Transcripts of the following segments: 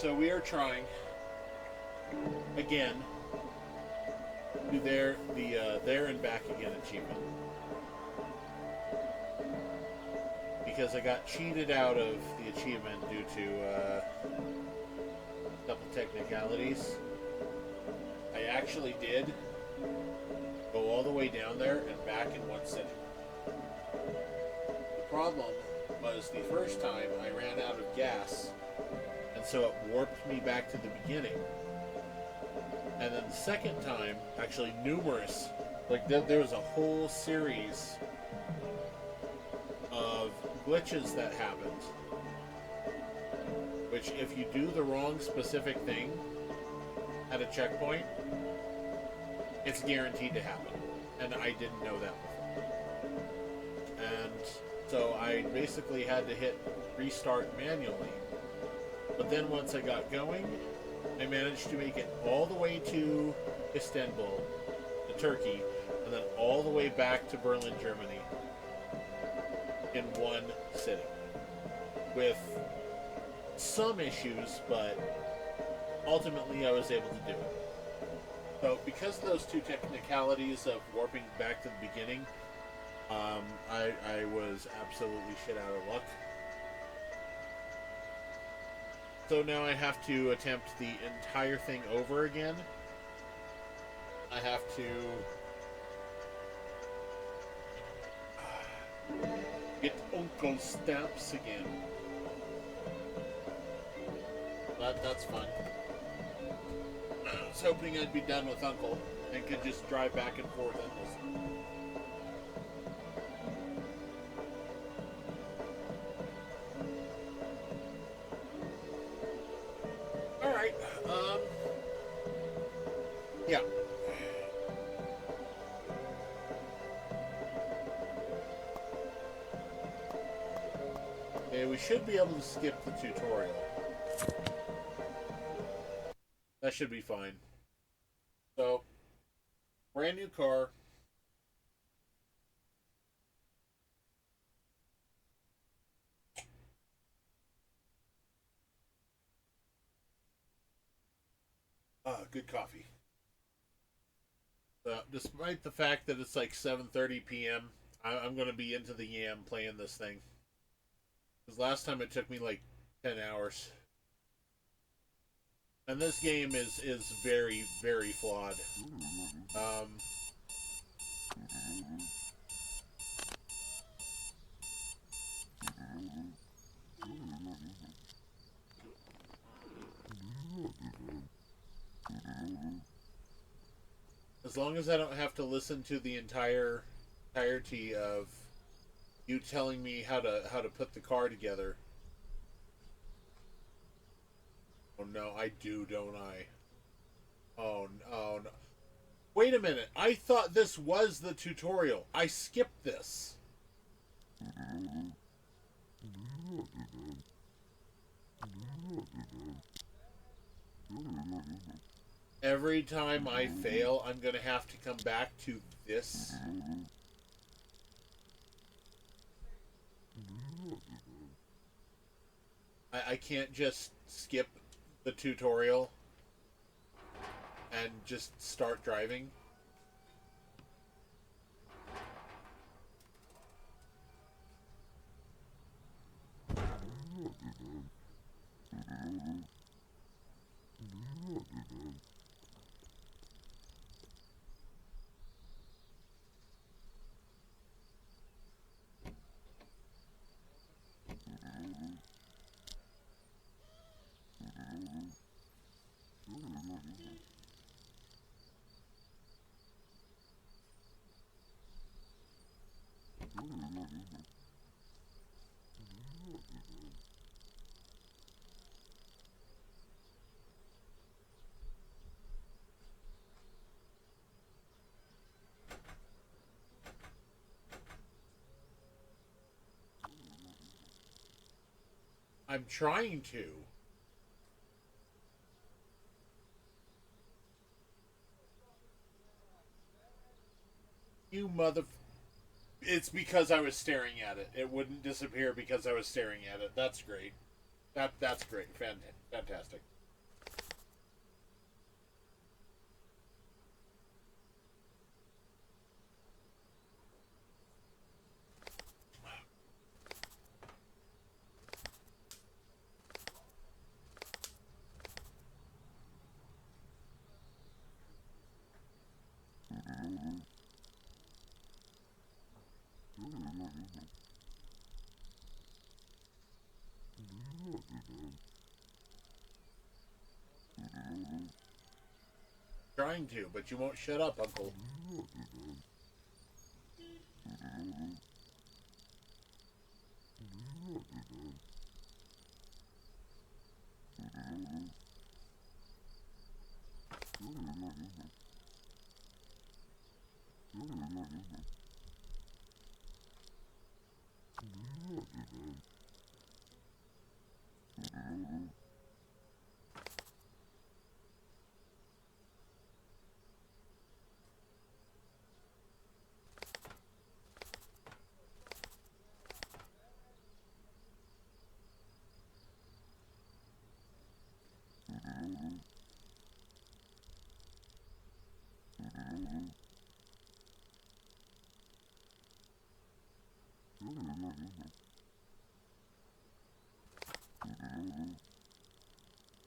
So we are trying again to there and back again achievement because I got cheated out of the achievement due to a couple technicalities. I actually did go all the way down there and back in one sitting. The problem was the first time I ran out of gas, and so it warped me back to the beginning. And then the second time, actually numerous, like there was a whole series of glitches that happened, which if you do the wrong specific thing at a checkpoint, it's guaranteed to happen. And I didn't know that before. And so I basically had to hit restart manually. But then once I got going, I managed to make it all the way to Istanbul, to Turkey, and then all the way back to Berlin, Germany in one sitting. With some issues, but ultimately I was able to do it. So because of those two technicalities of warping back to the beginning, I was absolutely shit out of luck. So now I have to attempt the entire thing over again. I have to get Uncle Stamps again. That's fun. I was hoping I'd be done with Uncle and could just drive back and forth endlessly. Alright, yeah. Okay, we should be able to skip the tutorial. That should be fine. So, brand new car. Good coffee. Despite the fact that it's like 7:30 p.m., I'm going to be into the yam playing this thing. Because last time it took me like 10 hours. And this game is very, very flawed. As long as I don't have to listen to the entirety of you telling me how to put the car together. Oh no, I do, don't I? Oh no. Wait a minute. I thought this was the tutorial. I skipped this. Every time I fail, I'm going to have to come back to this. I can't just skip the tutorial and just start driving. I'm trying to. You mother... It's because I was staring at it. It wouldn't disappear because I was staring at it. That's great. That's great. Fantastic. Trying to, but you won't shut up, Uncle.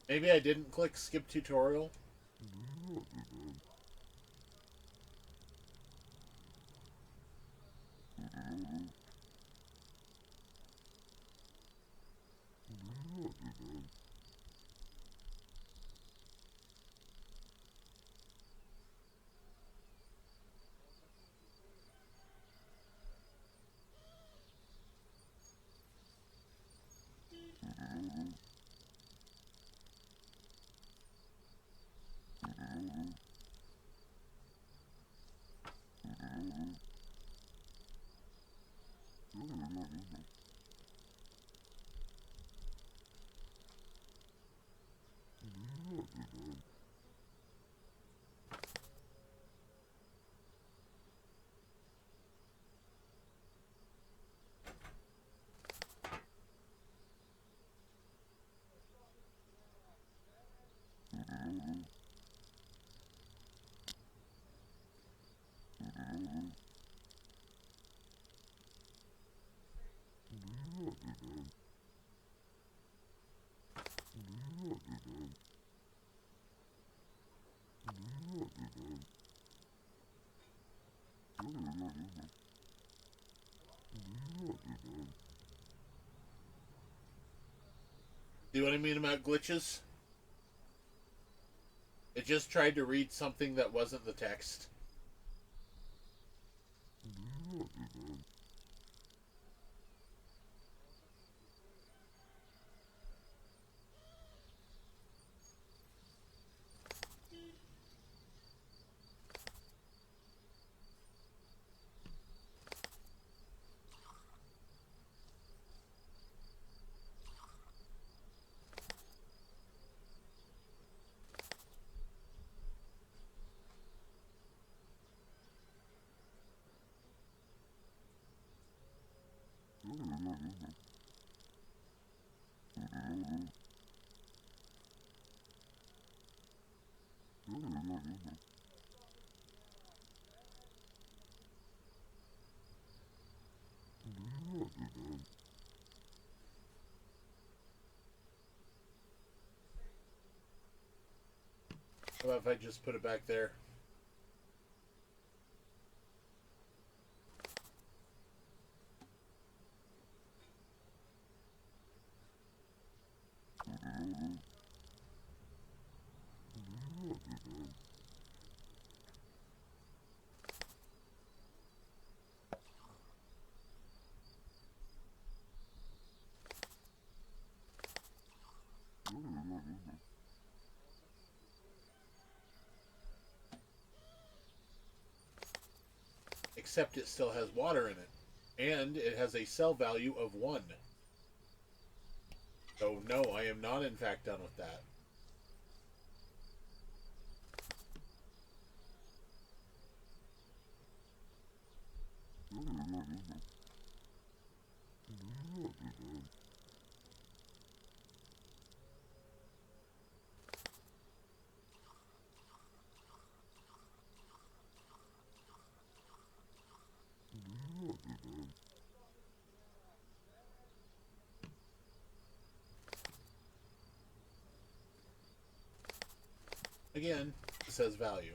Maybe I didn't click skip tutorial. See what I mean about glitches? It just tried to read something that wasn't the text. How about if I just put it back there? Except it still has water in it. And it has a cell value of 1. So no, I am not in fact done with that. Again, it says value.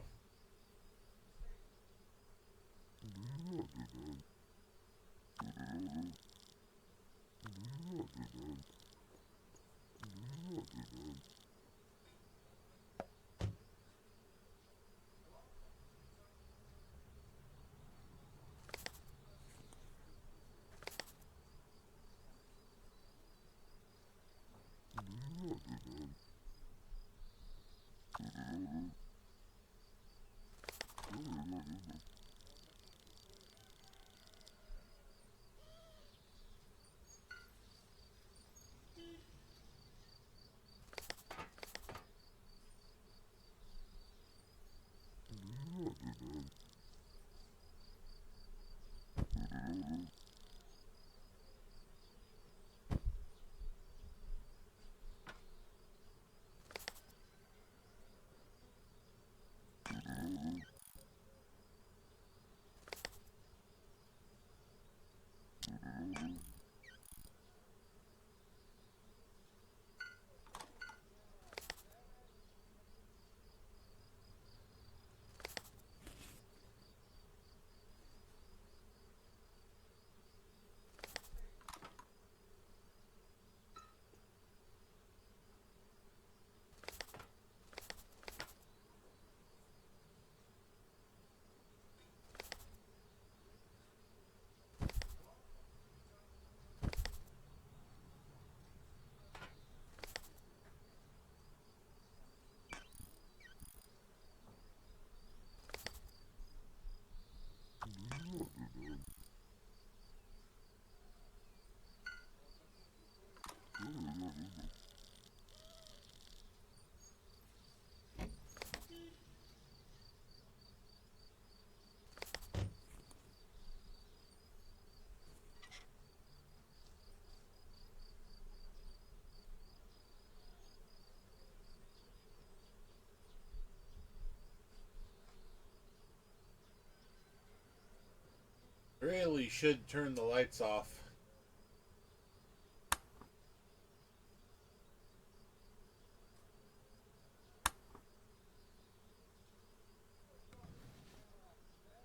Really should turn the lights off.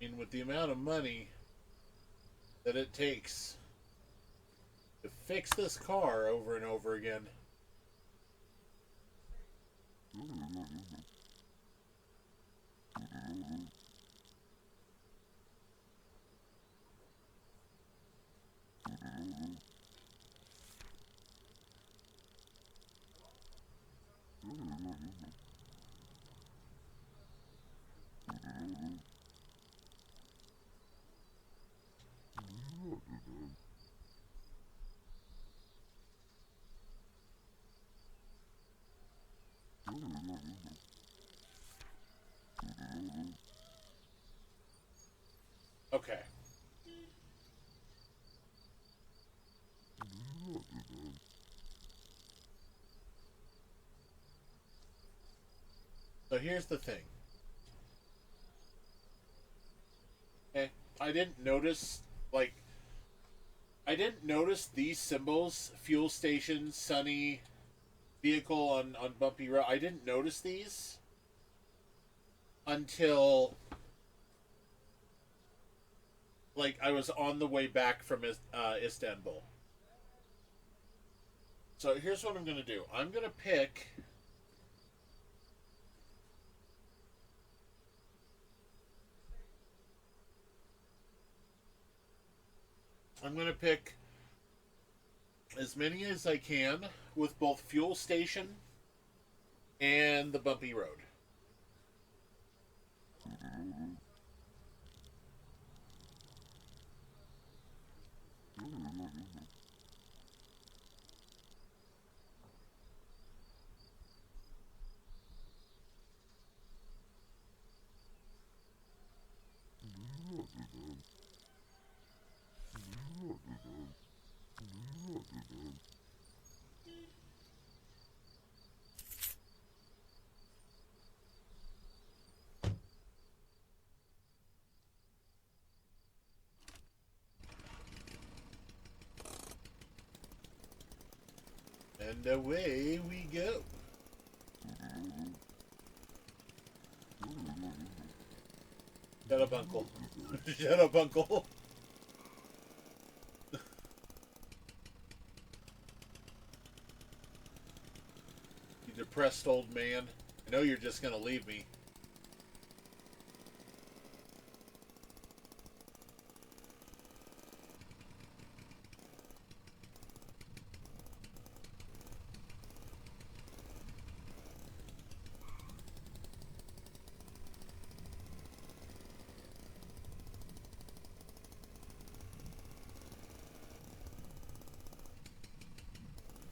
I mean, with the amount of money that it takes to fix this car over and over again. Okay. So here's the thing. Okay, I didn't notice, like, I didn't notice these symbols, fuel station, sunny, vehicle on bumpy road. I didn't notice these until, like, I was on the way back from Istanbul. So here's what I'm going to do. I'm going to pick... I'm going to pick as many as I can with both fuel station and the bumpy road. And away we go. Shut up, Uncle. Shut up, Uncle. You depressed old man. I know you're just gonna leave me.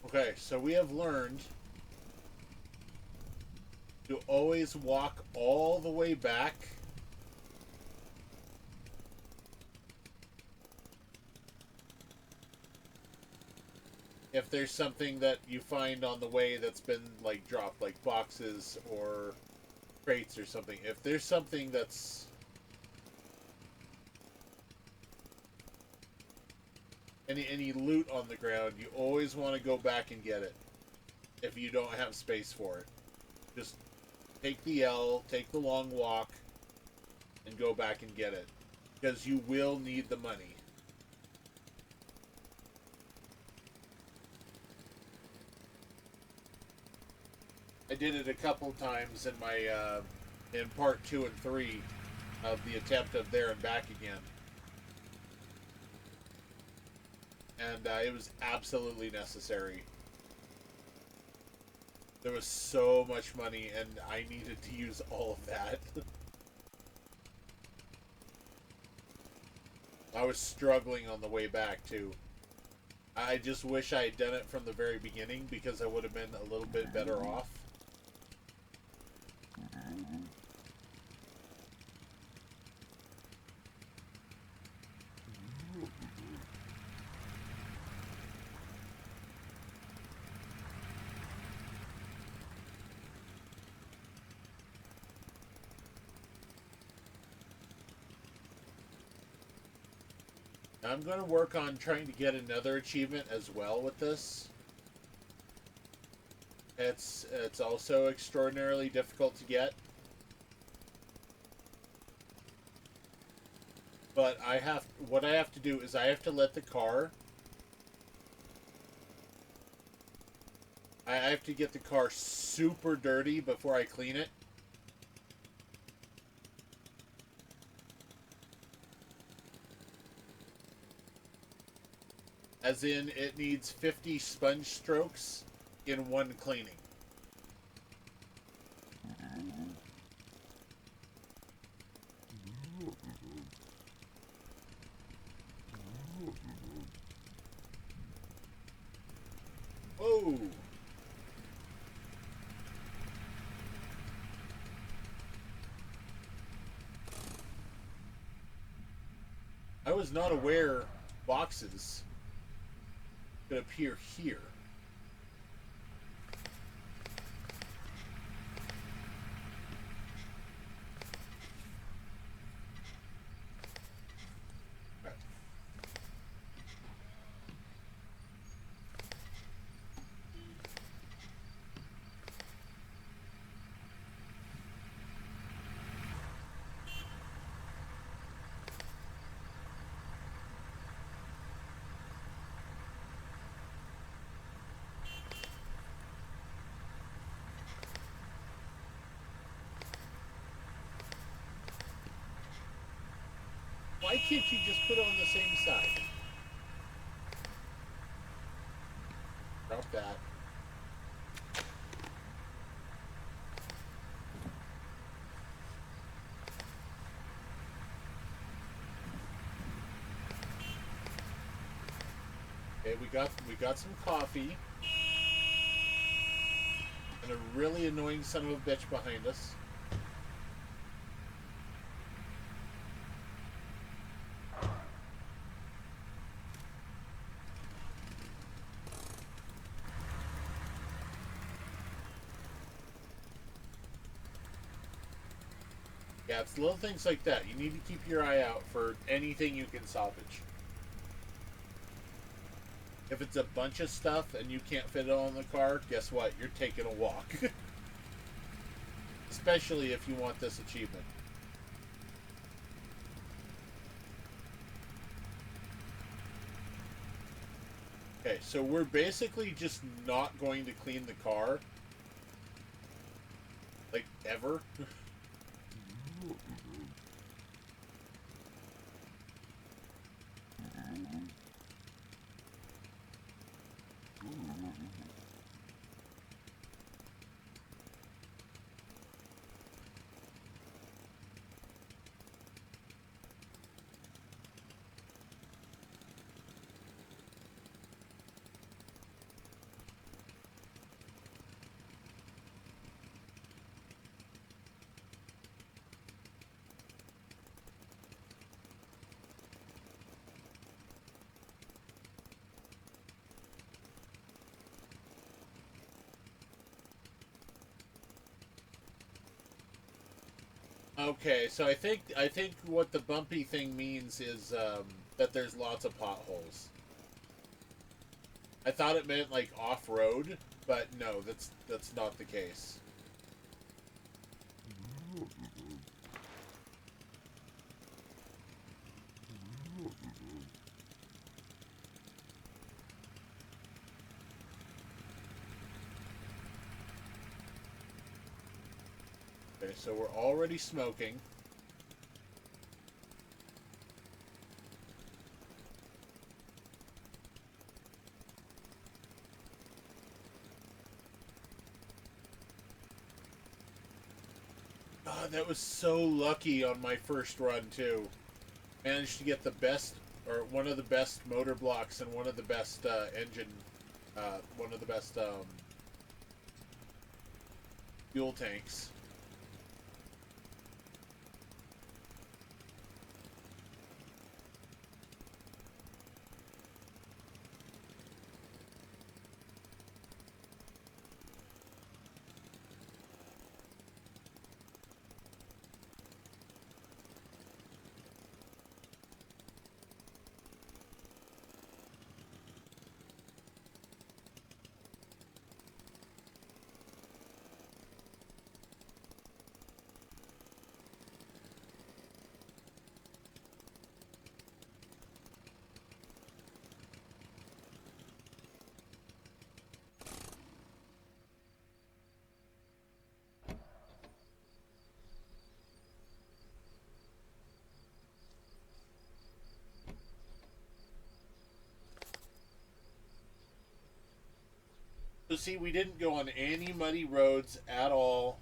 Okay, so we have learned to always walk all the way back if there's something that you find on the way that's been like dropped, like boxes or crates or something. If there's something that's any loot on the ground, you always want to go back and get it if you don't have space for it. Just take the L, take the long walk, and go back and get it. Because you will need the money. I did it a couple times in my in part 2 and 3 of the attempt of There and Back Again. And it was absolutely necessary. There was so much money, and I needed to use all of that. I was struggling on the way back, too. I just wish I had done it from the very beginning, because I would have been a little bit better off. I'm going to work on trying to get another achievement as well with this. It's also extraordinarily difficult to get. But what I have to do is I have to let the car, I have to get the car super dirty before I clean it. As in, it needs 50 sponge strokes in one cleaning. Whoa! I was not aware boxes could appear here. Why can't you just put it on the same side? Drop that. Okay, we got some coffee. And a really annoying son of a bitch behind us. Yeah, it's little things like that. You need to keep your eye out for anything you can salvage. If it's a bunch of stuff and you can't fit it all in the car, guess what? You're taking a walk. Especially if you want this achievement. Okay, so we're basically just not going to clean the car. Like, ever. Okay, so I think what the bumpy thing means is that there's lots of potholes. I thought it meant like off-road, but no, that's not the case. Okay, so we're already smoking. God, that was so lucky on my first run too. Managed to get the best, or one of the best motor blocks and one of the best engine, one of the best fuel tanks. So see, we didn't go on any muddy roads at all.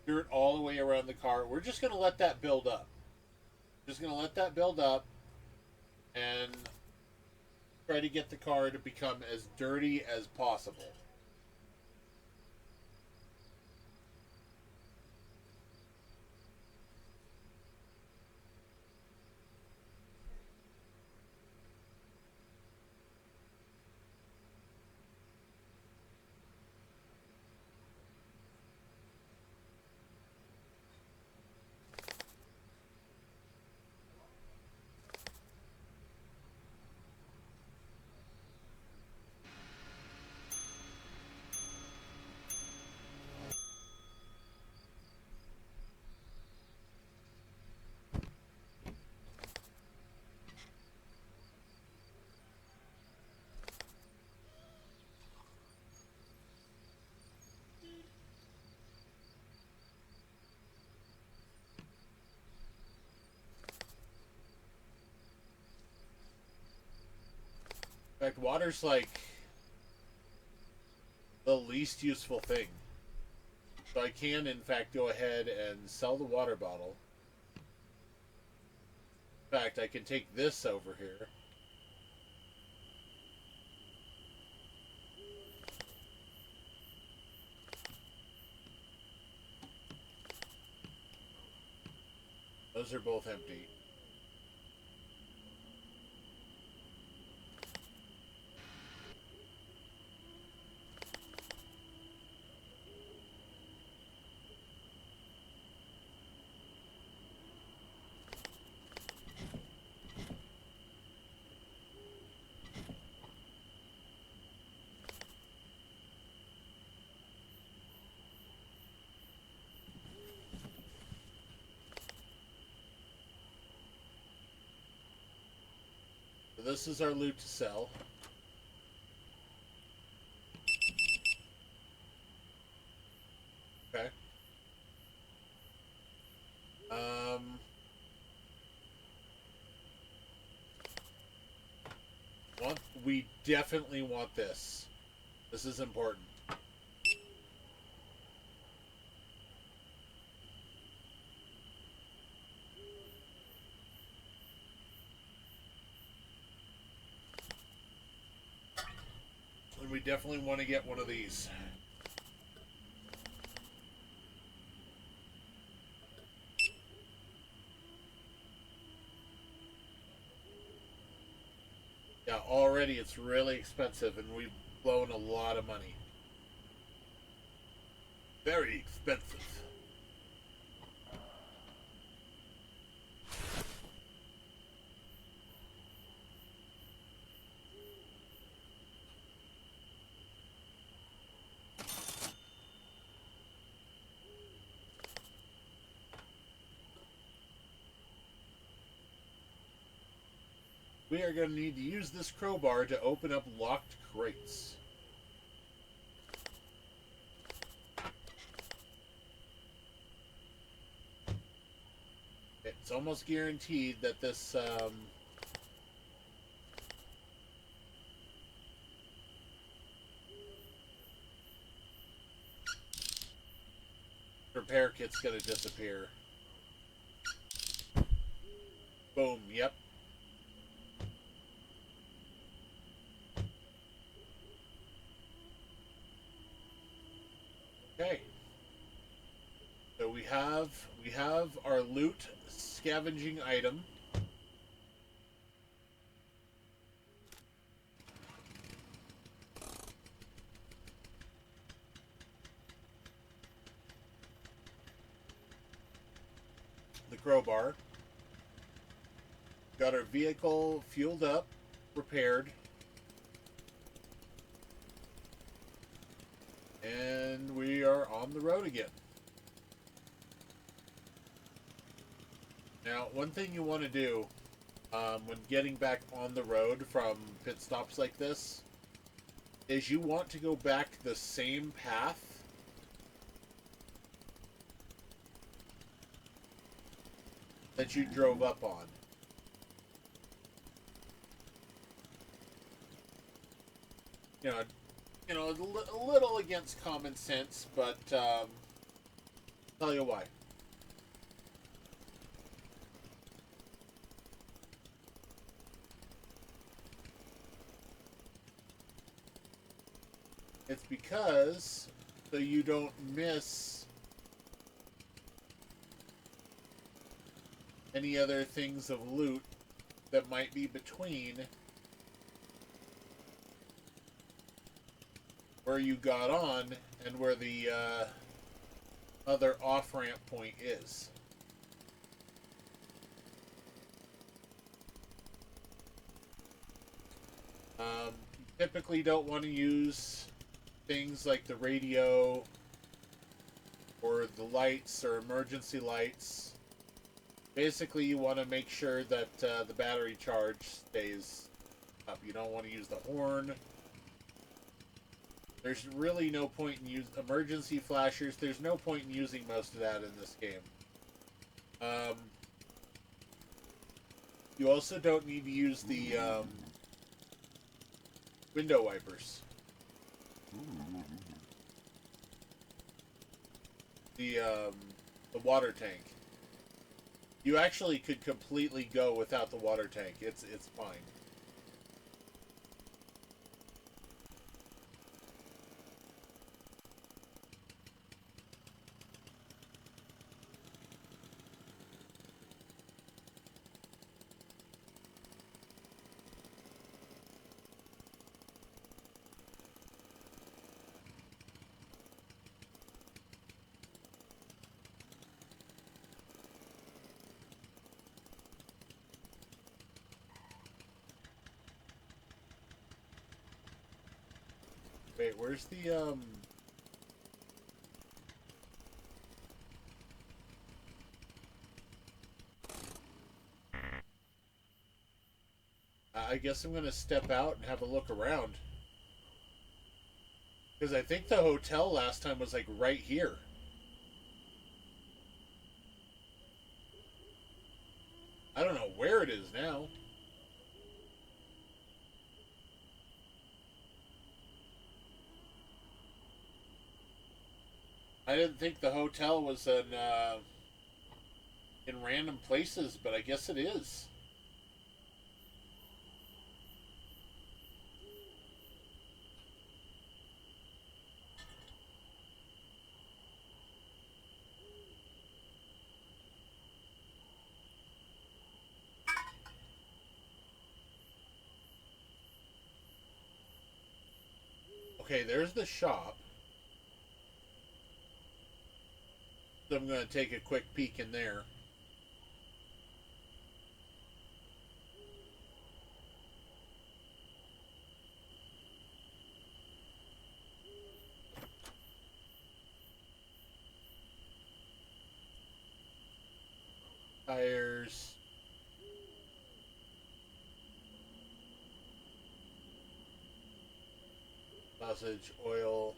Dirt all the way around the car. We're just going to let that build up. Just going to let that build up and try to get the car to become as dirty as possible. In fact, water's like the least useful thing. So I can, in fact, go ahead and sell the water bottle. In fact, I can take this over here. Those are both empty. So this is our loot to sell. Okay. We definitely want this. This is important. And we definitely want to get one of these. Yeah, already it's really expensive and we've blown a lot of money. Very expensive. We are going to need to use this crowbar to open up locked crates. It's almost guaranteed that this repair kit's going to disappear. Boom, yep. Okay. So we have our loot scavenging item. The crowbar. Got our vehicle fueled up, repaired. And we are on the road again. Now, one thing you want to do when getting back on the road from pit stops like this is you want to go back the same path that you drove up on. you know, a little against common sense, but tell you why. It's because so you don't miss any other things of loot that might be between where you got on and where the other off-ramp point is. You typically don't want to use things like the radio or the lights or emergency lights. Basically, you want to make sure that the battery charge stays up. You don't want to use the horn. There's really no point in using emergency flashers. There's no point in using most of that in this game. You also don't need to use the window wipers. The water tank. You actually could completely go without the water tank. It's fine. Wait, where's the I guess I'm gonna step out and have a look around. Because I think the hotel last time was like right here. I don't know where it is now. I didn't think the hotel was in random places, but I guess it is. Okay, there's the shop. So I'm going to take a quick peek in there. Tires. Sausage, oil.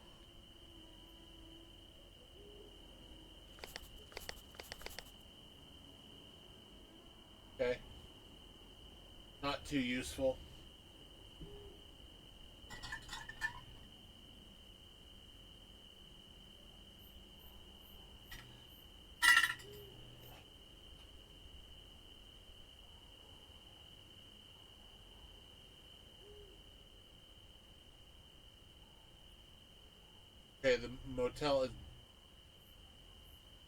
Okay. Not too useful. Okay, the motel is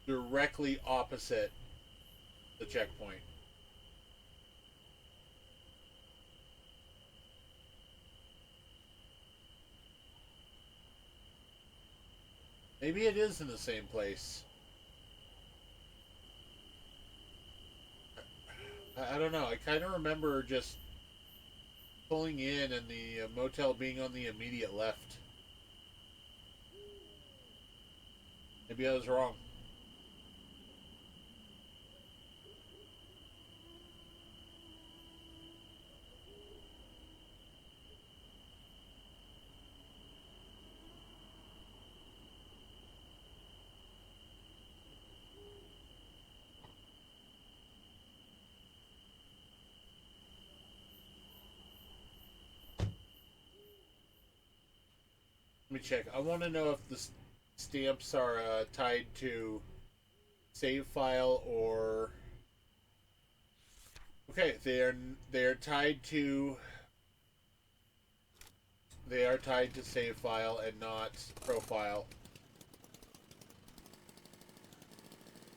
directly opposite the checkpoint. Maybe it is in the same place. I don't know. I kind of remember just pulling in and the motel being on the immediate left. Maybe I was wrong. Let me check. I want to know if the stamps are tied to save file or okay. They're tied to save file and not profile.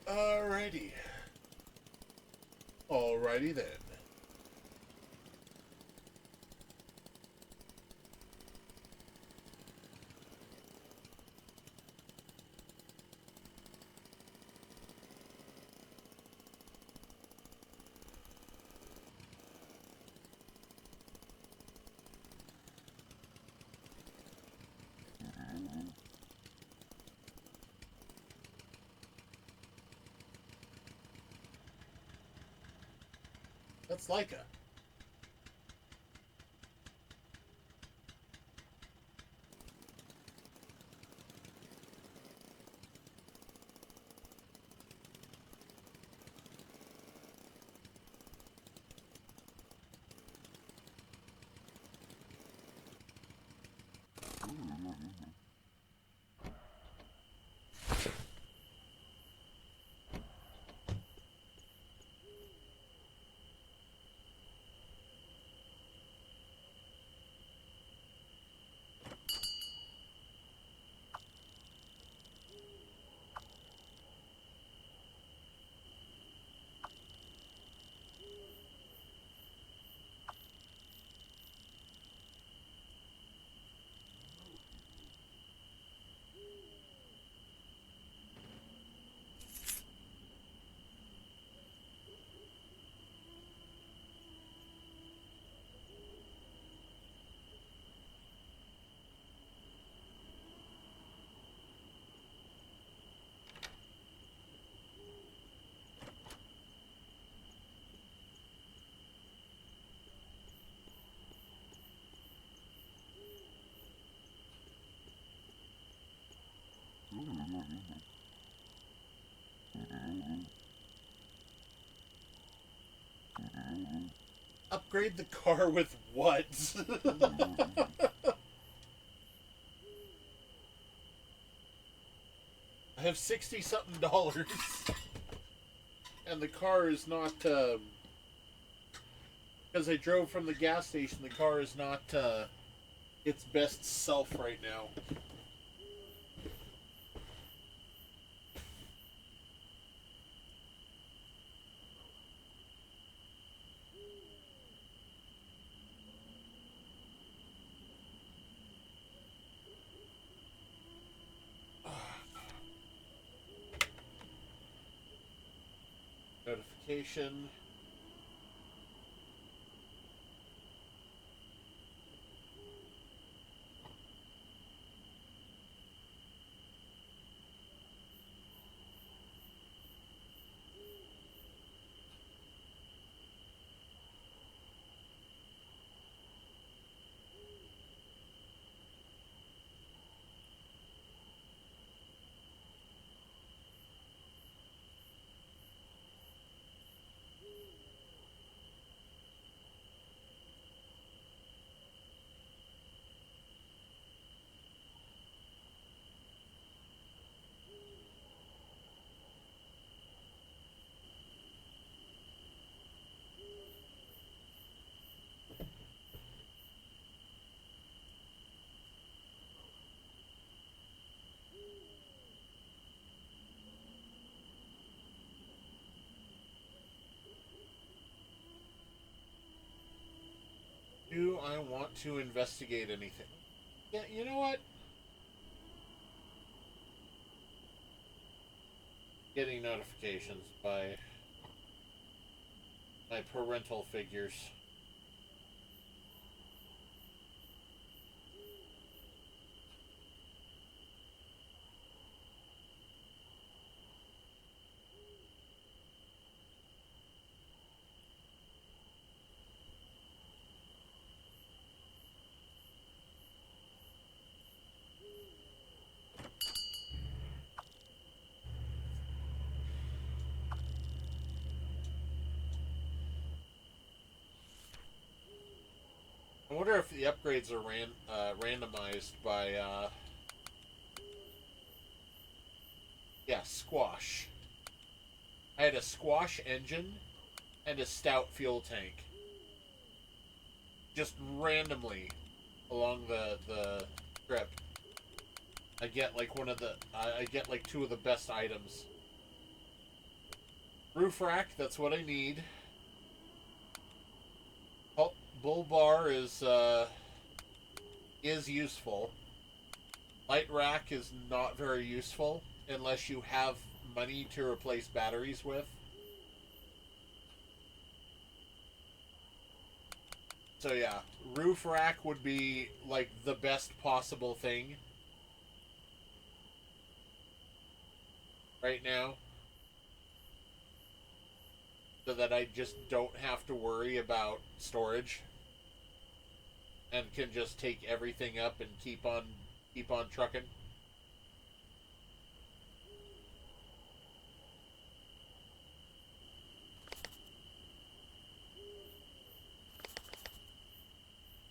Alrighty. Alrighty then. That's Leica. Upgrade the car with what? I have 60 something dollars. And the car is not, because I drove from the gas station, the car is not, its best self right now. Notification. Do I want to investigate anything? Yeah, you know what? Getting notifications by my parental figures. I wonder if the upgrades are randomized by Yeah, squash. I had a squash engine and a stout fuel tank. Just randomly along the trip. I get like I get like two of the best items. Roof rack, that's what I need. Oh, bull bar is useful. Light rack is not very useful unless you have money to replace batteries with. So yeah, roof rack would be like the best possible thing right now, so that I just don't have to worry about storage and can just take everything up and keep on trucking.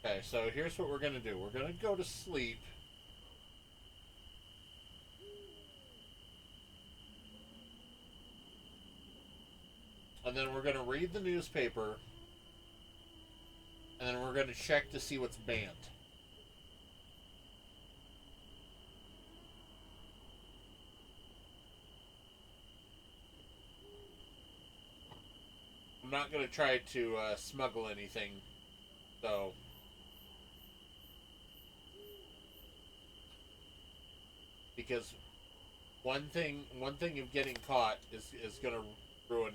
Okay, so here's what we're gonna do. We're gonna go to sleep. And then we're gonna read the newspaper. And then we're gonna check to see what's banned. I'm not gonna try to smuggle anything, so because one thing of getting caught is gonna ruin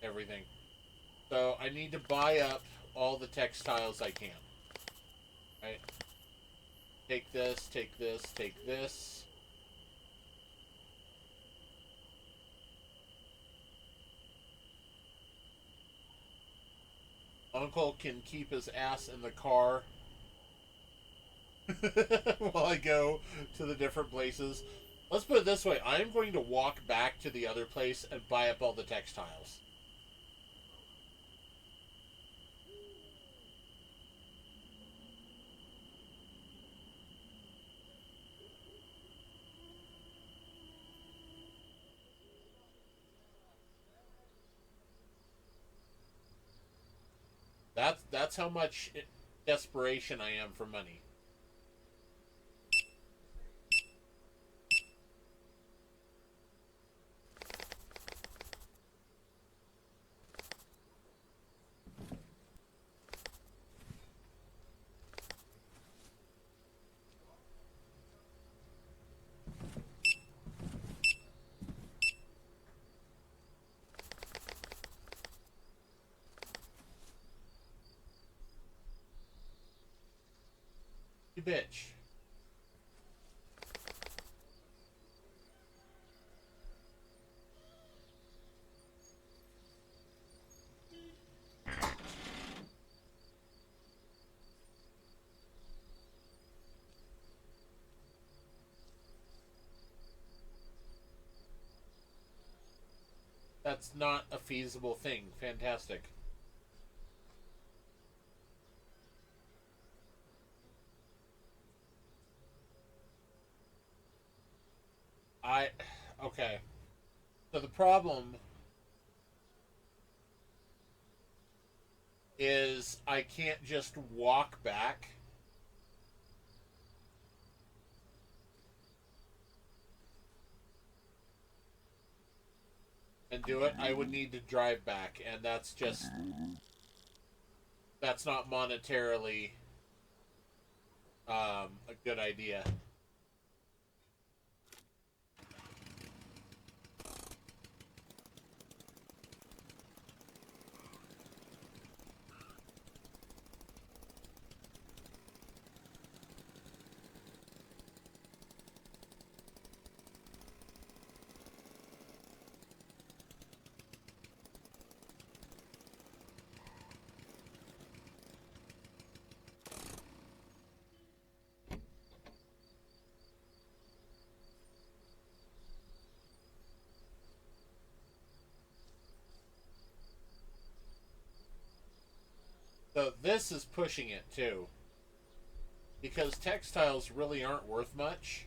everything. So I need to buy up all the textiles I can. Right? Take this, take this, take this. Uncle can keep his ass in the car while I go to the different places. Let's put it this way. I am going to walk back to the other place and buy up all the textiles. That's how much desperation I am for money. You bitch. That's not a feasible thing. Fantastic. I okay. So the problem is I can't just walk back and do it. I would need to drive back, and that's not monetarily a good idea. So this is pushing it too, because textiles really aren't worth much.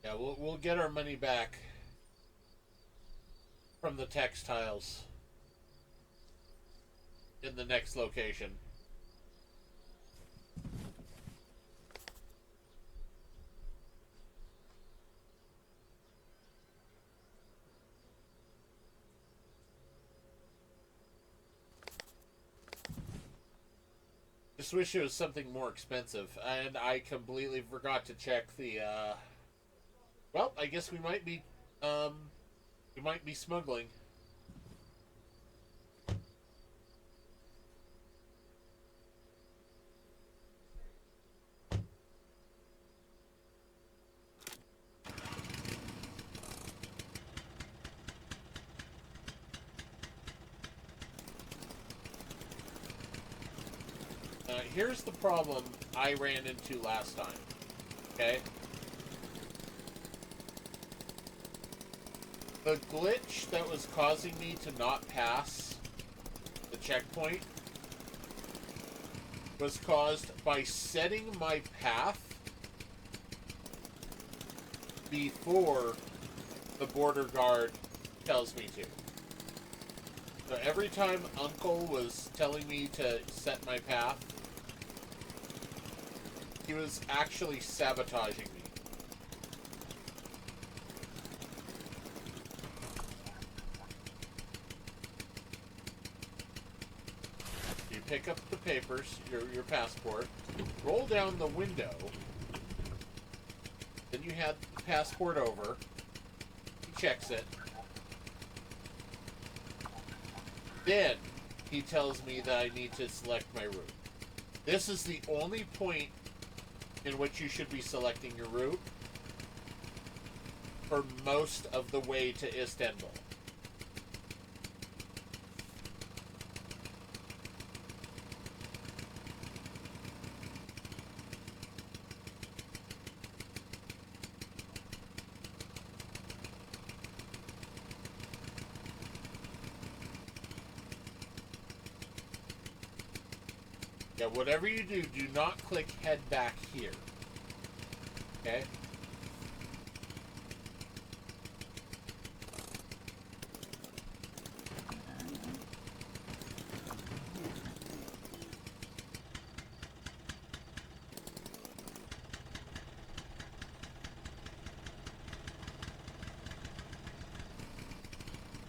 Yeah, we'll get our money back from the textiles in the next location. Just wish it was something more expensive, and I completely forgot to check the. Well, I guess we might be smuggling. Here's the problem I ran into last time. Okay. The glitch that was causing me to not pass the checkpoint was caused by setting my path before the border guard tells me to. So every time Uncle was telling me to set my path, he was actually sabotaging me. You pick up the papers, your passport, roll down the window, then you hand the passport over, he checks it, then he tells me that I need to select my route. This is the only point in which you should be selecting your route for most of the way to Istanbul. Yeah, whatever you do, do not click head back here. Okay?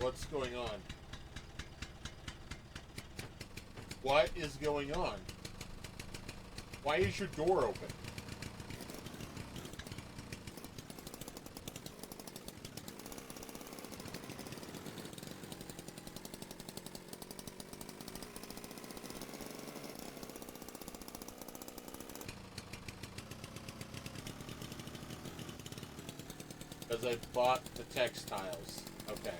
What's going on? What is going on? Why is your door open? Because I bought the textiles. Okay.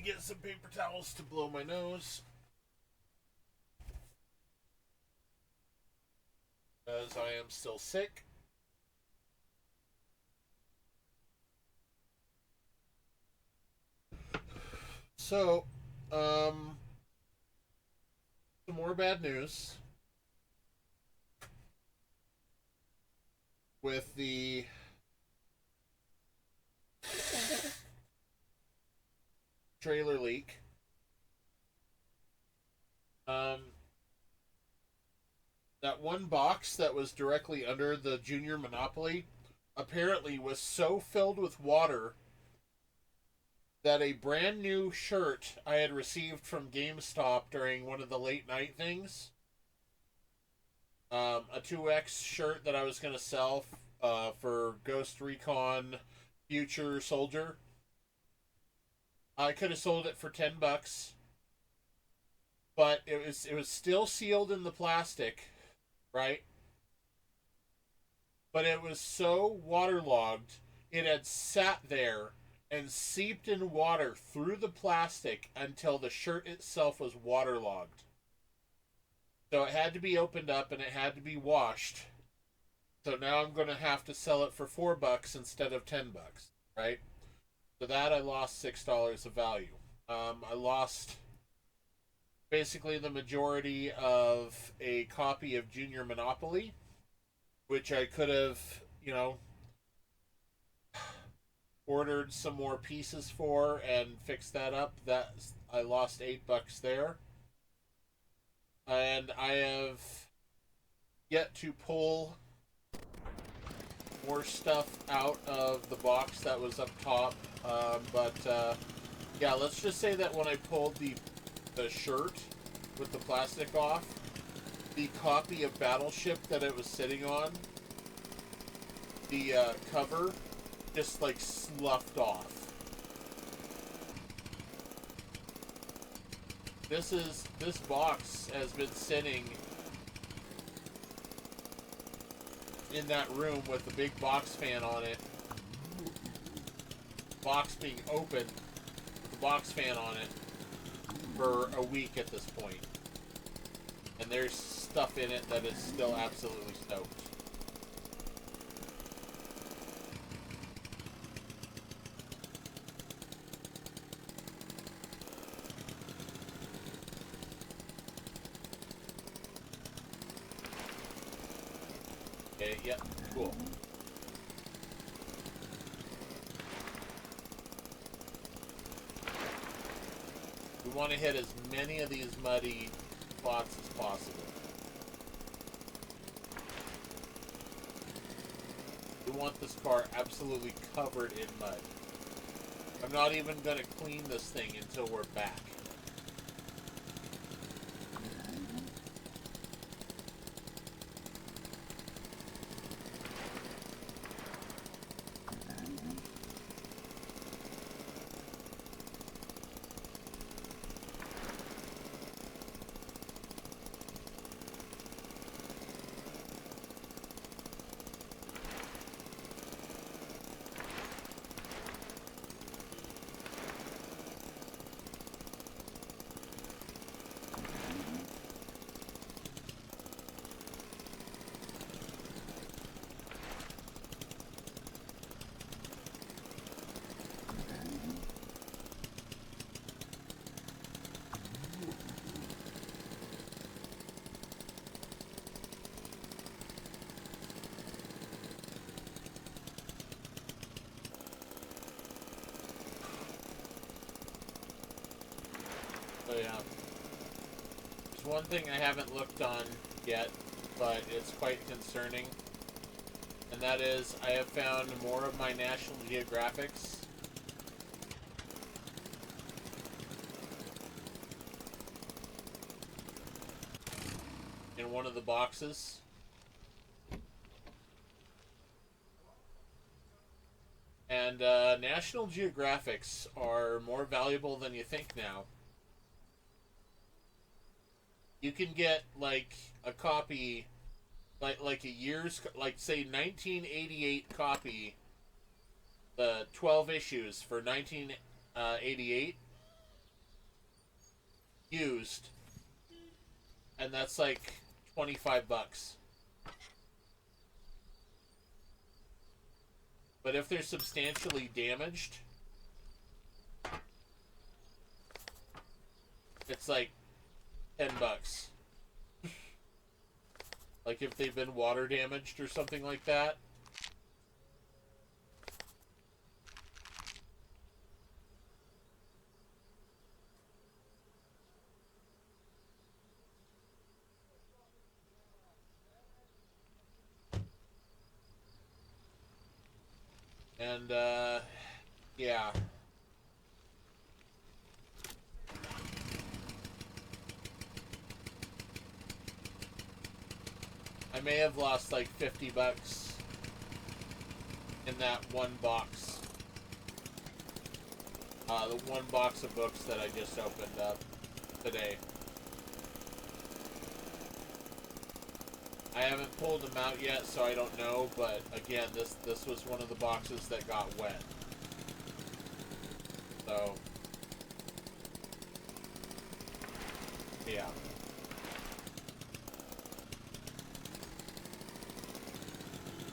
Get some paper towels to blow my nose. As I am still sick. So, some more bad news with the trailer leak. That one box that was directly under the Junior Monopoly apparently was so filled with water that a brand new shirt I had received from GameStop during one of the late night things, a 2X shirt that I was going to sell for Ghost Recon Future Soldier, I could have sold it for $10, but it was still sealed in the plastic, right? But it was so waterlogged, it had sat there and seeped in water through the plastic until the shirt itself was waterlogged. So it had to be opened up and it had to be washed. So now I'm going to have to sell it for $4 instead of $10, right? So that I lost $6 of value. I lost basically the majority of a copy of Junior Monopoly, which I could have, you know, ordered some more pieces for and fixed that up. That I lost $8 there, and I have yet to pull more stuff out of the box that was up top. But yeah, let's just say that when I pulled the shirt with the plastic off, the copy of Battleship that it was sitting on, the cover just like sloughed off. This box has been sitting in that room with the big box fan on it. Box being open with the box fan on it for a week at this point. And there's stuff in it that is still absolutely stoked. Okay, yep, cool. We want to hit as many of these muddy spots as possible. We want this car absolutely covered in mud. I'm not even going to clean this thing until we're back. So yeah, there's one thing I haven't looked on yet, but it's quite concerning, and that is I have found more of my National Geographics in one of the boxes. And National Geographics are more valuable than you think now. You can get like a copy, like a year's, like say 1988 copy, the 12 issues for 1988 used, and that's like $25. But if they're substantially damaged, it's like $10. Like if they've been water damaged or something like that. And yeah. I may have lost like $50 in that one box. The one box of books that I just opened up today. I haven't pulled them out yet, so I don't know, but again, this was one of the boxes that got wet. So, yeah.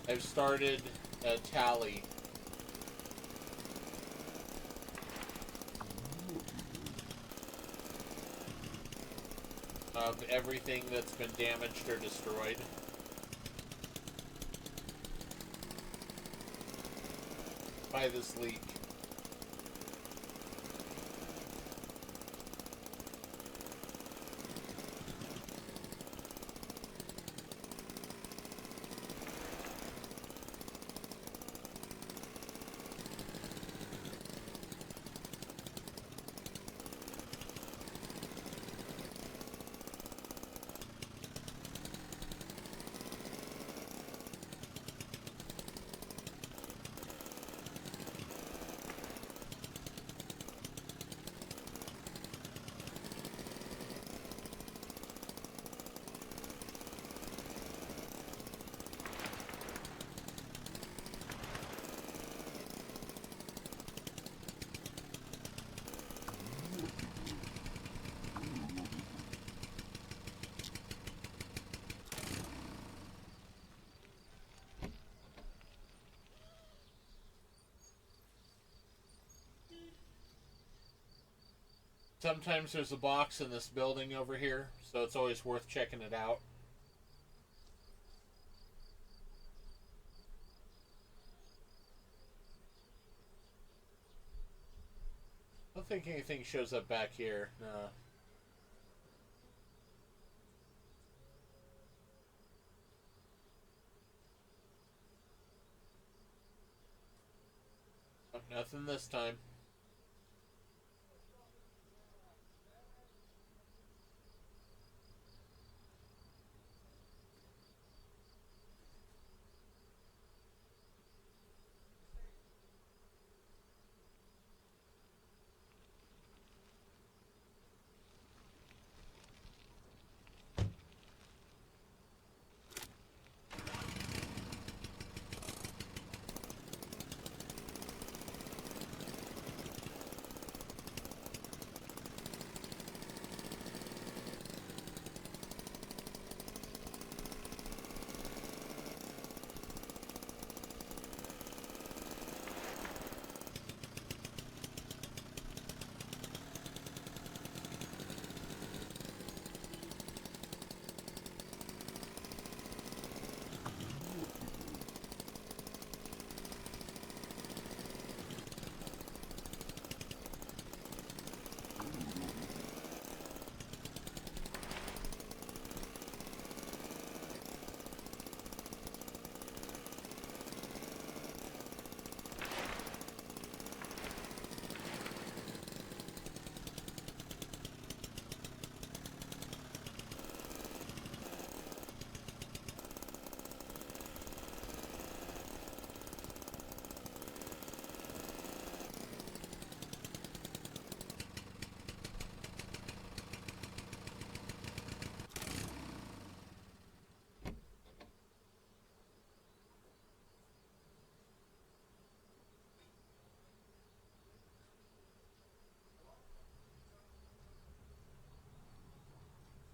I've started a tally of everything that's been damaged or destroyed by this leak. Sometimes there's a box in this building over here, so it's always worth checking it out. I don't think anything shows up back here. No. Oh, nothing this time.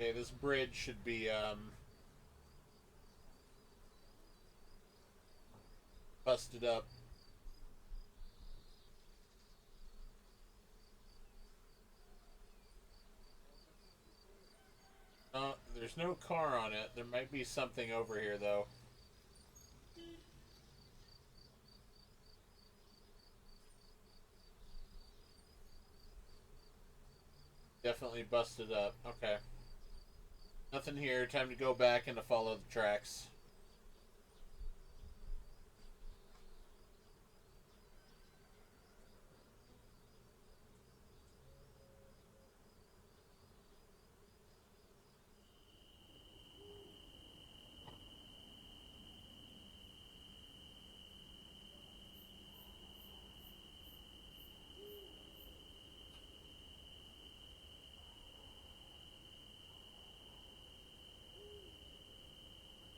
Okay, this bridge should be busted up. There's no car on it. There might be something over here, though. Definitely busted up. Okay. Nothing here. Time to go back and to follow the tracks.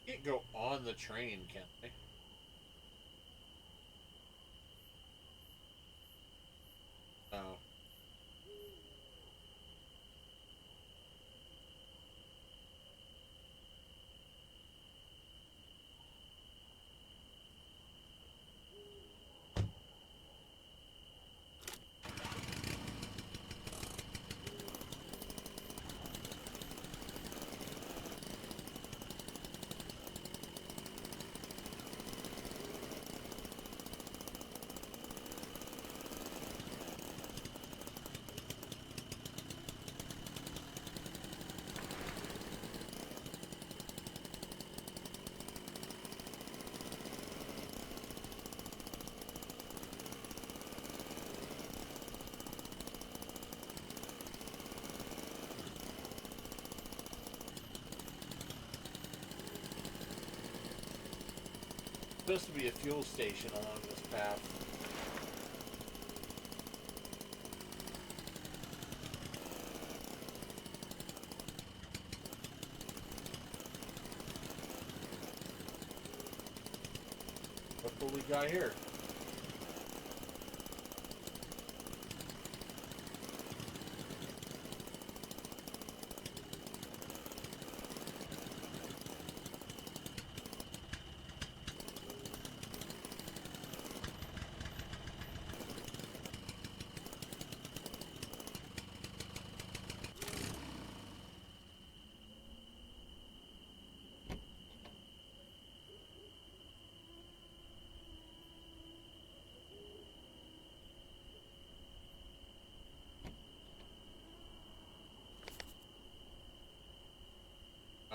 Can't go on the train, can I? No. supposed to be a fuel station along this path. What we got here?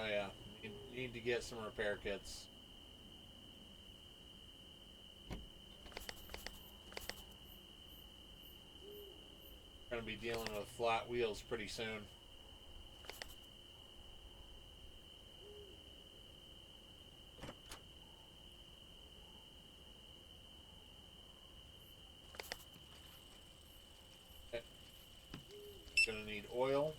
Oh yeah, need to get some repair kits. Gonna be dealing with flat wheels pretty soon. Okay. Gonna need oil.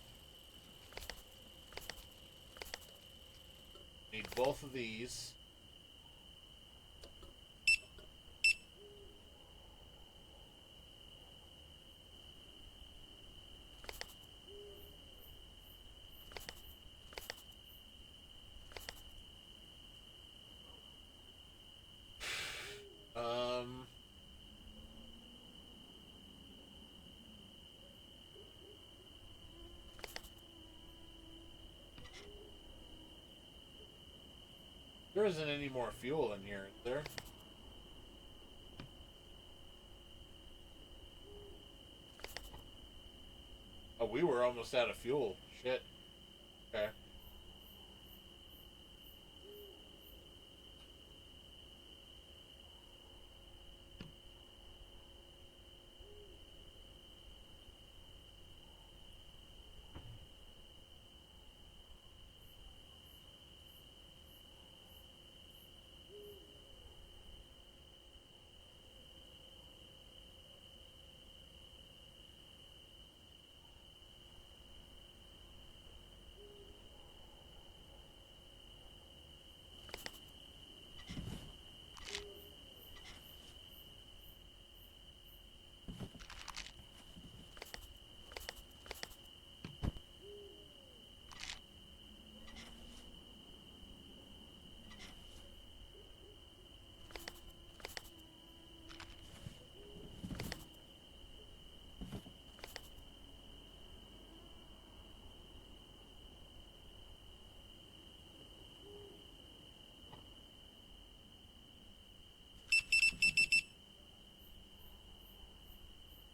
Need both of these. There isn't any more fuel in here, is there? Oh, we were almost out of fuel. Shit. Okay.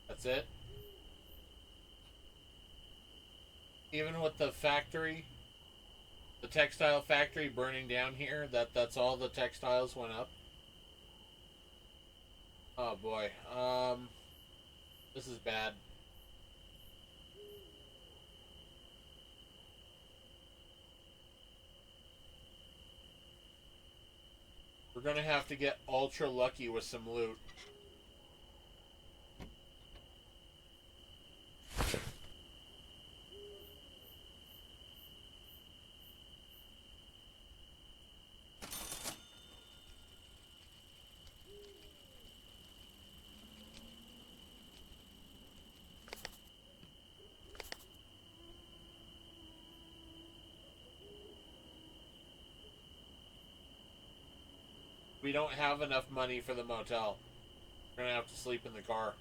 That's it. Even with the factory, the textile factory burning down here, that's all the textiles went up. Oh boy. This is bad. We're gonna have to get ultra lucky with some loot. We don't have enough money for the motel. We're gonna have to sleep in the car.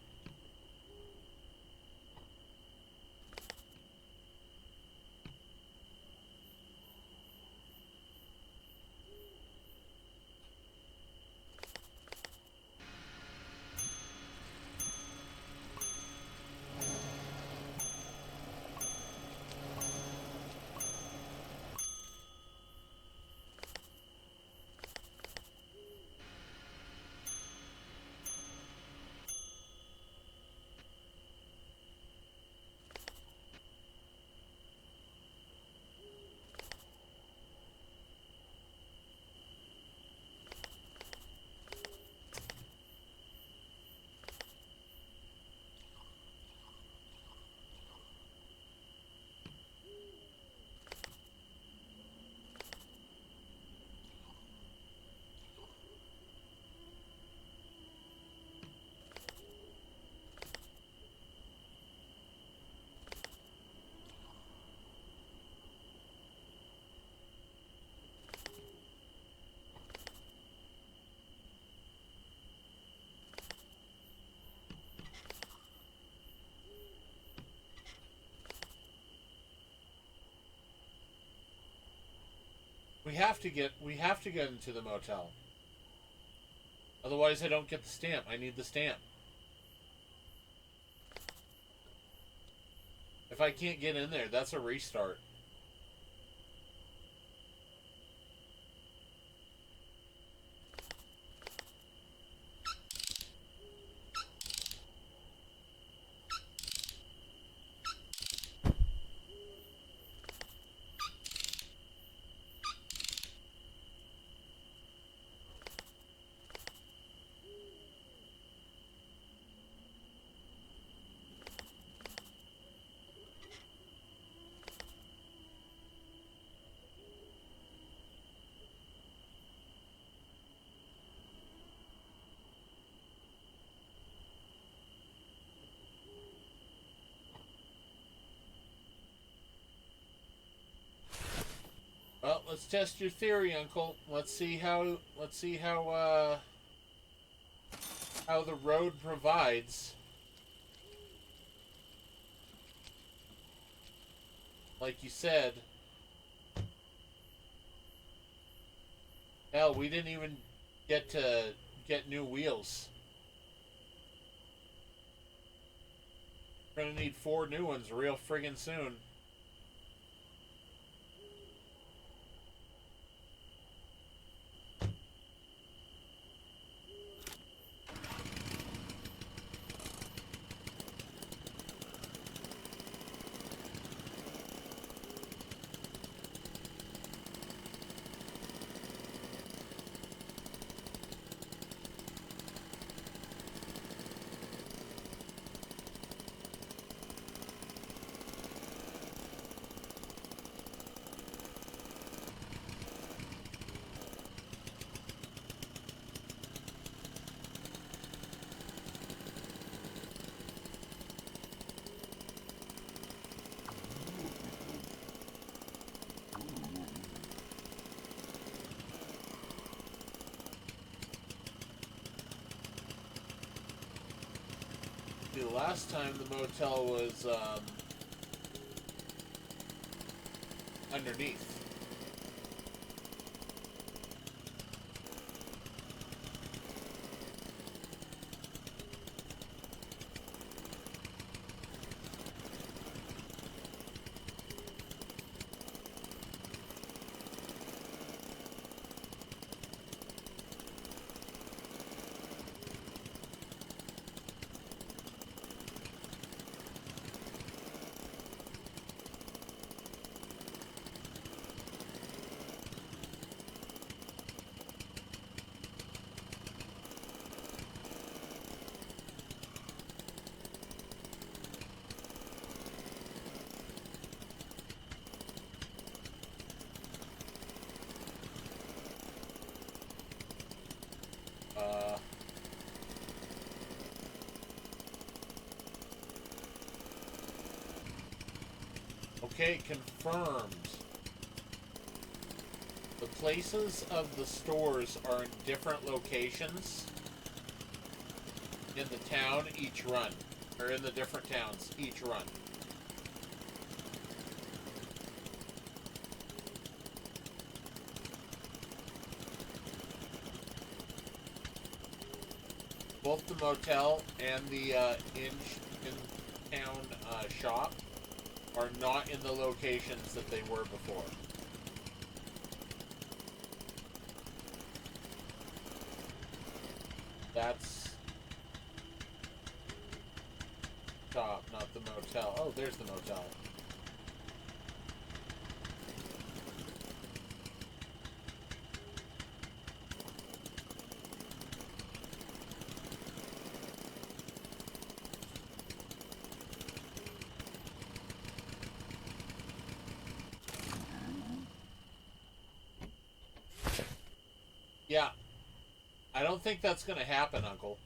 We have to get into the motel. Otherwise I don't get the stamp. I need the stamp. If I can't get in there, that's a restart. Well, let's test your theory, Uncle. Let's see how the road provides. Like you said, hell, we didn't even get to get new wheels. We're gonna need 4 new ones real friggin' soon. The last time the motel was underneath. Okay, confirmed. The places of the stores are in different locations in the town each run. Or in the different towns each run. Both the motel and the in-town shop are not in the locations that they were before. That's shop, not the motel. Oh, there's the motel. Yeah. I don't think that's going to happen, Uncle.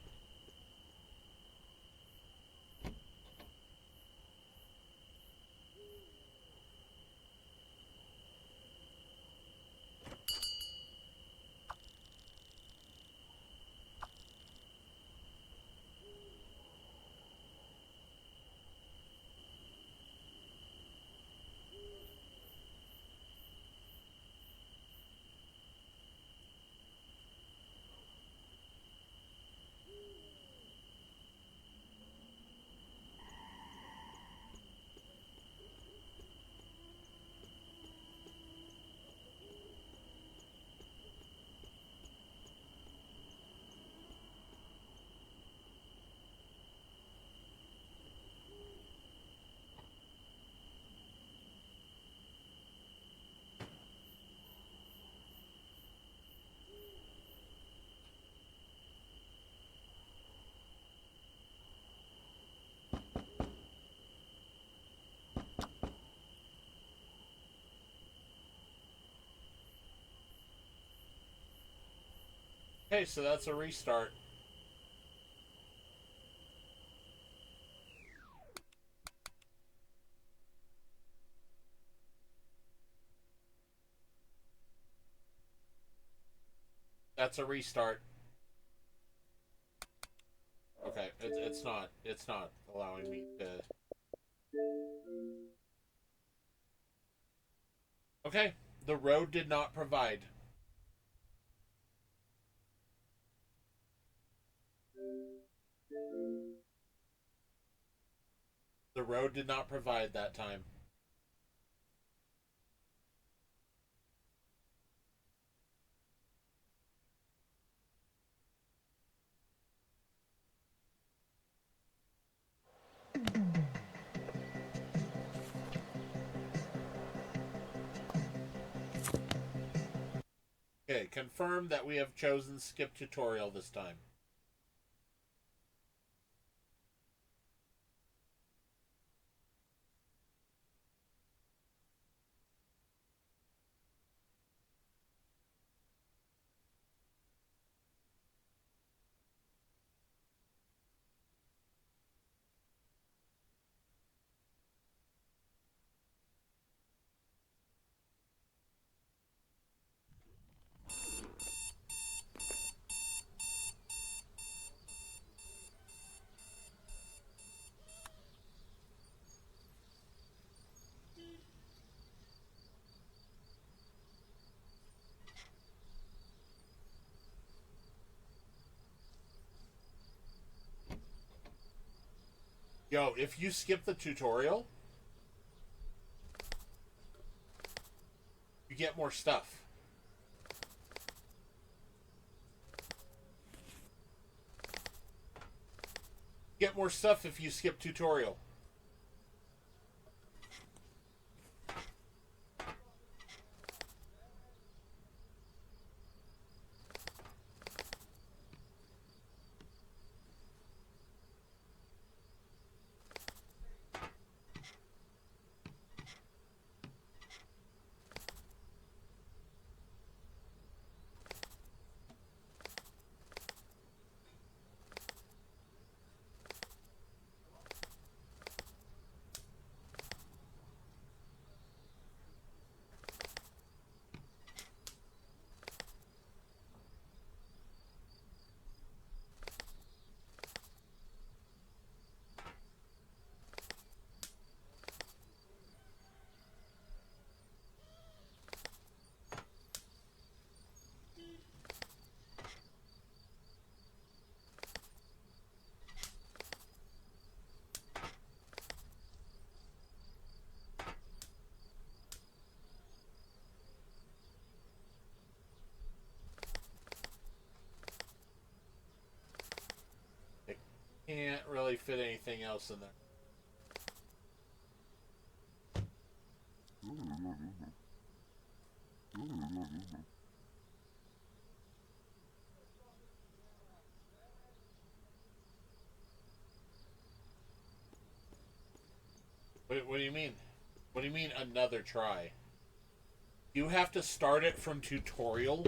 Okay, so that's a restart. That's a restart. Okay, it's not. It's not allowing me to. Okay, the road did not provide. The road did not provide that time. Okay, confirm that we have chosen skip tutorial this time. Yo, if you skip the tutorial, you get more stuff. You get more stuff if you skip tutorial. It can't really fit anything else in there. What do you mean? What do you mean another try? You have to start it from tutorial?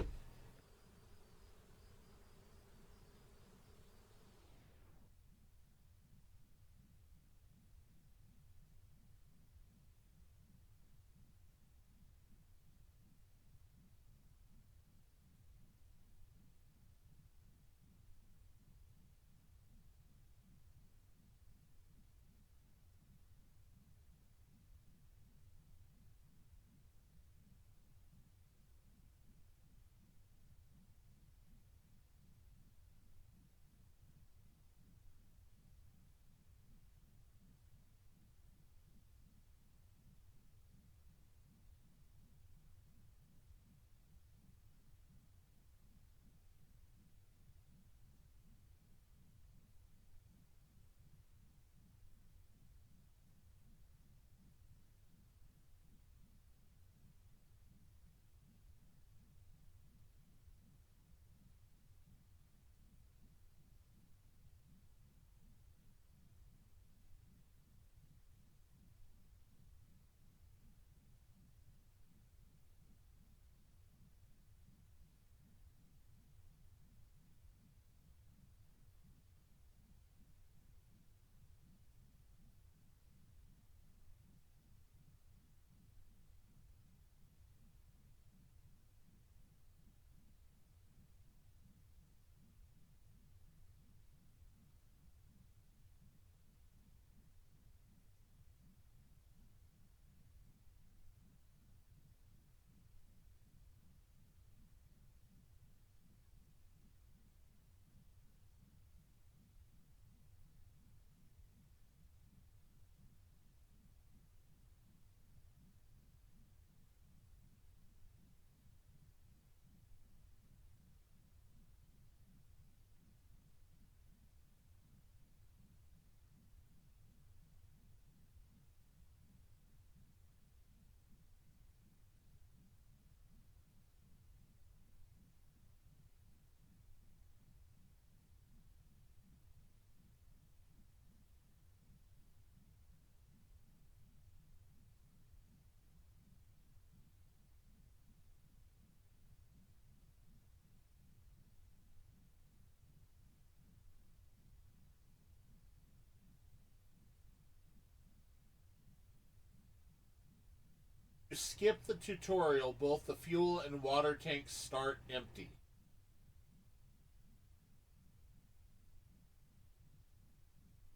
skip the tutorial, both the fuel and water tanks start empty.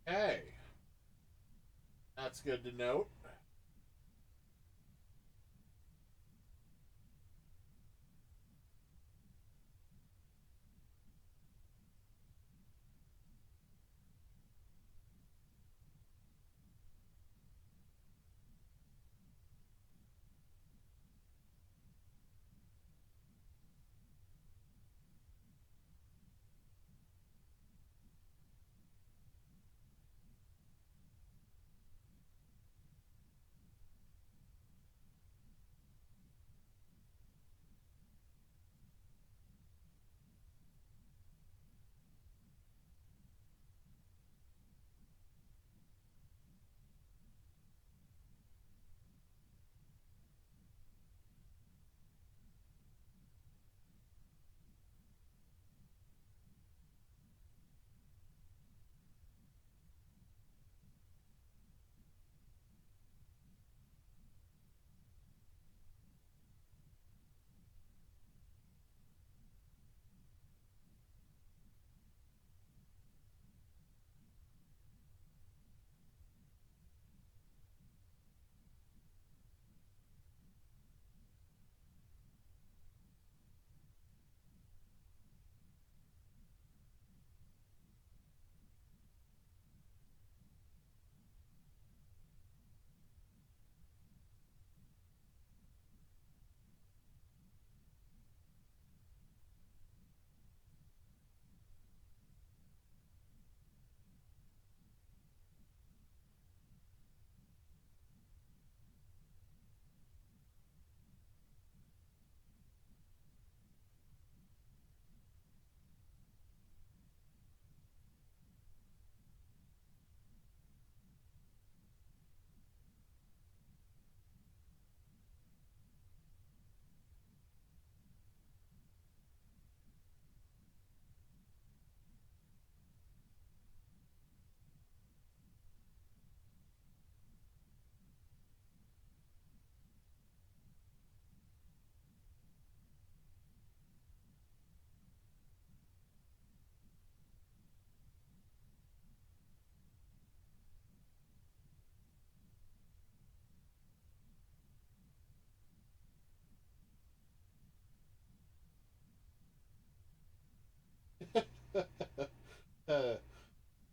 Hey, that's good to note.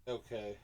Okay.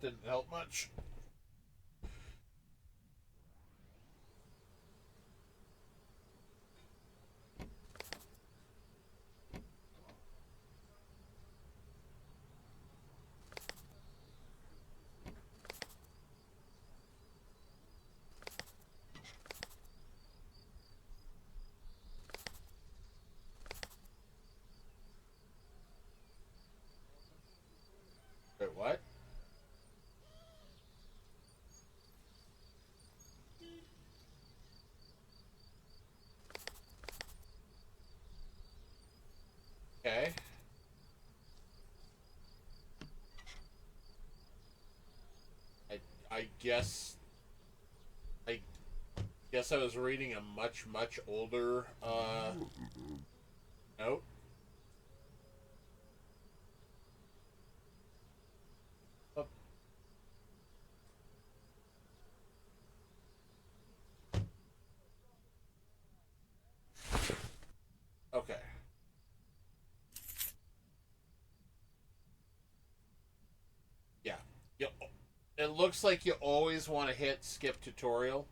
didn't help much. Wait, what? Okay. I guess I guess I was reading a much older note. Oh, okay. Yeah. You, it looks like you always want to hit skip tutorial.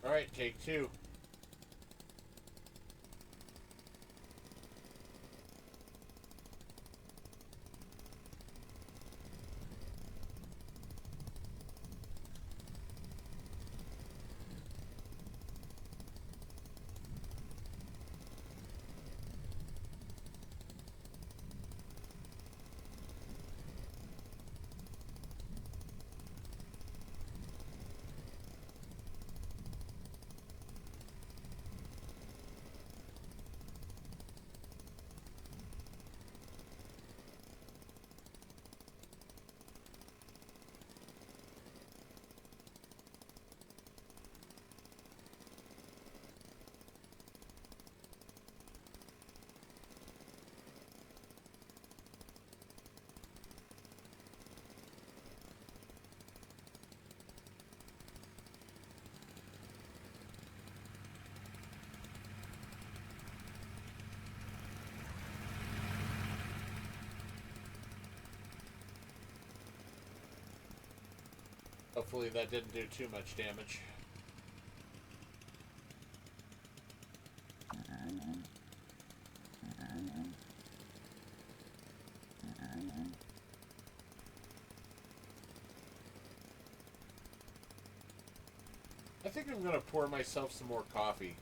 All right, take two. Hopefully that didn't do too much damage. I think I'm gonna pour myself some more coffee.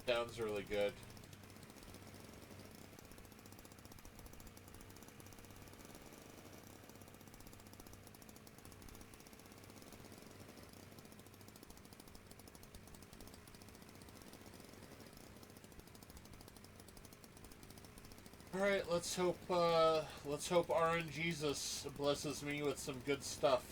Sounds really good. All right, let's hope RNGesus blesses me with some good stuff.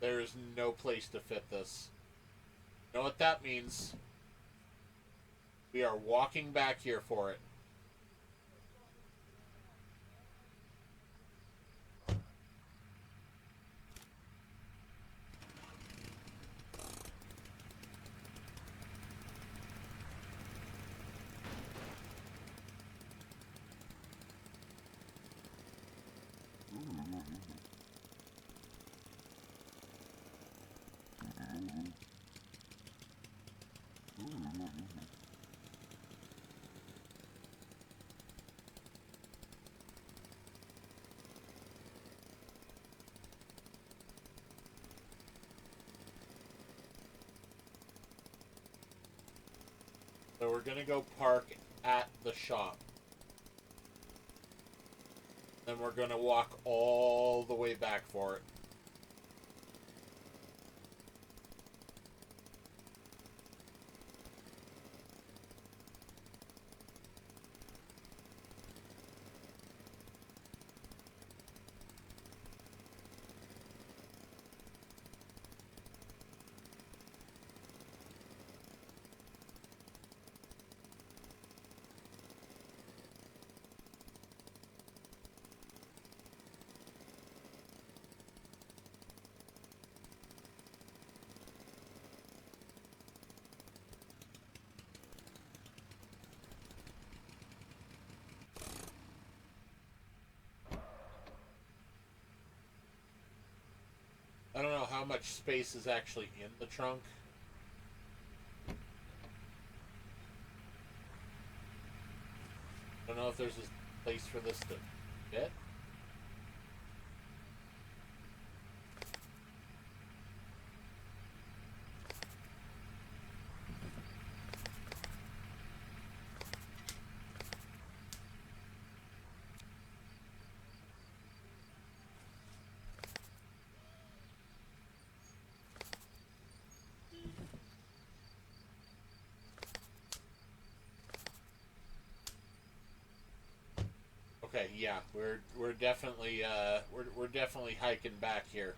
There is no place to fit this. You know what that means? We are walking back here for it. So we're gonna go park at the shop. Then we're gonna walk all the way back for it. I don't know how much space is actually in the trunk. I don't know if there's a place for this to fit. Okay, yeah, we're definitely we're definitely hiking back here.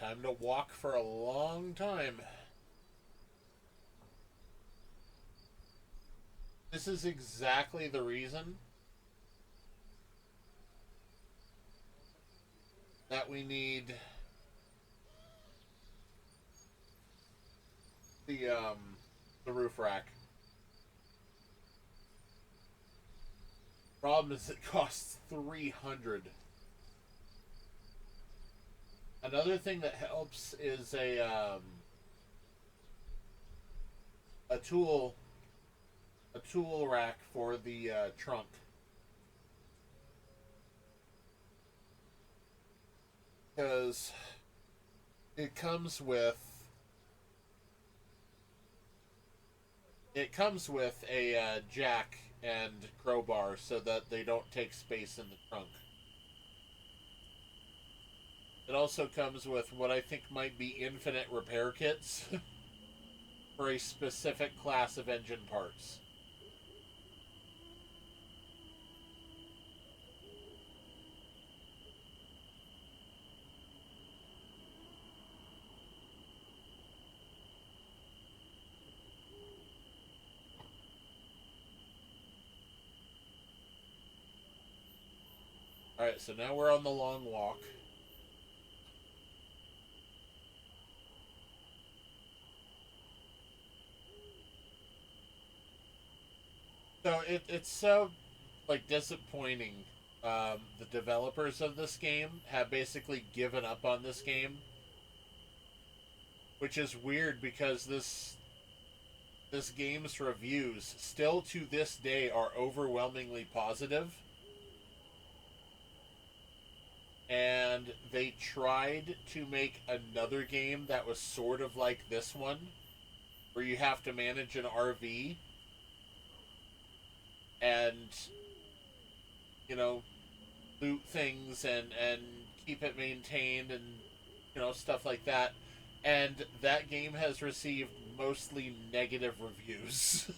Time to walk for a long time. This is exactly the reason that we need the roof rack. Problem is it costs 300. Another thing that helps is a tool rack for the trunk. Because it comes with a jack and crowbar so that they don't take space in the trunk. It also comes with what I think might be infinite repair kits for a specific class of engine parts. Alright, so now we're on the long walk. So it's so like disappointing. The developers of this game have basically given up on this game, which is weird because this game's reviews still to this day are overwhelmingly positive. And they tried to make another game that was sort of like this one, where you have to manage an RV and, you know, loot things and keep it maintained and, you know, stuff like that. And that game has received mostly negative reviews.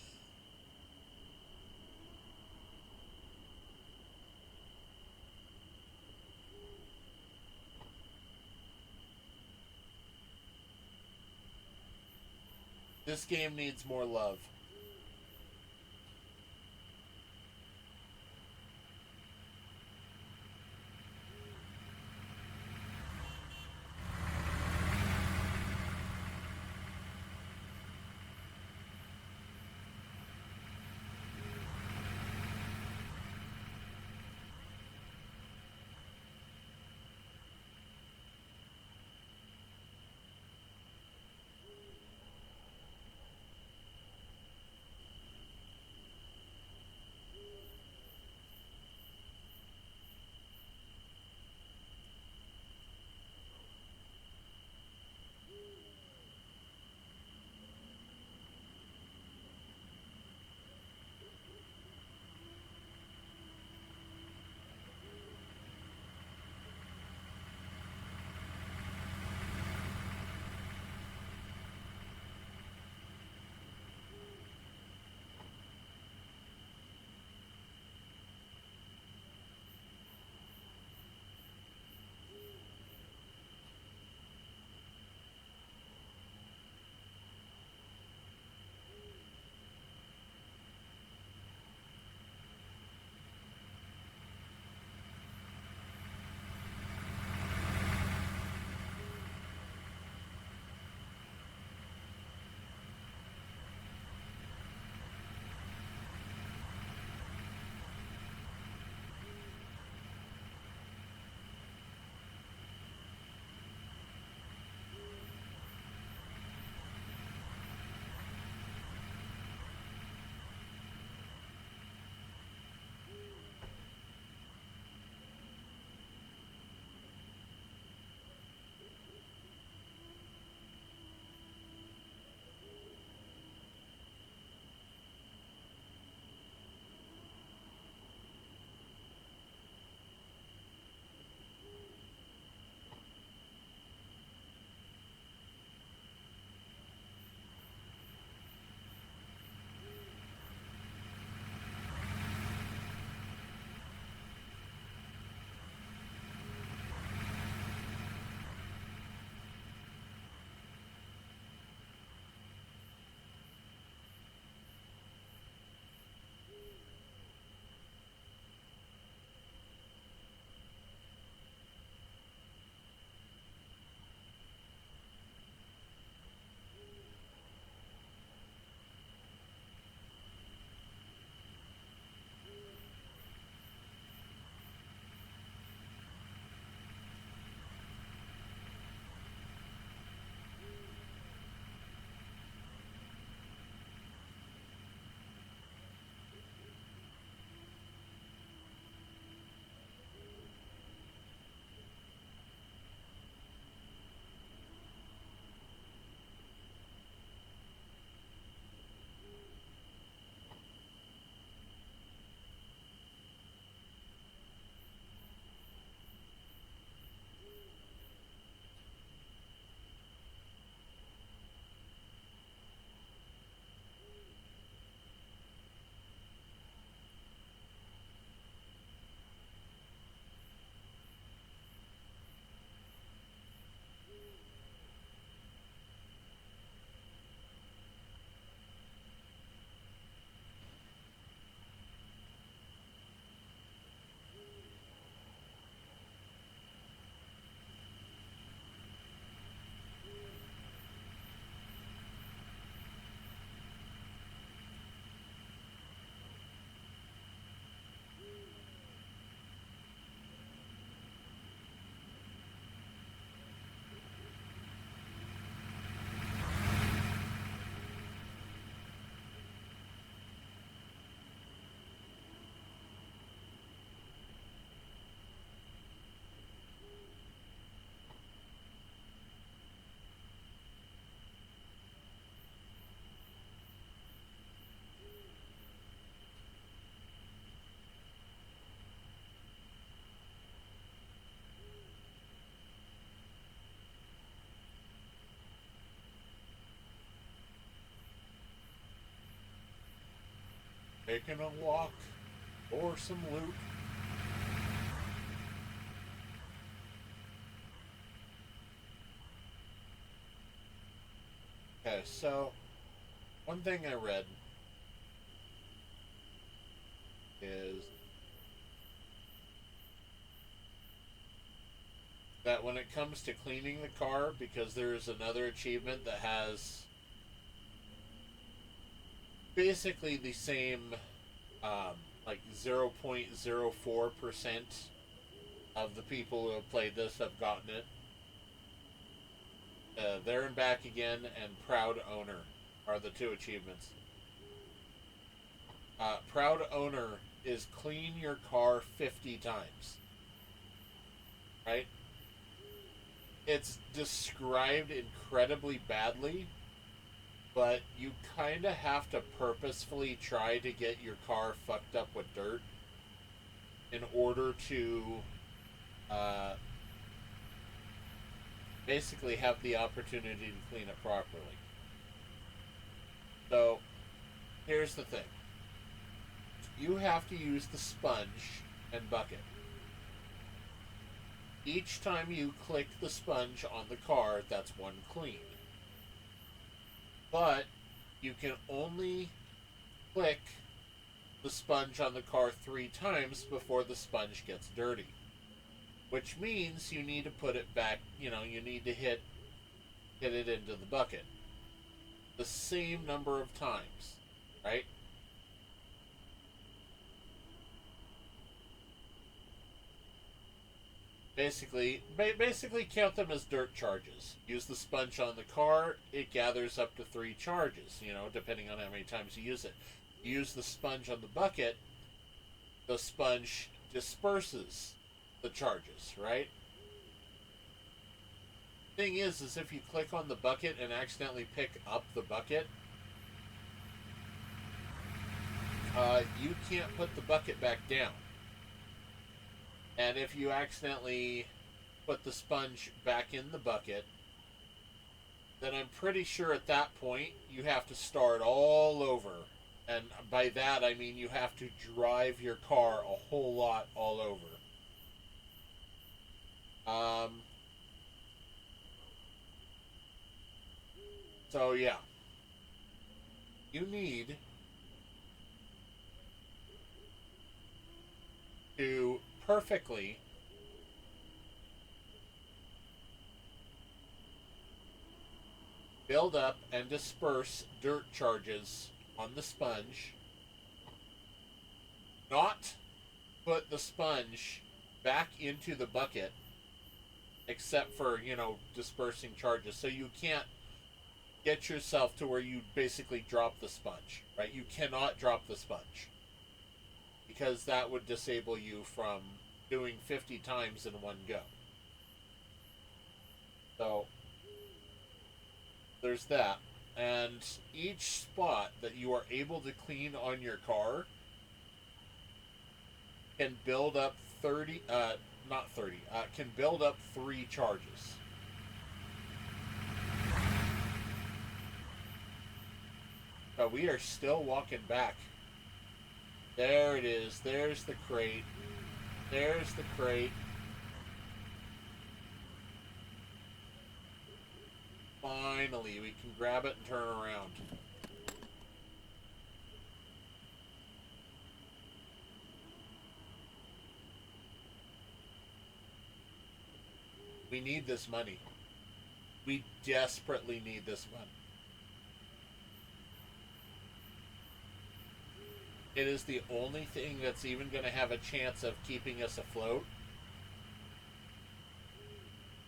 This game needs more love. taking a walk for some loot. Okay, so one thing I read is that when it comes to cleaning the car, because there's another achievement that has basically the same, like 0.04% of the people who have played this have gotten it. There and Back Again and Proud Owner are the two achievements. Proud Owner is clean your car 50 times. Right? It's described incredibly badly, but you kind of have to purposefully try to get your car fucked up with dirt in order to basically have the opportunity to clean it properly. So, here's the thing. You have to use the sponge and bucket. Each time you click the sponge on the car, that's one clean. But you can only click the sponge on the car 3 times before the sponge gets dirty. Which means you need to put it back, you need to hit it into the bucket. The same number of times, right? Basically count them as dirt charges. Use the sponge on the car, it gathers up to 3 charges, depending on how many times you use it. Use the sponge on the bucket, the sponge disperses the charges, right? Thing is if you click on the bucket and accidentally pick up the bucket, you can't put the bucket back down. And if you accidentally put the sponge back in the bucket, then I'm pretty sure at that point you have to start all over. And by that I mean you have to drive your car a whole lot all over. So yeah. You need to perfectly build up and disperse dirt charges on the sponge, not put the sponge back into the bucket except for, dispersing charges. So you can't get yourself to where you basically drop the sponge, right? You cannot drop the sponge, because that would disable you from doing 50 times in one go. So there's that. And each spot that you are able to clean on your car can build up can build up 3 charges. But we are still walking back. There it is. There's the crate. There's the crate. Finally, we can grab it and turn around. We need this money. We desperately need this money. It is the only thing that's even going to have a chance of keeping us afloat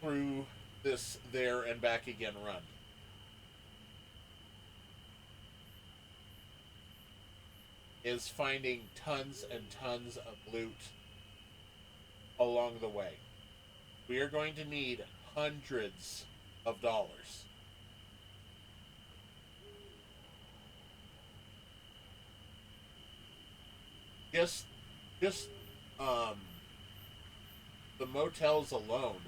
through this there and back again run. Is finding tons and tons of loot along the way. We are going to need hundreds of dollars. Just the motels alone,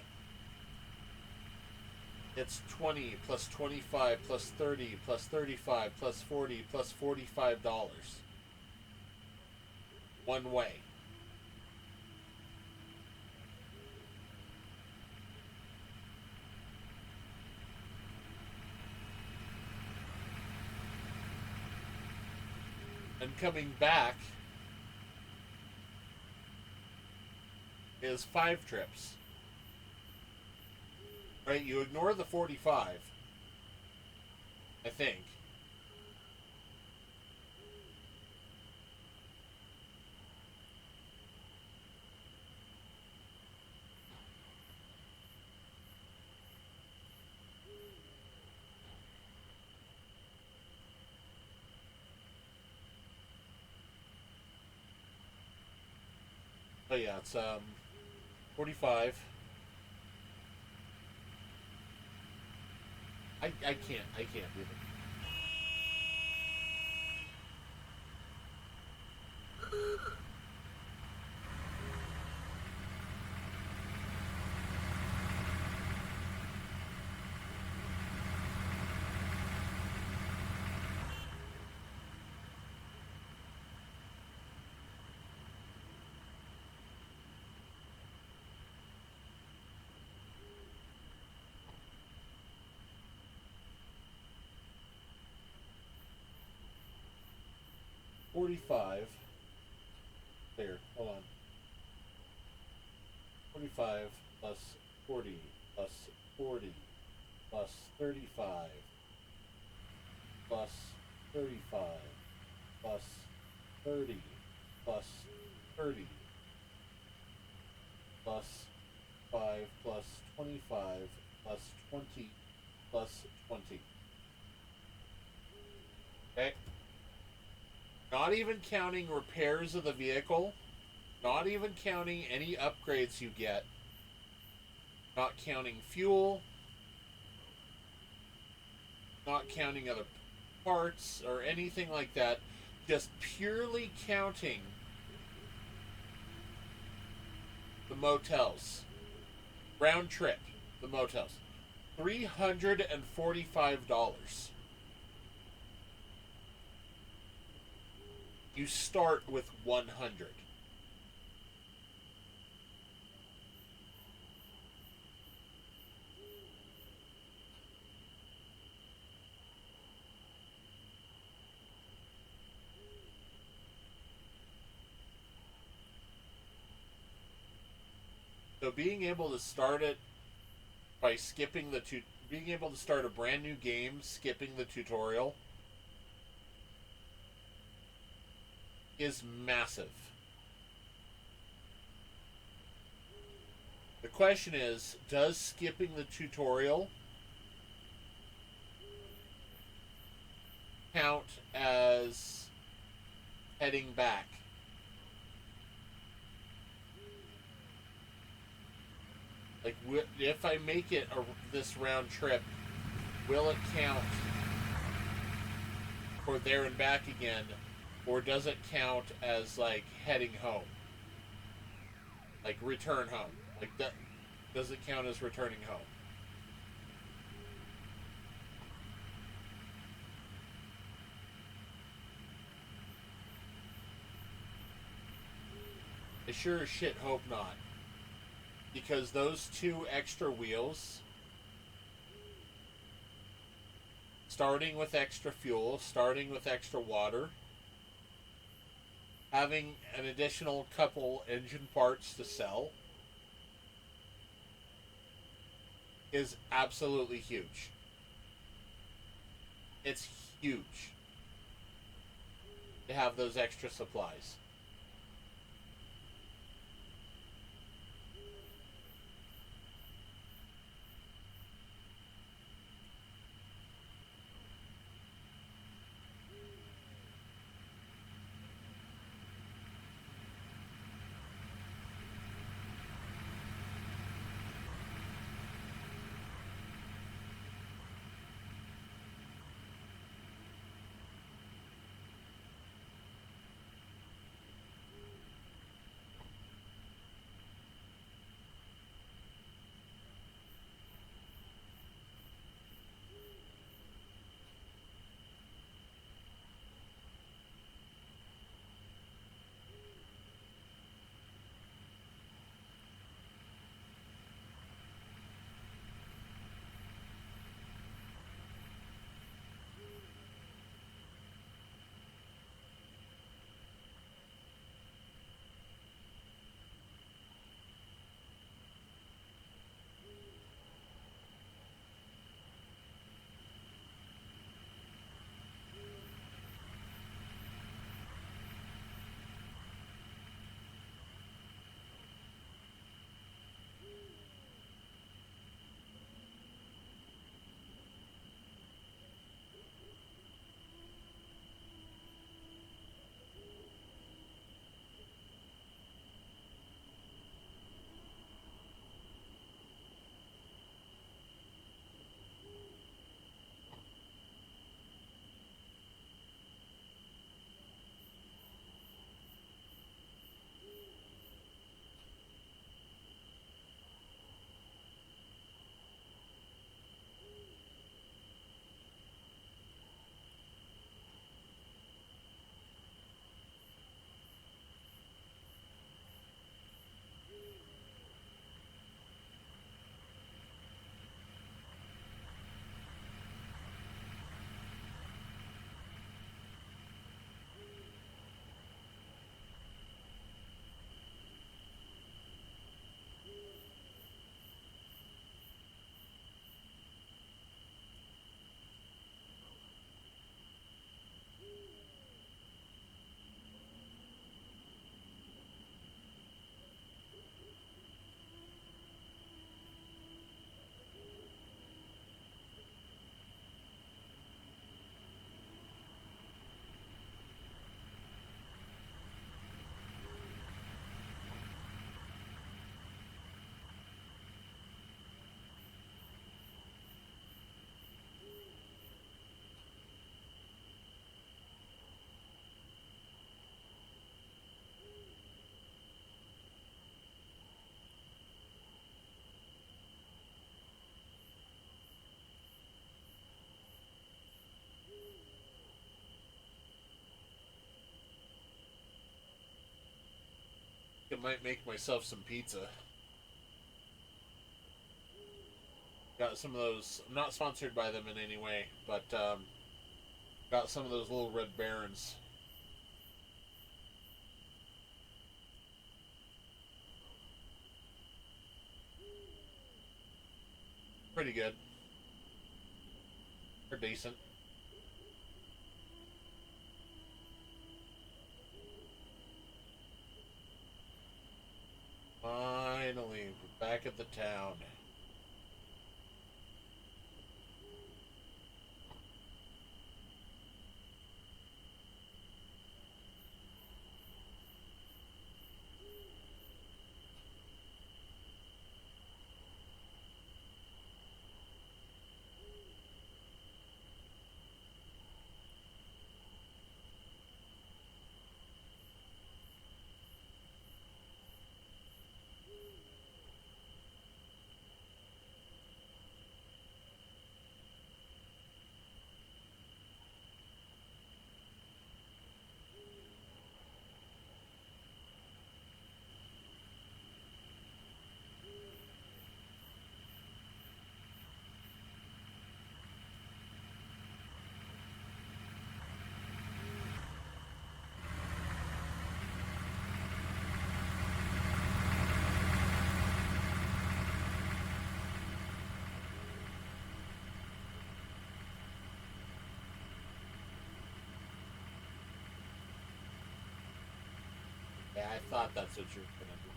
it's 20 plus 25 plus 30 plus 35 plus 40 plus $45. one way. And coming back is 5 trips. Right? You ignore the 45, I think. But yeah, it's 45. I can't do it. 45. There, hold on. 45 plus 40 plus 40 plus 35 plus 35 plus 30 plus 30 plus 5 plus 25 plus 20 plus 20. Okay? Not even counting repairs of the vehicle, not even counting any upgrades you get, not counting fuel, not counting other parts or anything like that, just purely counting the motels. Round trip, the motels. $345. You start with 100. So being able to start it by skipping the being able to start a brand new game skipping the tutorial is massive. The question is, does skipping the tutorial count as heading back? Like, if I make it this round trip, will it count for there and back again, or does it count as like heading home, like return home? Like, that, does it count as returning home? I sure as shit hope not, because those 2 extra wheels, starting with extra fuel, starting with extra water, having an additional couple engine parts to sell, is absolutely huge. It's huge to have those extra supplies. might make myself some pizza. Got some of those. I'm not sponsored by them in any way, but got some of those little Red Barons. Pretty good. They're decent. Finally, we're back at the town. Yeah, I thought that's what you were gonna do.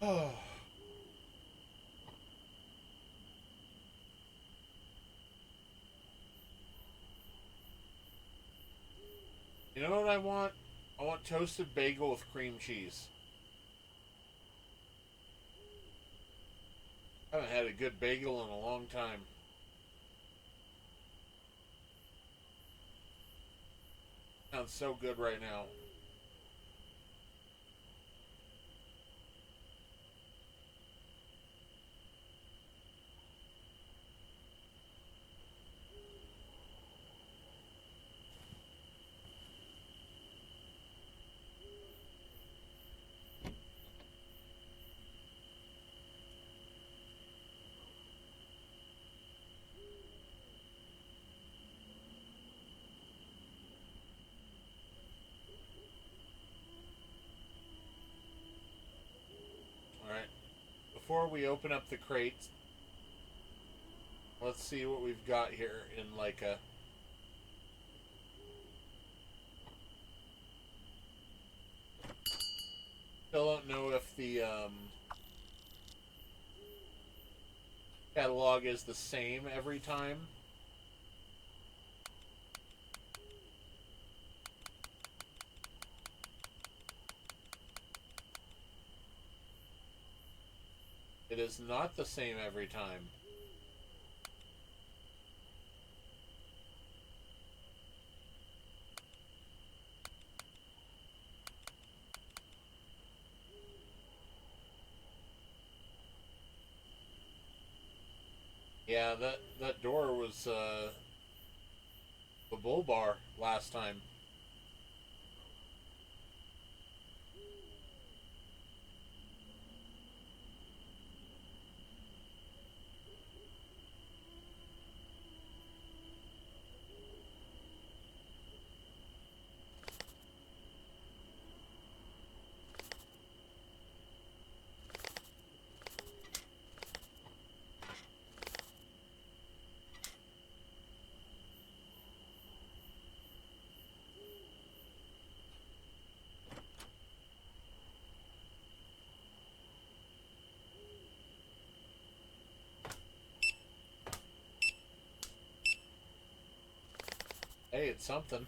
Oh, you know what I want? I want toasted bagel with cream cheese. I haven't had a good bagel in a long time. Sounds so good right now. Alright. Before we open up the crates, let's see what we've got here in like a. Still don't know if the catalog is the same every time. It is not the same every time. Yeah, that door was the bull bar last time. Hey, it's something.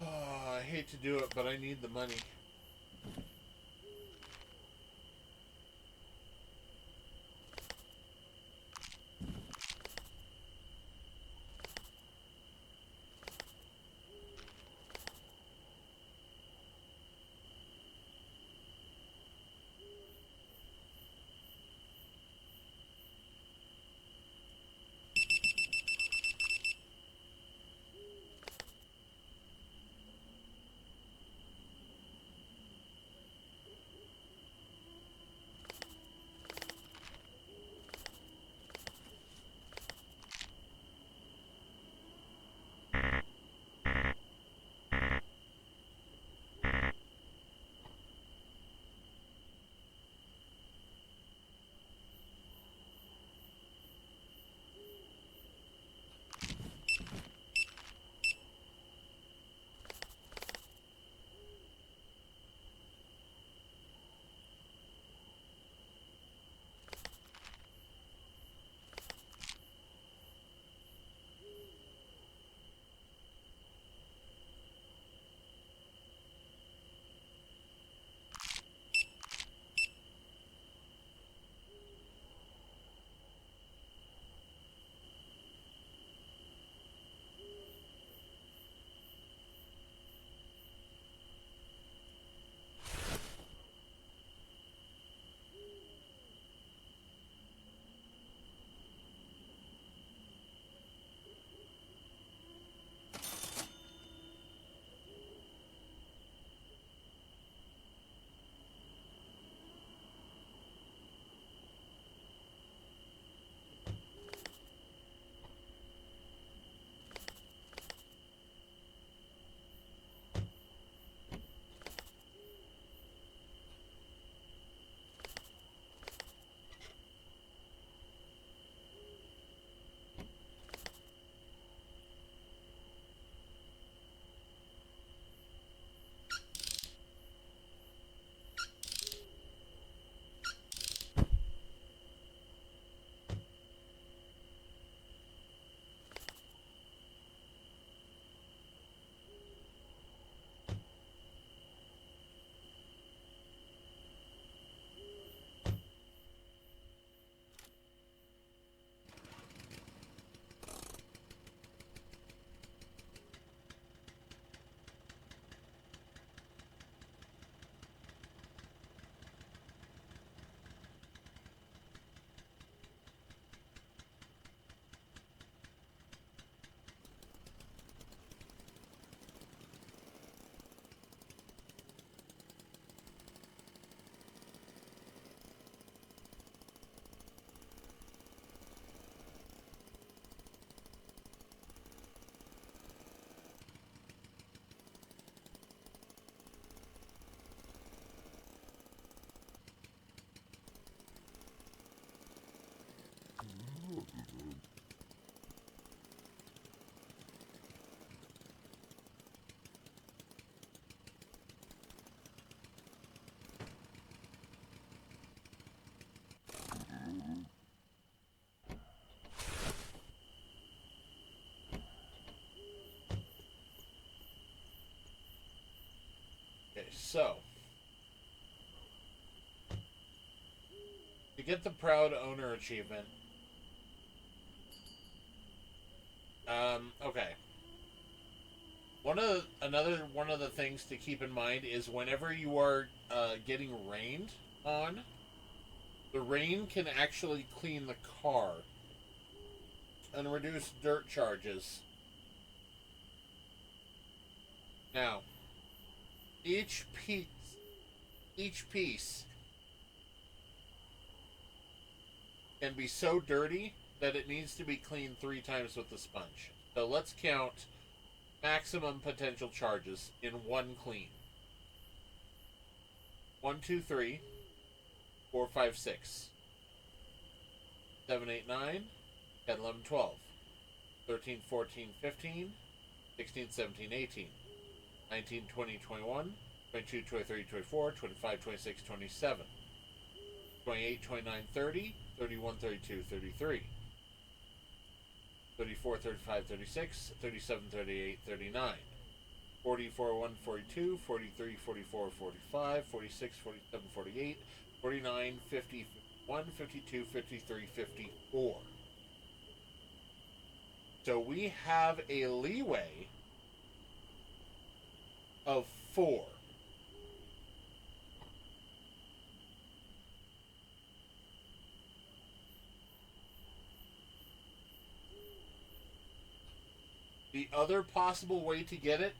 Oh, I hate to do it, but I need the money. So, to get the Proud Owner achievement, okay. One of the things to keep in mind is whenever you are getting rained on, the rain can actually clean the car and reduce dirt charges. Now, each piece can be so dirty that it needs to be cleaned 3 times with the sponge. So let's count maximum potential charges in one clean. 1, 2, 3, 4, 5, 6, 7, 8, 9, 10, 11, 12, 13, 14, 15, 16, 17, 18, 19, 20, 21, 22, 23, 24, 25, 26, 27, 28, 29, 30, 31, 32, 33, 34, 35, 36, 37, 38, 39, 40, 41, 42, 43, 44, 45, 46, 47, 48, 49, 50, 51, 52, 53, 54. So we have a leeway of 4. The other possible way to get it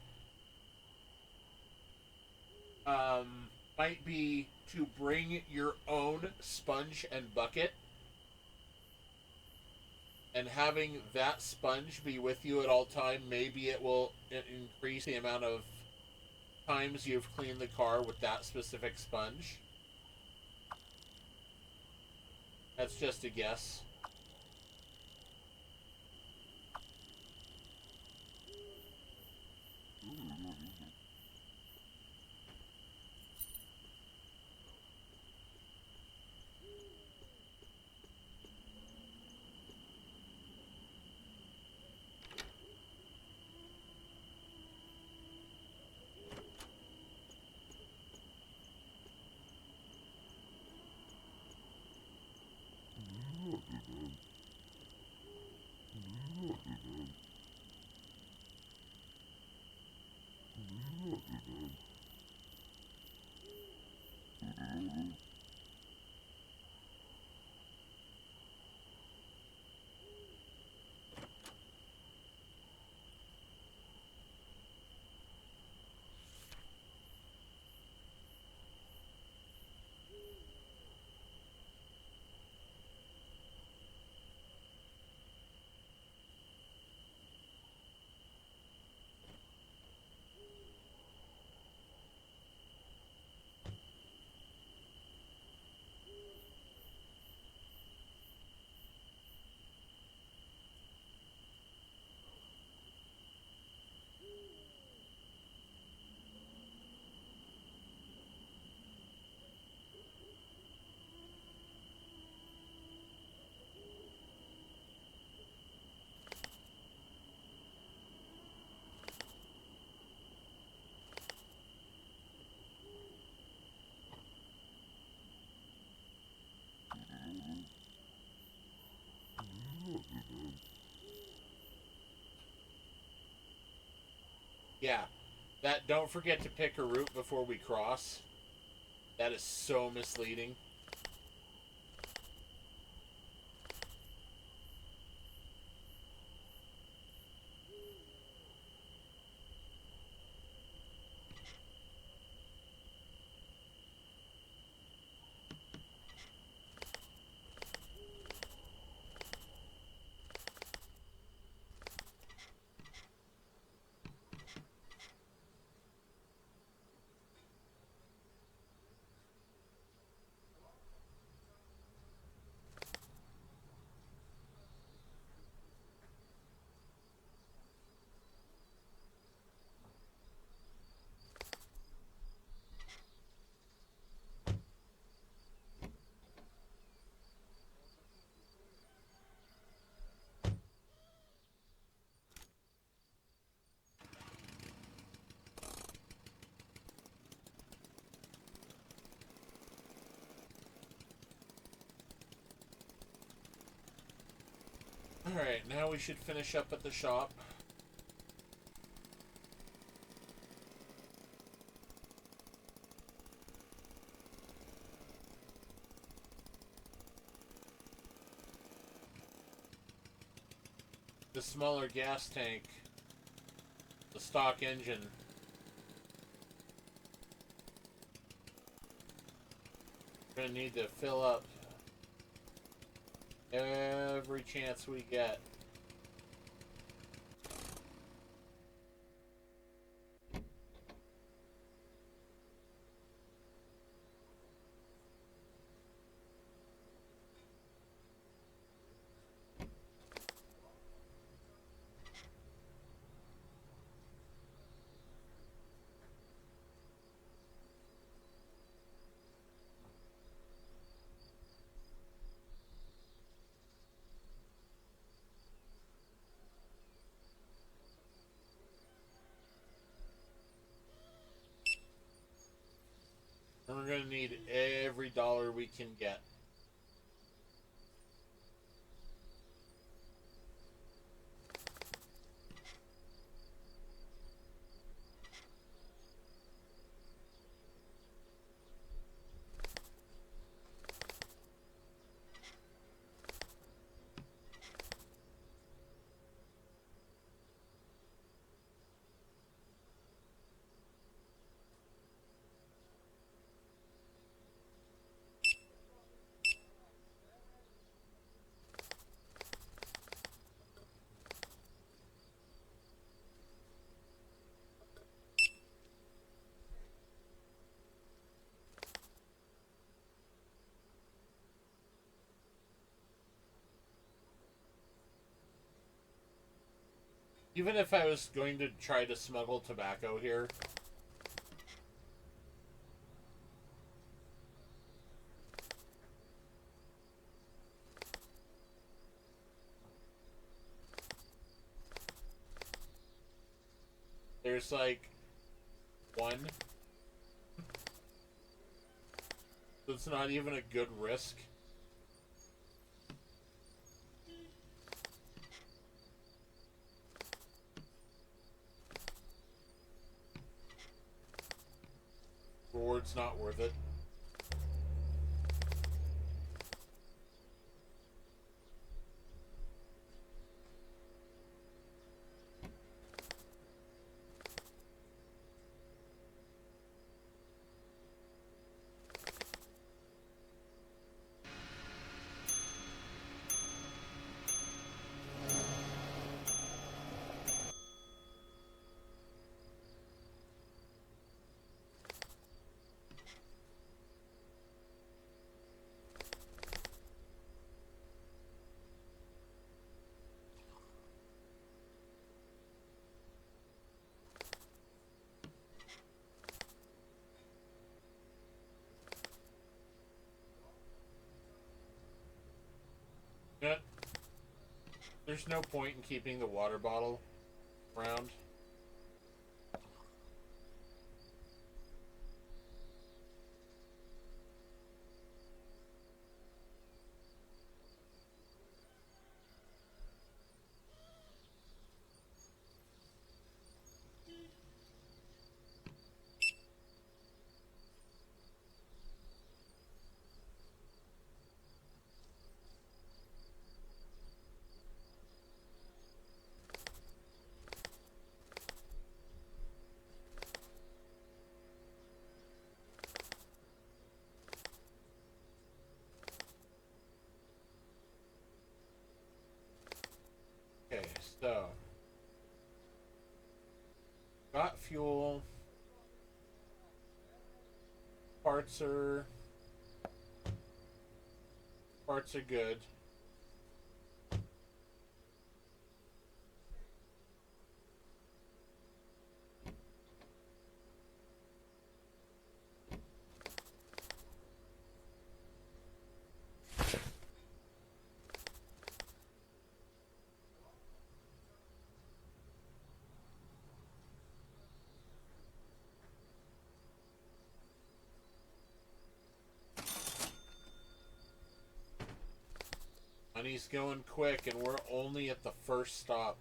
might be to bring your own sponge and bucket, and having that sponge be with you at all time. Maybe it will increase the amount of times you've cleaned the car with that specific sponge. That's just a guess. Yeah. That, don't forget to pick a route before we cross. That is so misleading. Alright, now we should finish up at the shop. The smaller gas tank, the stock engine, we're gonna need to fill up every chance we get. And we're gonna need every dollar we can get. Even if I was going to try to smuggle tobacco here, there's like one. It's not even a good risk. Reward's not worth it. Yeah. There's no point in keeping the water bottle around. Okay, so got fuel. Parts are good. Honey's going quick, and we're only at the first stop.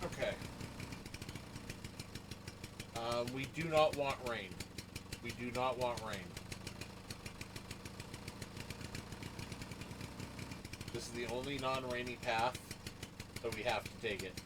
Okay. We do not want rain. We do not want rain. This is the only non-rainy path, so we have to take it.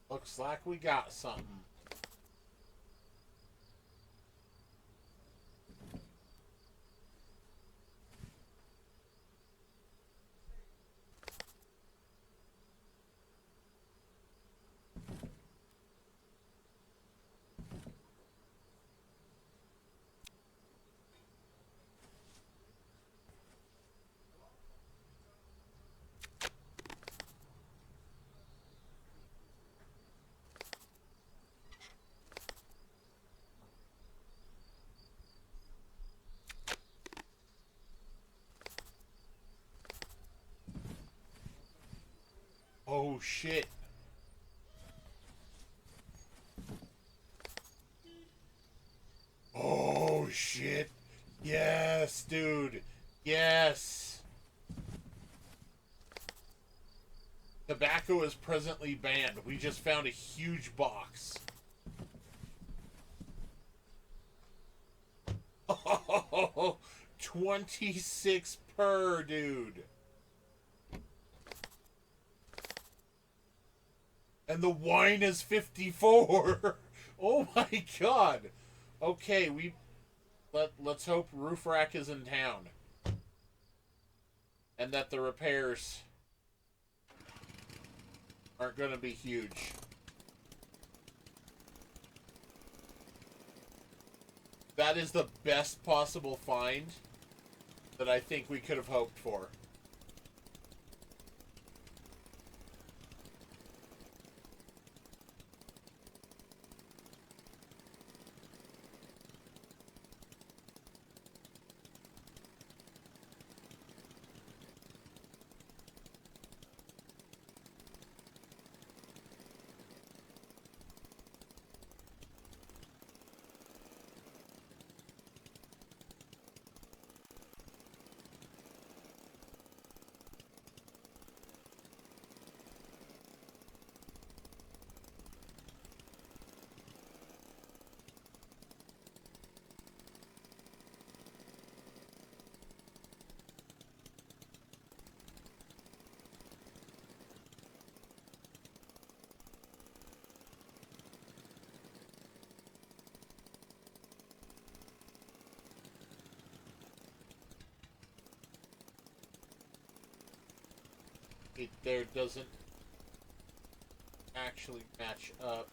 Looks like we got something. shit. Oh shit. Yes, dude. Yes. Tobacco is presently banned. We just found a huge box. Oh, 26 per, dude. And the wine is 54. Oh my god. Okay, let's hope Roof Rack is in town. And that the repairs aren't going to be huge. That is the best possible find that I think we could have hoped for. It there doesn't actually match up.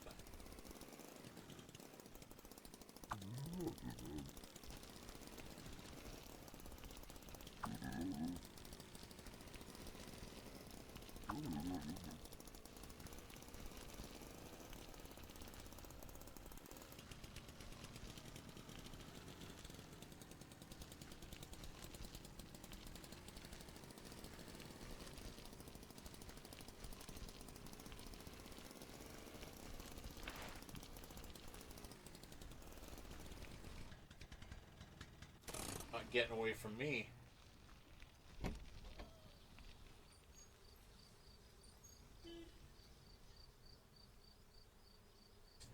Not getting away from me.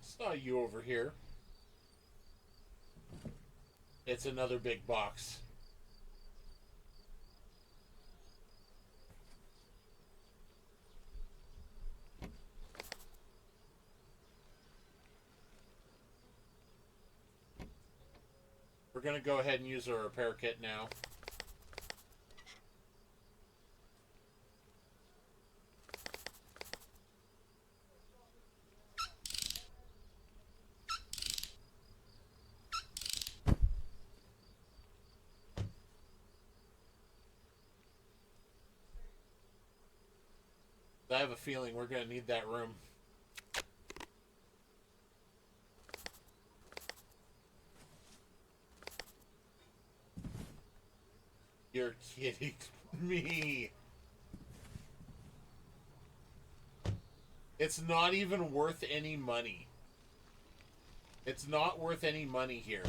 Saw you over here. It's another big box. We're going to go ahead and use our repair kit now. I have a feeling we're going to need that room. You're kidding me. It's not even worth any money. It's not worth any money here.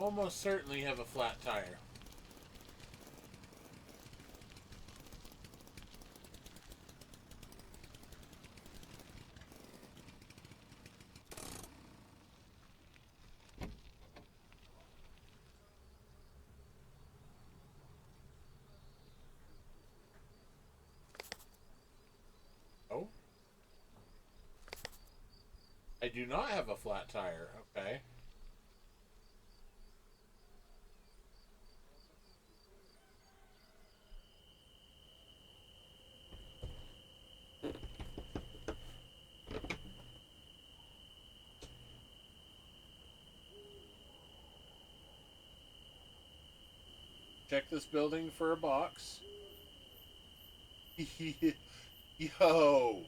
almost certainly have a flat tire. Oh. I do not have a flat tire. Okay. Check this building for a box. Yo.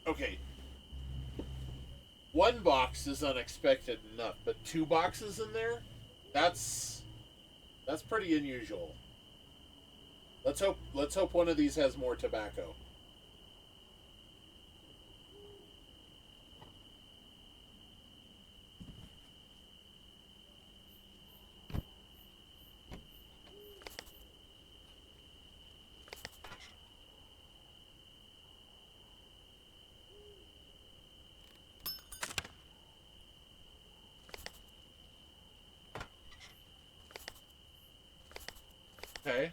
Okay. One box is unexpected enough, but two boxes in there? That's pretty unusual. Let's hope one of these has more tobacco. Okay.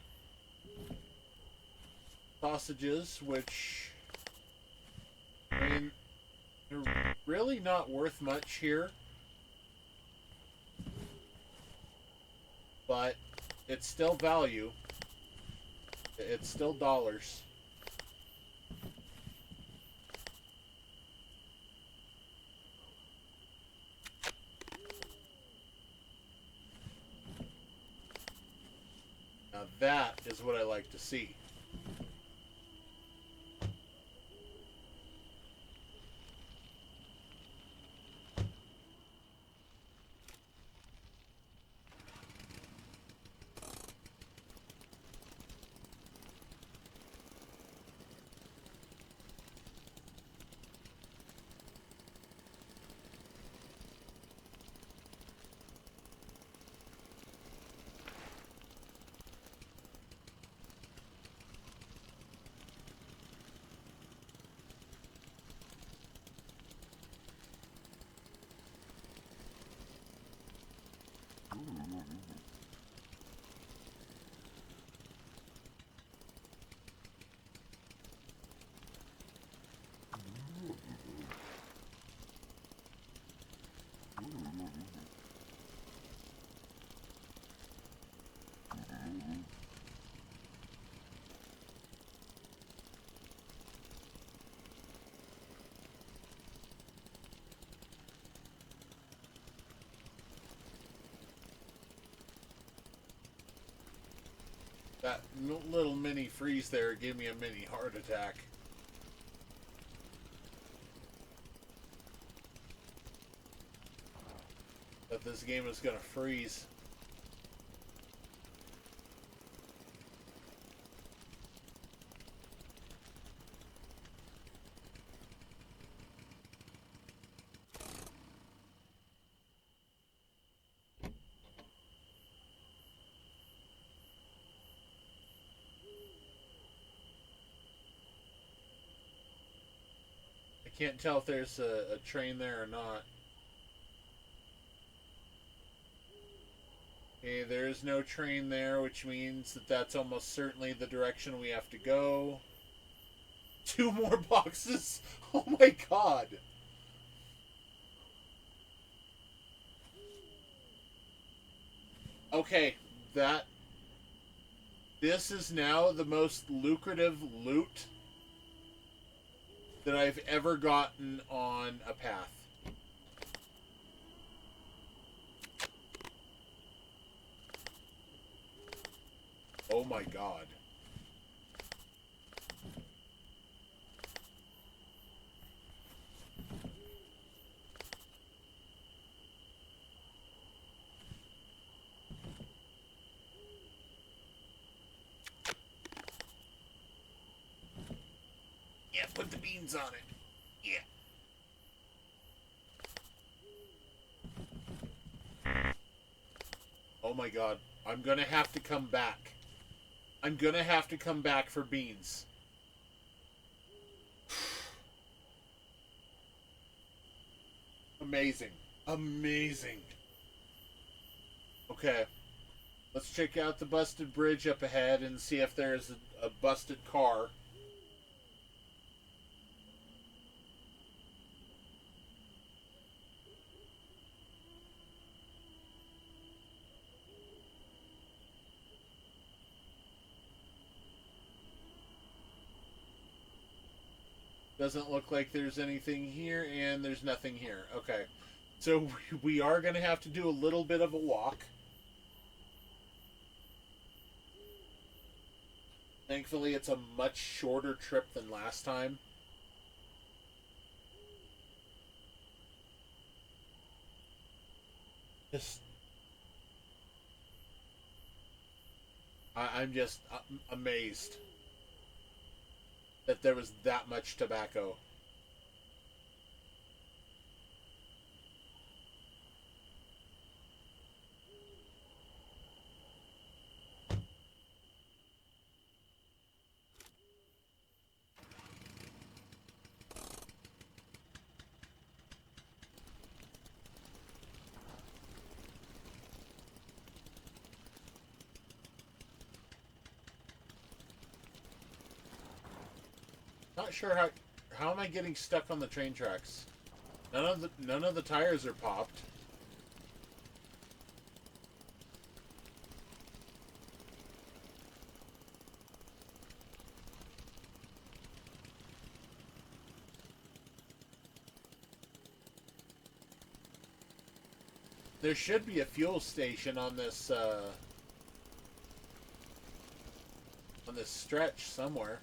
Sausages, which, I mean, they're really not worth much here, but it's still value. It's still dollars. Now that is what I like to see. That little mini freeze there gave me a mini heart attack. That this game is gonna freeze. I can't tell if there's a train there or not. Okay, there's no train there, which means that that's almost certainly the direction we have to go. Two more boxes? Oh my god. Okay, this is now the most lucrative loot that I've ever gotten on a path. Oh my god. Yeah, put the beans on it. Yeah. Oh my god. I'm gonna have to come back. I'm gonna have to come back for beans. Amazing. Amazing. Okay. Let's check out the busted bridge up ahead and see if there's a busted car. Doesn't look like there's anything here, and there's nothing here. Okay. So we are going to have to do a little bit of a walk. Thankfully, it's a much shorter trip than last time. Just, I'm just amazed that there was that much tobacco. Not sure how am I getting stuck on the train tracks? None of the tires are popped. There should be a fuel station on this stretch somewhere.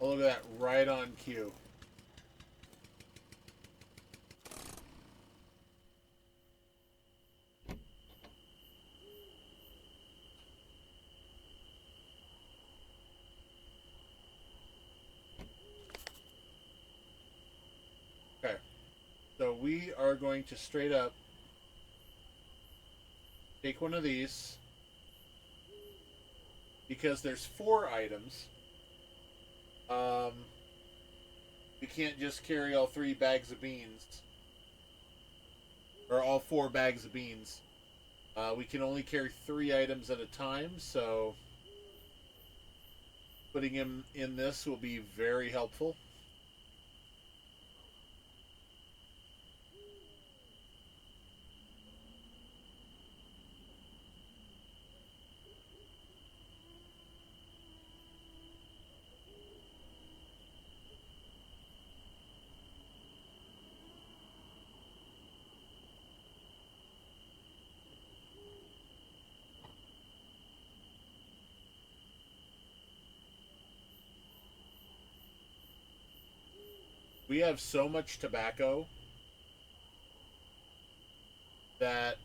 Oh, look at that, right on cue. Okay, so we are going to straight up take one of these because there's 4 items. We can't just carry all 3 bags of beans or all 4 bags of beans. We can only carry 3 items at a time, so putting him in this will be very helpful. We have so much tobacco that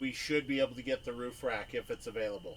we should be able to get the roof rack if it's available.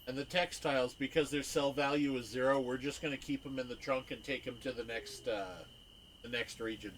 And the textiles, because their sell value is 0, we're just going to keep them in the trunk and take them to the next the next region.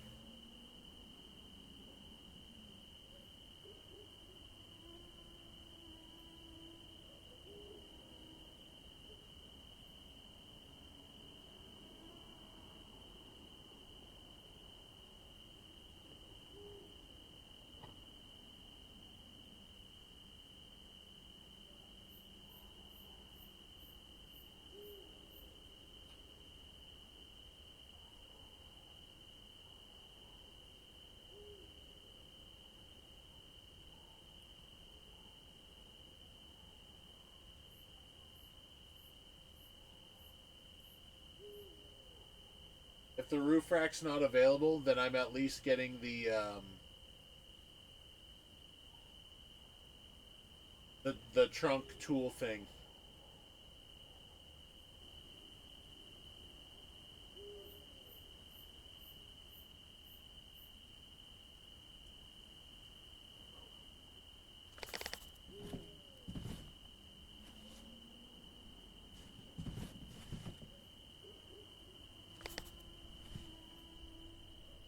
If the roof rack's not available, then I'm at least getting the trunk tool thing.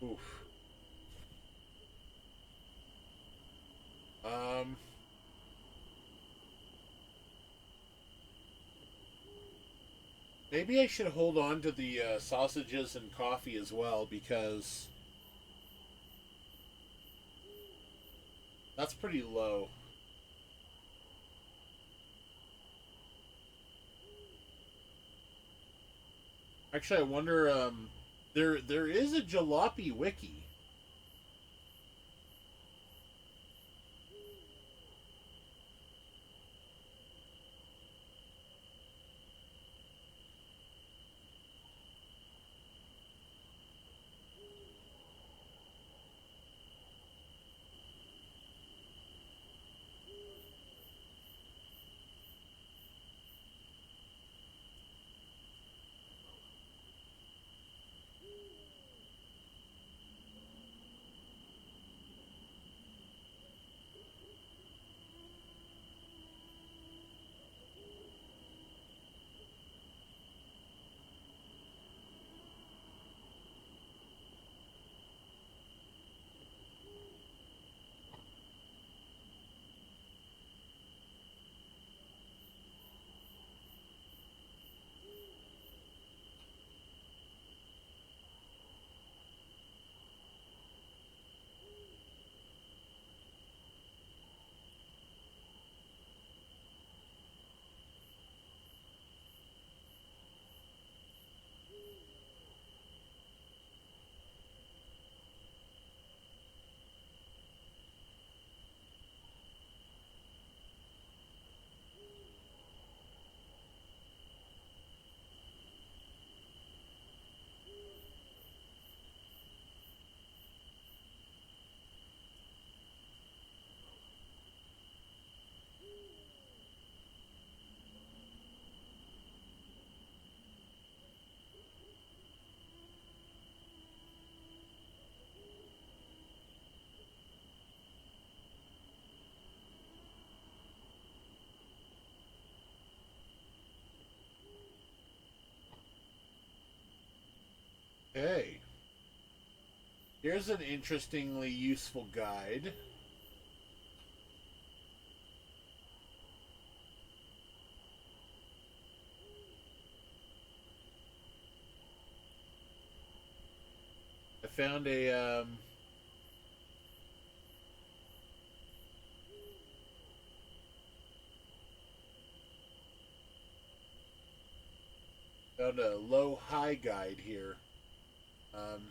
Oof. Um. Maybe I should hold on to the sausages and coffee as well, because that's pretty low. Actually, I wonder. There is a Jalopy wiki. Hey, here's an interestingly useful guide. I found a low high guide here. Um,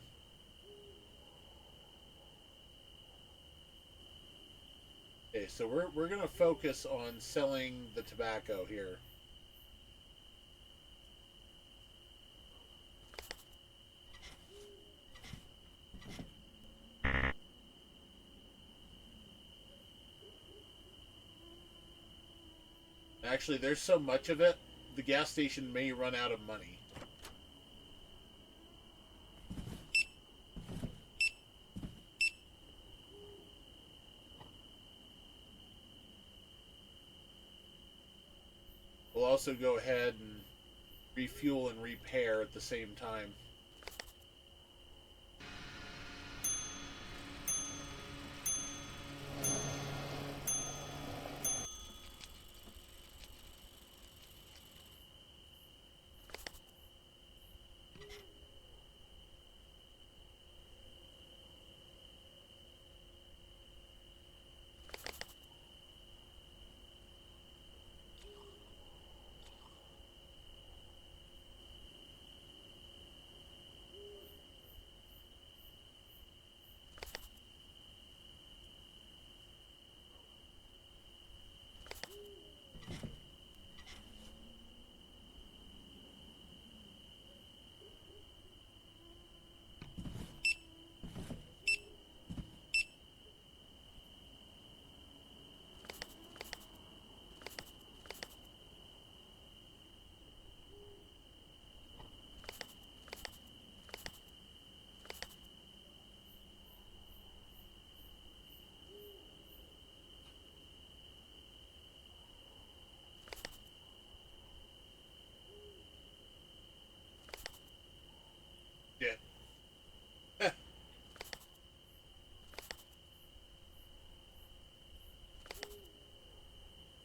okay, so we're gonna focus on selling the tobacco here. Actually, there's so much of it, the gas station may run out of money. We'll also go ahead and refuel and repair at the same time.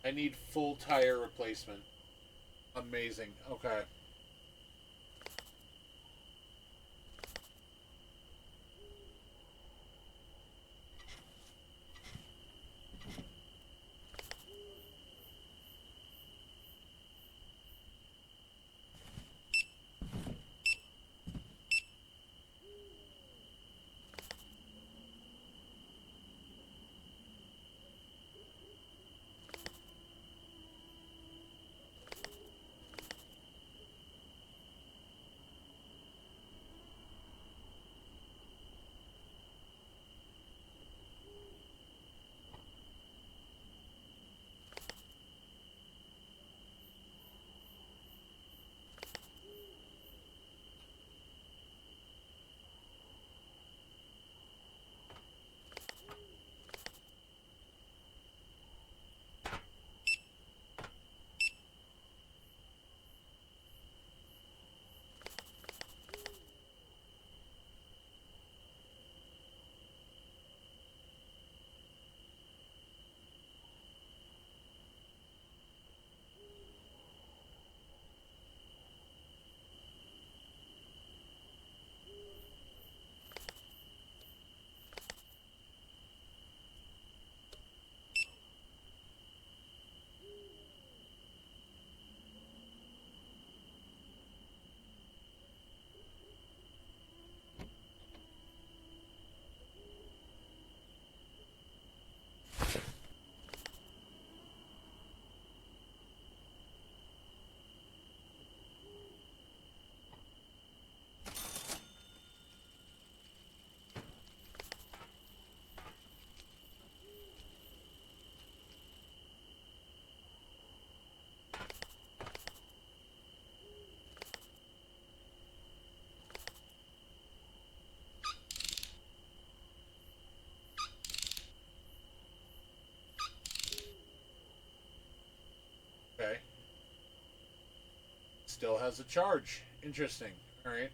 I need full tire replacement. Amazing. Okay. Okay. Still has a charge. Interesting. All right.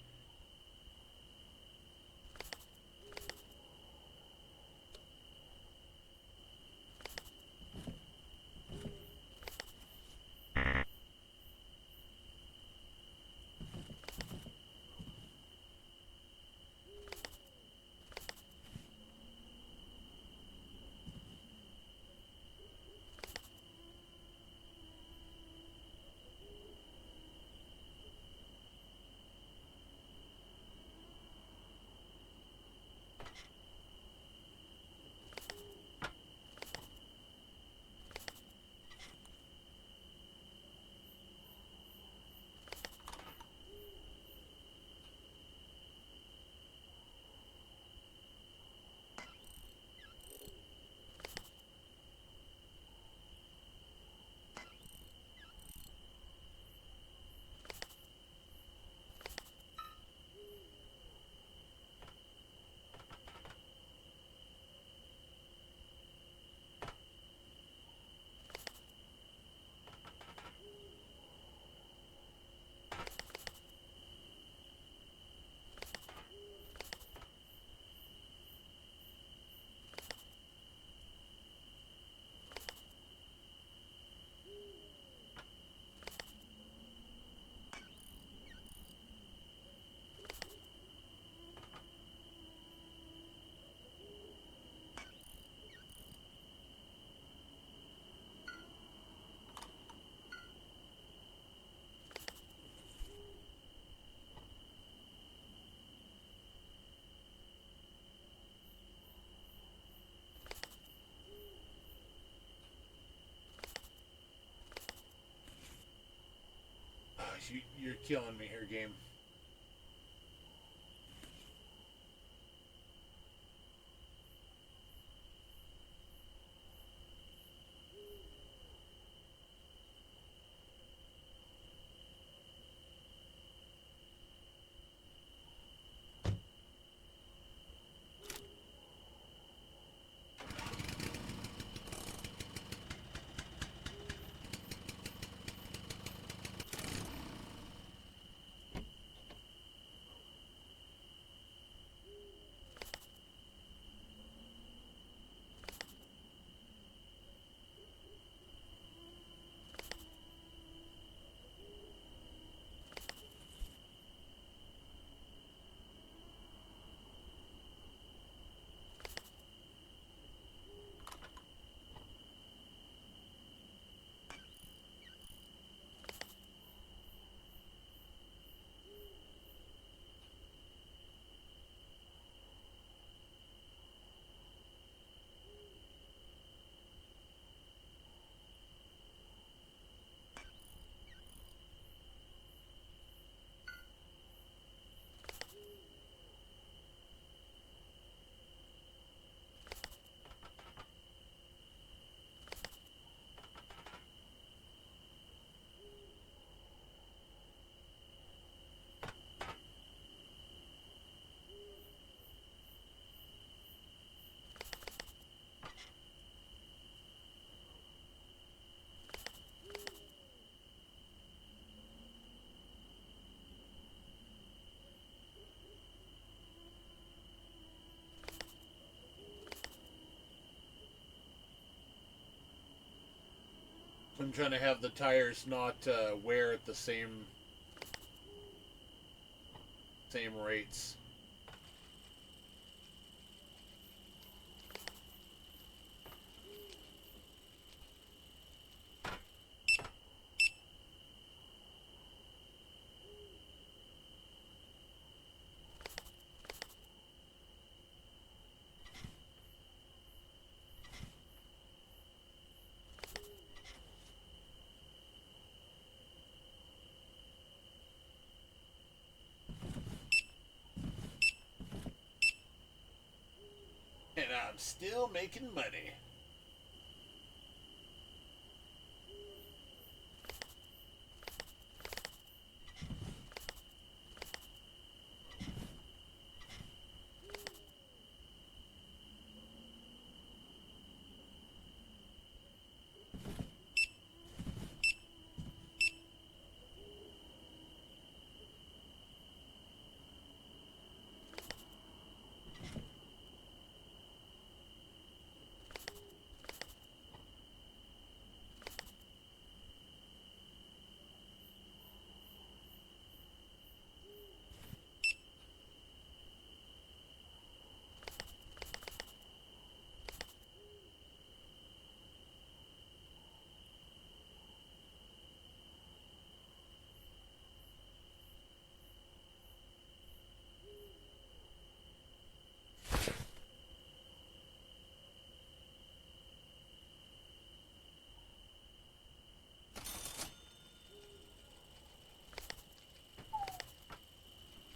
You're killing me here, game. trying to have the tires not wear at the same rates. And I'm still making money.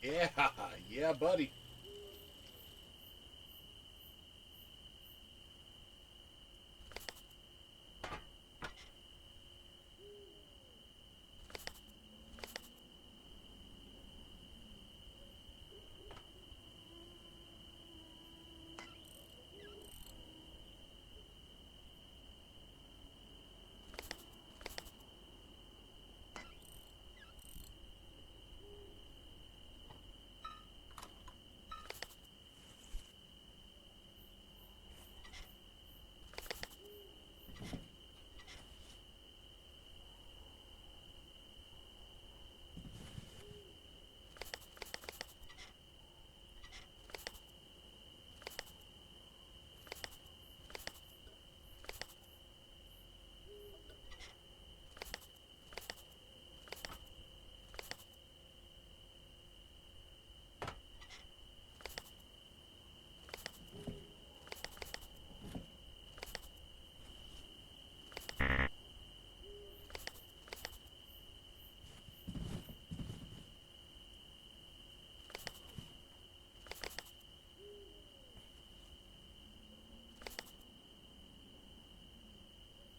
Yeah, yeah, buddy.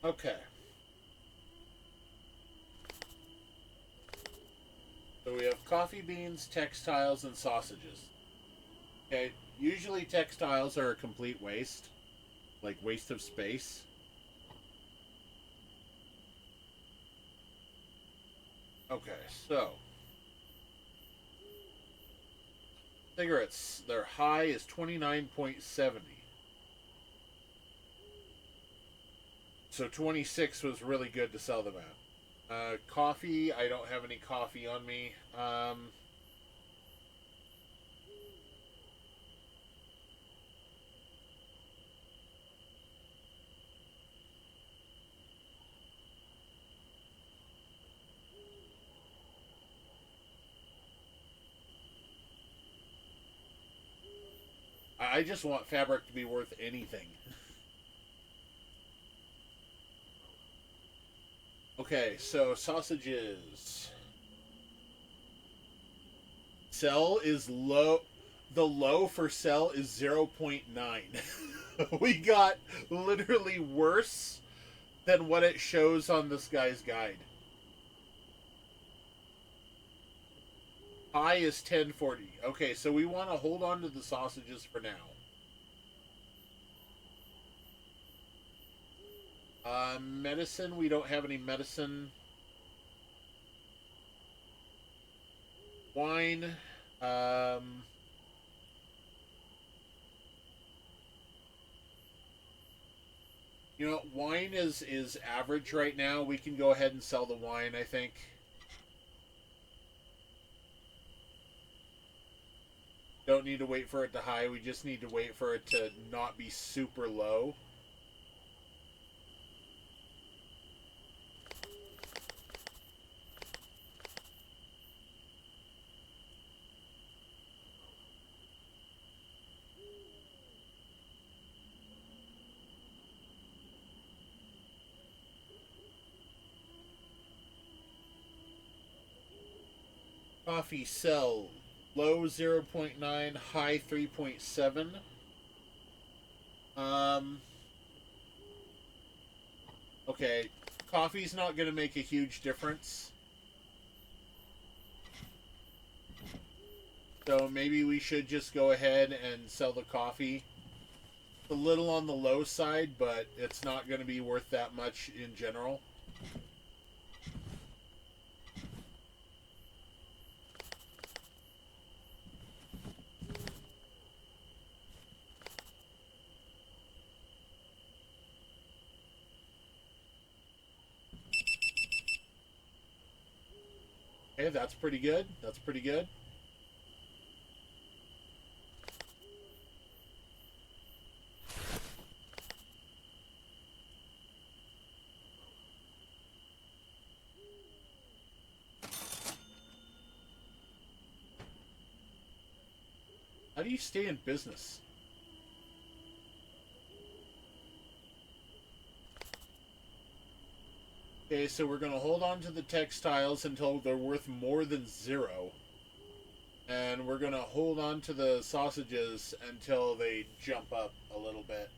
Okay. So we have coffee beans, textiles, and sausages. Okay. Usually textiles are a complete waste. Like waste of space. Okay, so cigarettes, their high is 29.70. So 26 was really good to sell them at. Coffee, I don't have any coffee on me. I just want fabric to be worth anything. Okay, so sausages. Sell is low. The low for sell is 0.9. We got literally worse than what it shows on this guy's guide. High is 1040. Okay, so we want to hold on to the sausages for now. Medicine, we don't have any medicine. Wine. You know, wine is average right now. We can go ahead and sell the wine, I think. Don't need to wait for it to high. We just need to wait for it to not be super low. Coffee sell low 0.9, high 3.7. Um, okay, coffee's not going to make a huge difference. So maybe we should just go ahead and sell the coffee. A little on the low side, but it's not going to be worth that much in general. Okay, that's pretty good. That's pretty good. How do you stay in business? Okay, so we're going to hold on to the textiles until they're worth more than 0. And we're going to hold on to the sausages until they jump up a little bit.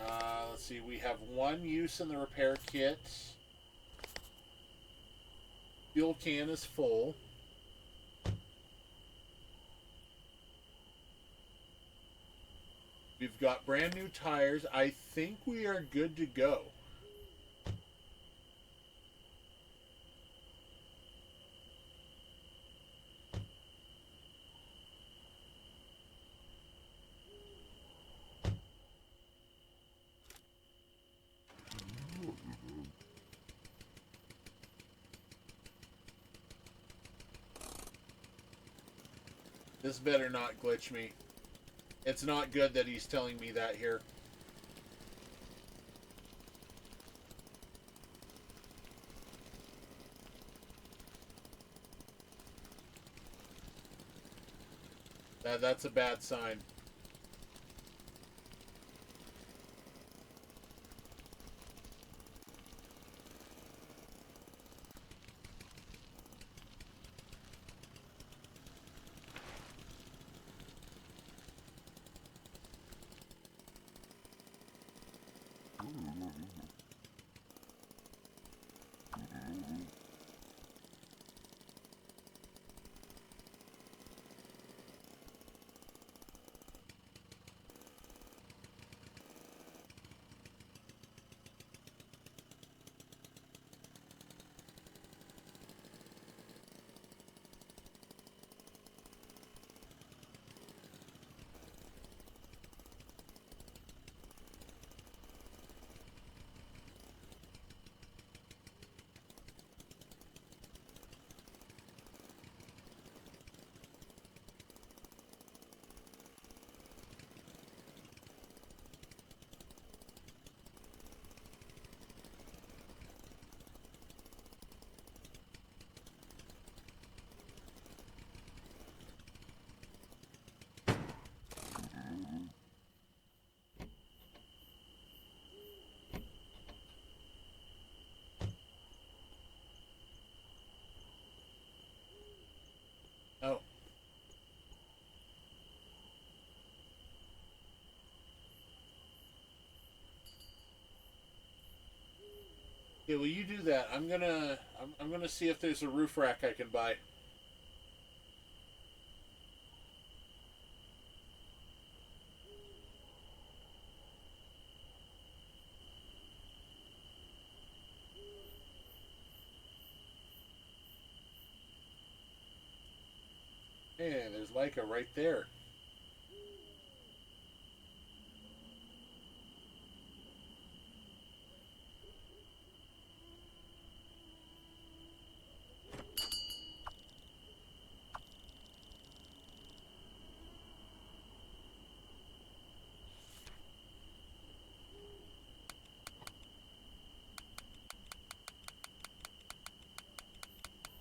Let's see, we have 1 use in the repair kit. Fuel can is full. We've got brand new tires. I think we are good to go. This better not glitch me. It's not good that he's telling me that here. That's a bad sign. Oh. Yeah, will you do that? I'm gonna see if there's a roof rack I can buy. Hey, there's Leica right there.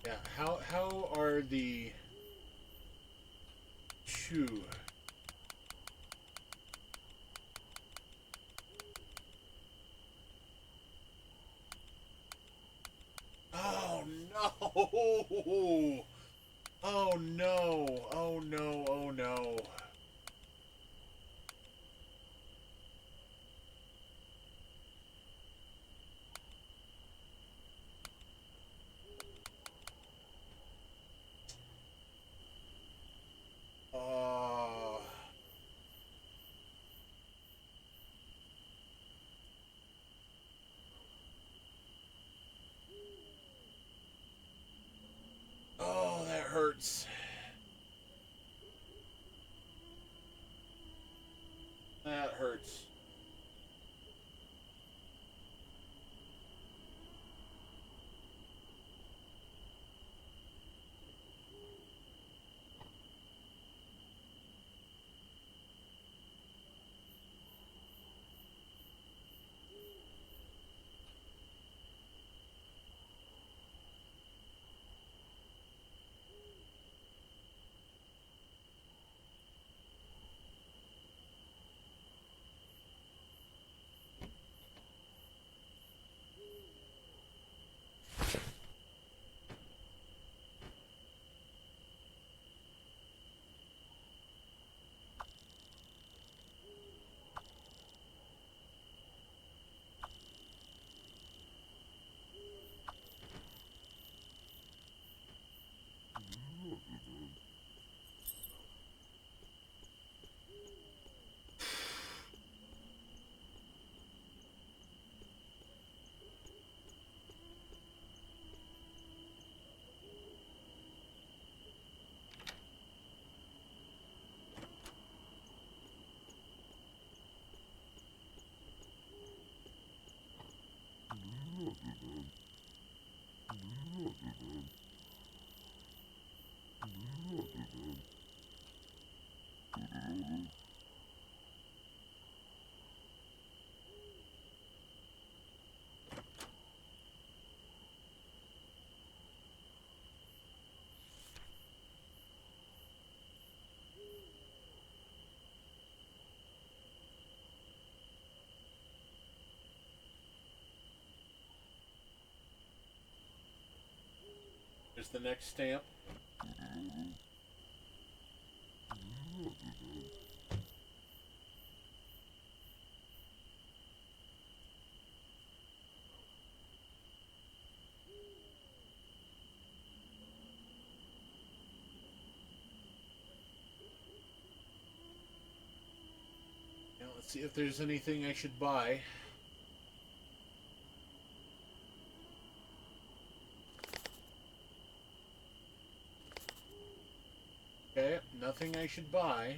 Yeah, how are the two? Oh no! Oh no! Oh no! Oh no! Oh. Oh, that hurts. That hurts. Here's the next stamp. Now let's see if there's anything I should buy. Okay, nothing I should buy.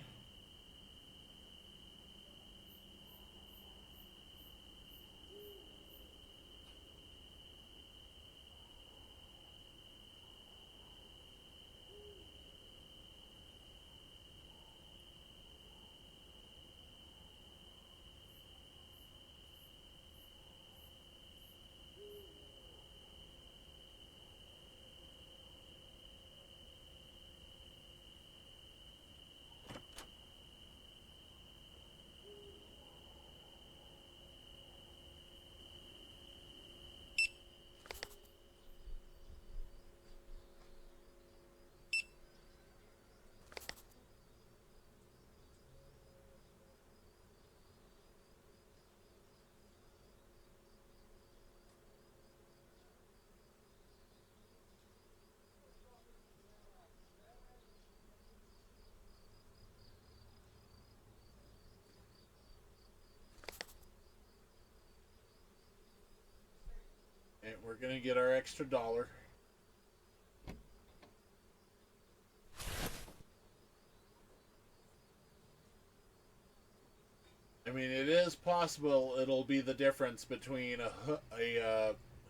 And we're gonna get our extra dollar. I mean, it is possible it'll be the difference between a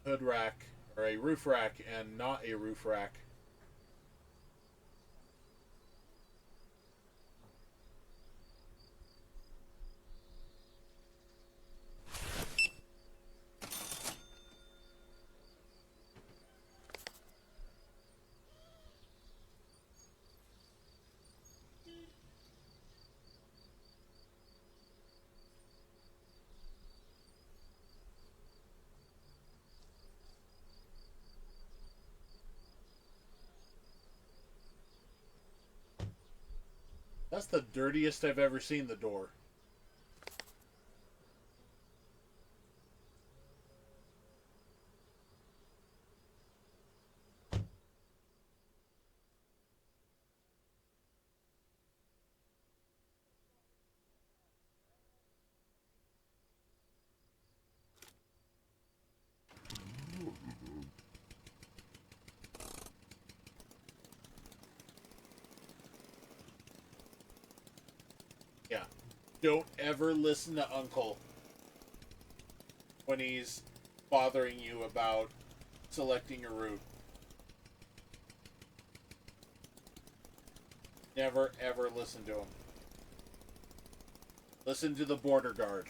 hood rack or a roof rack and not a roof rack. That's the dirtiest I've ever seen the door. Yeah. Don't ever listen to Uncle when he's bothering you about selecting a route. Never ever listen to him. Listen to the border guard.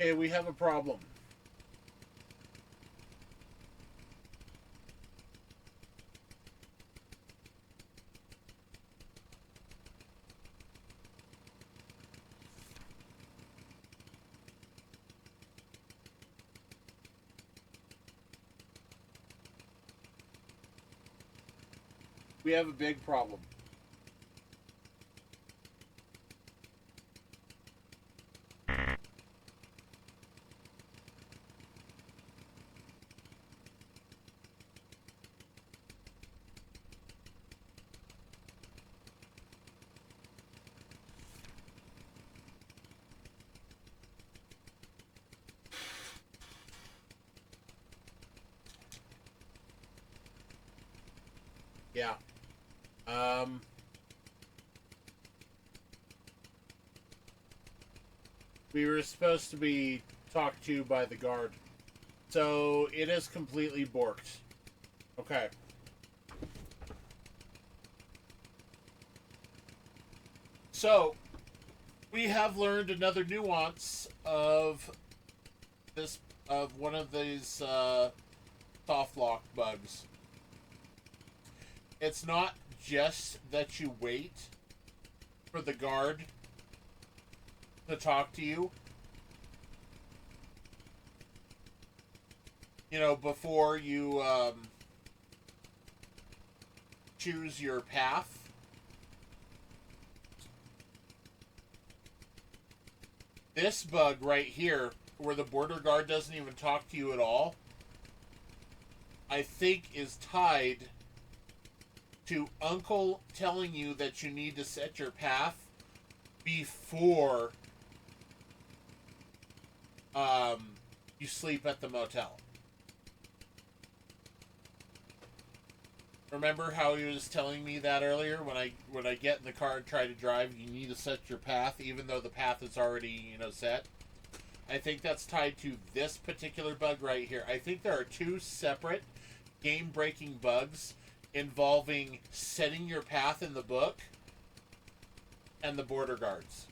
Hey, we have a problem. We have a big problem. Yeah. Um, we were supposed to be talked to by the guard. So it is completely borked. Okay. So we have learned another nuance of this of one of these soft lock bugs. It's not just that you wait for the guard to talk to you. You know, before you choose your path. This bug right here, where the border guard doesn't even talk to you at all, I think is tied to Uncle telling you that you need to set your path before you sleep at the motel. Remember how he was telling me that earlier? When I get in the car and try to drive, you need to set your path, even though the path is already, set. I think that's tied to this particular bug right here. I think there are two separate game-breaking bugs involving setting your path in the book and the border guards.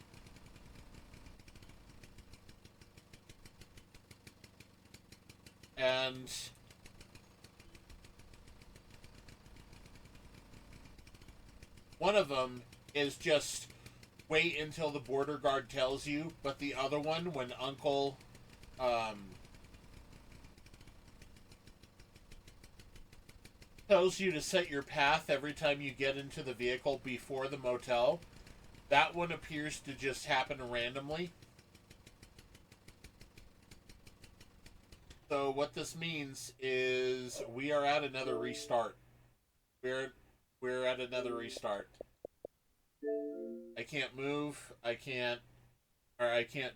And one of them is just wait until the border guard tells you, but the other one, when Uncle tells you to set your path every time you get into the vehicle before the motel, that one appears to just happen randomly. So what this means is we are at another restart. We're at another restart. I can't move. I can't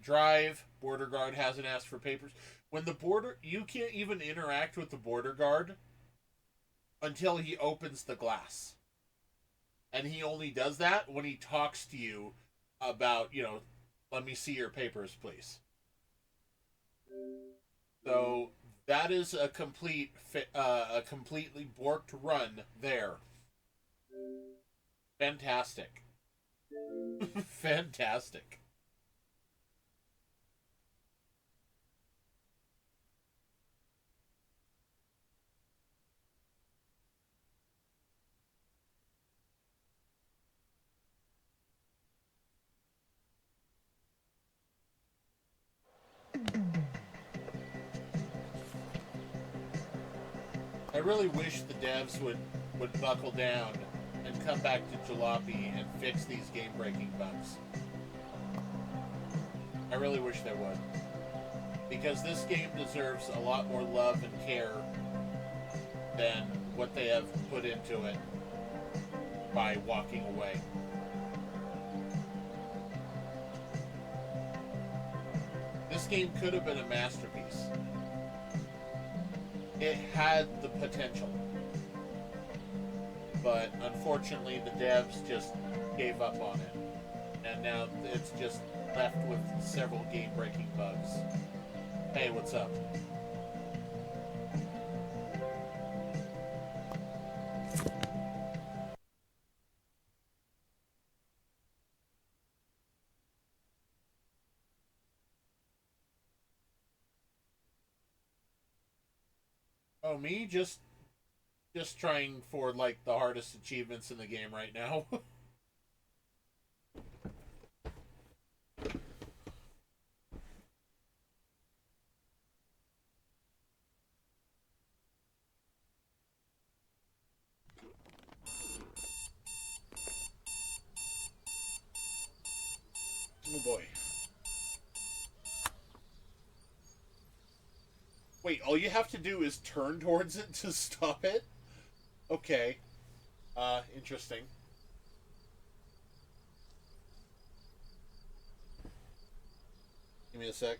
drive. Border guard hasn't asked for papers. You can't even interact with the border guard until he opens the glass. And he only does that when he talks to you about, let me see your papers, please. So that is a completely borked run there. Fantastic. Fantastic. I really wish the devs would buckle down and come back to Jalopy and fix these game-breaking bugs. I really wish they would. Because this game deserves a lot more love and care than what they have put into it by walking away. This game could have been a masterpiece. It had the potential. But unfortunately, the devs just gave up on it. And now it's just left with several game-breaking bugs. Hey, what's up? Oh, me? Just trying for, like, the hardest achievements in the game right now. Oh boy. Wait, all you have to do is turn towards it to stop it? Okay. Interesting. Give me a sec.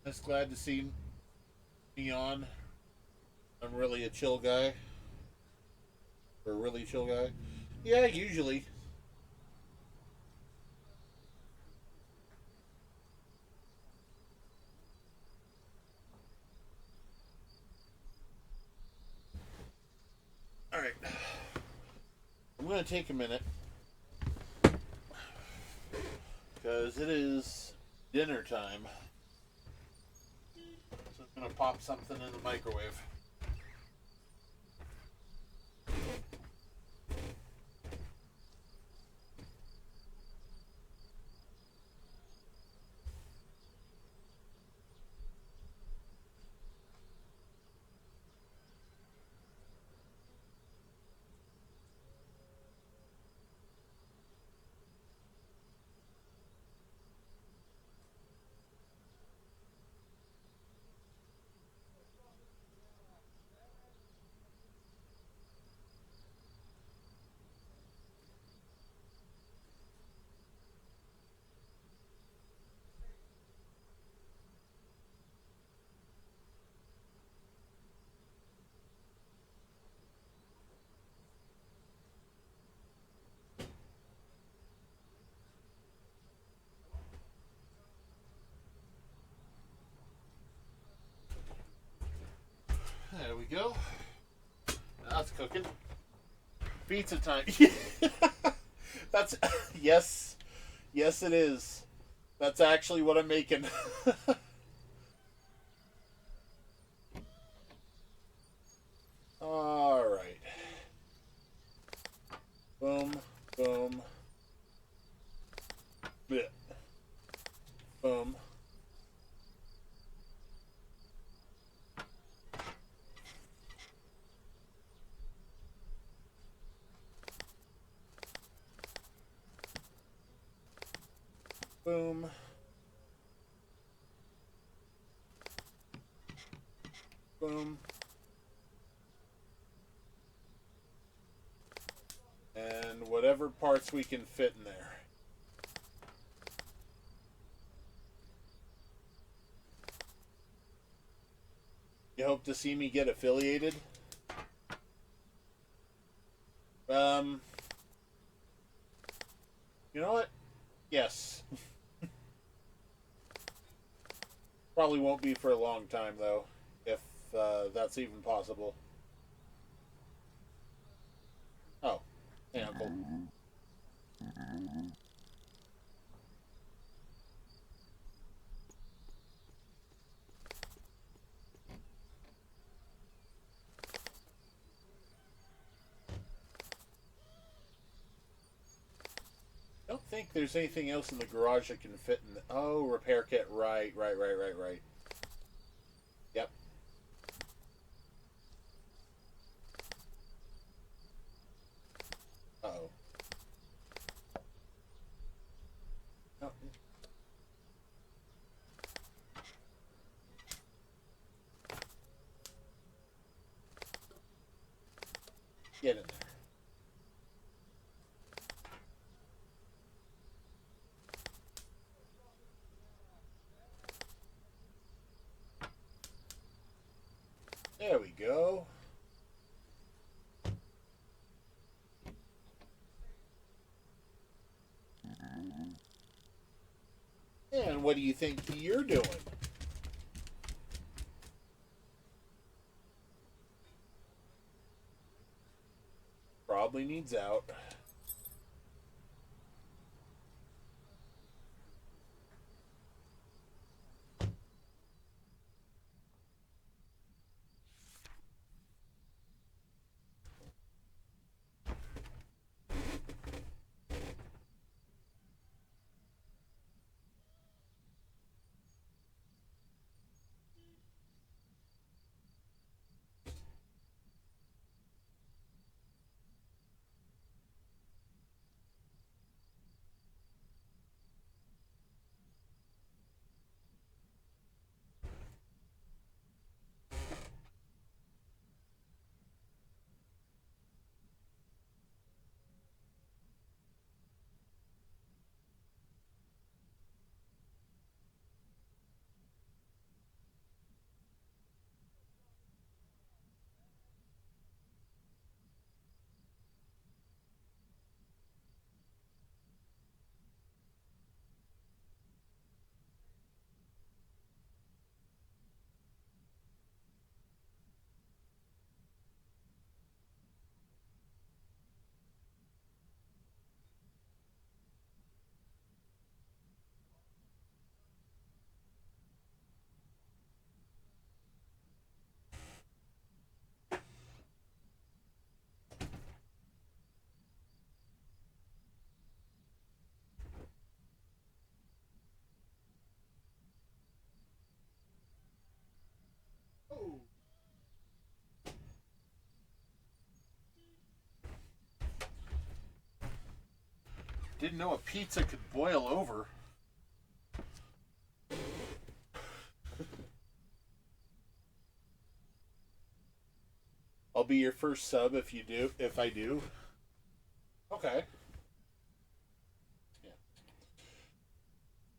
Just glad to see me on. I'm really a chill guy. Or a really chill guy. Yeah, usually. Alright. I'm going to take a minute. Because it is dinner time. So I'm going to pop something in the microwave. There we go. Now it's cooking. Pizza time. That's yes, yes it is. That's actually what I'm making. All right. Boom, boom. Blech. Boom. Boom. Boom. And whatever parts we can fit in there. You hope to see me get affiliated? You know what? Yes. Probably won't be for a long time though, if that's even possible. Oh, hey, Uncle. I don't think there's anything else in the garage that can fit in the... Oh, repair kit. Right. Yep. Uh-oh. No, get in there. There we go. And what do you think you're doing? Probably needs out. Oh. Didn't know a pizza could boil over. I'll be your first sub if you do. If I do. Okay. Yeah.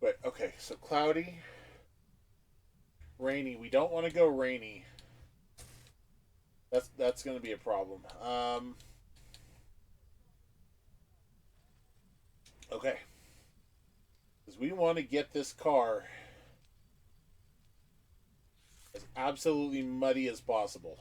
But okay, so cloudy, rainy. We don't want to go rainy. That's going to be a problem. Okay, because we want to get this car as absolutely muddy as possible.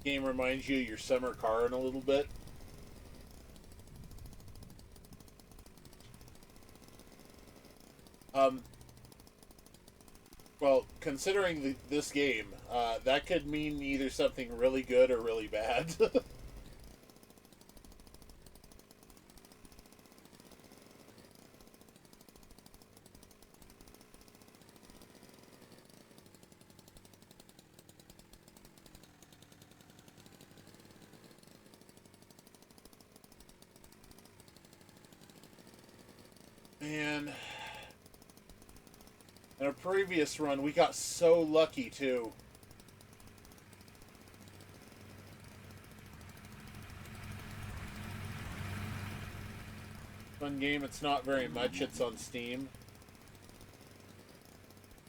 Game reminds you of your summer car in a little bit. Um, Well, considering this game, that could mean either something really good or really bad. Man, in a previous run, we got so lucky, too. Fun game, it's not very much, it's on Steam.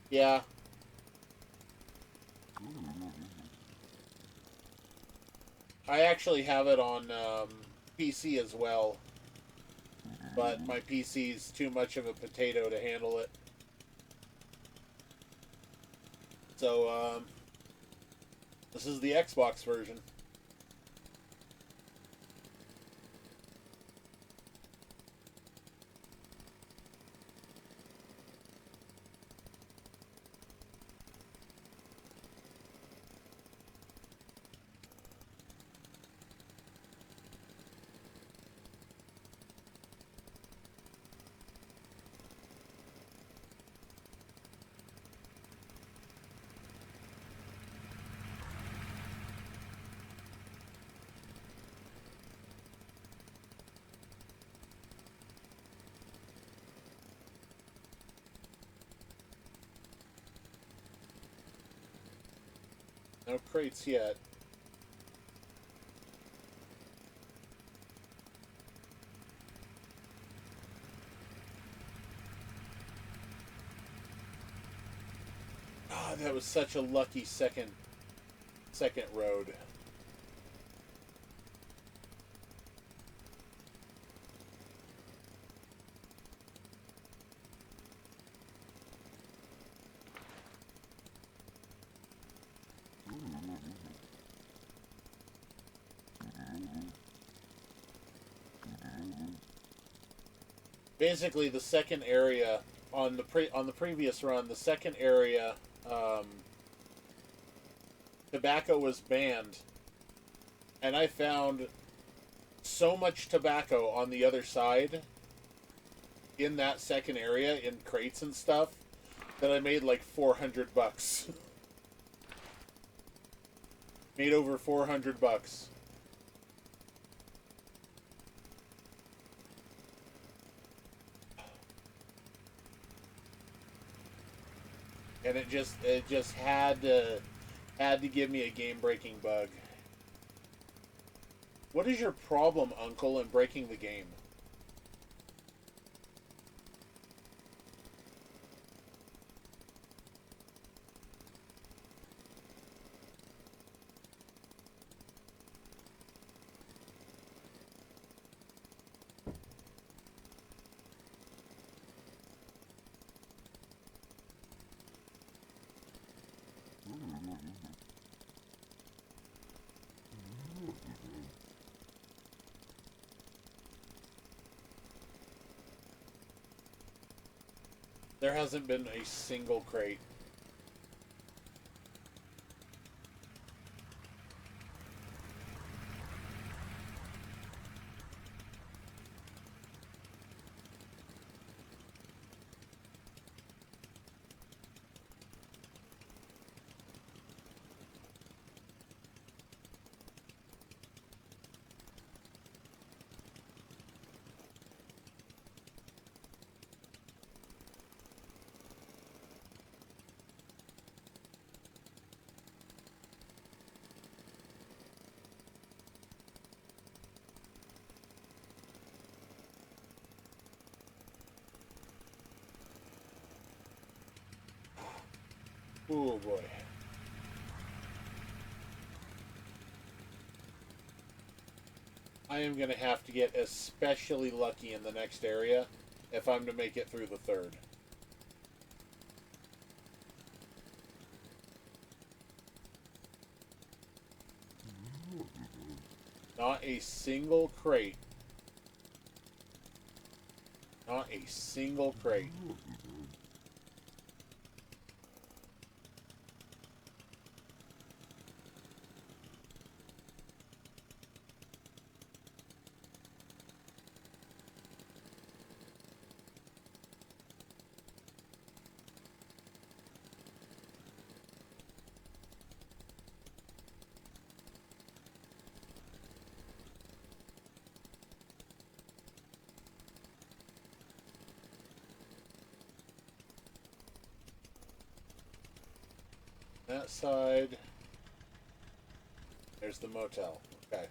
Yeah. I actually have it on PC as well, but my PC's too much of a potato to handle it. So, this is the Xbox version. No crates yet. Ah, that was such a lucky second road. Basically, the second area on the previous run, the second area, tobacco was banned, and I found so much tobacco on the other side in that second area in crates and stuff that I made like $400. Made over $400. And it just had to give me a game-breaking bug. What is your problem, Uncle, in breaking the game? There hasn't been a single crate. Oh boy. I am going to have to get especially lucky in the next area if I'm to make it through the third. Not a single crate. Not a single crate. That side. There's the motel. Okay.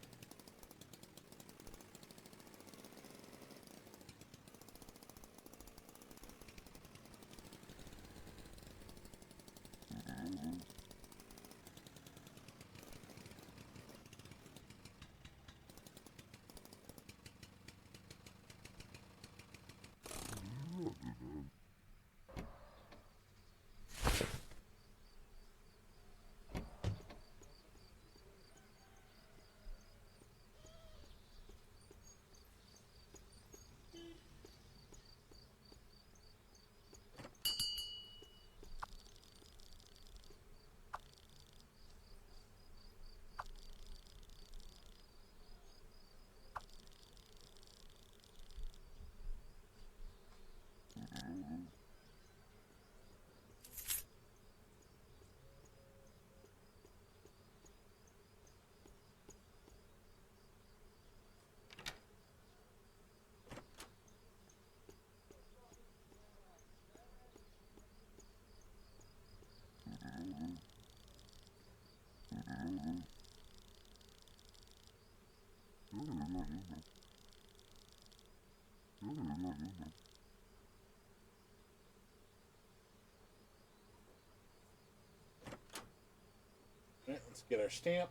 Alright, let's get our stamp.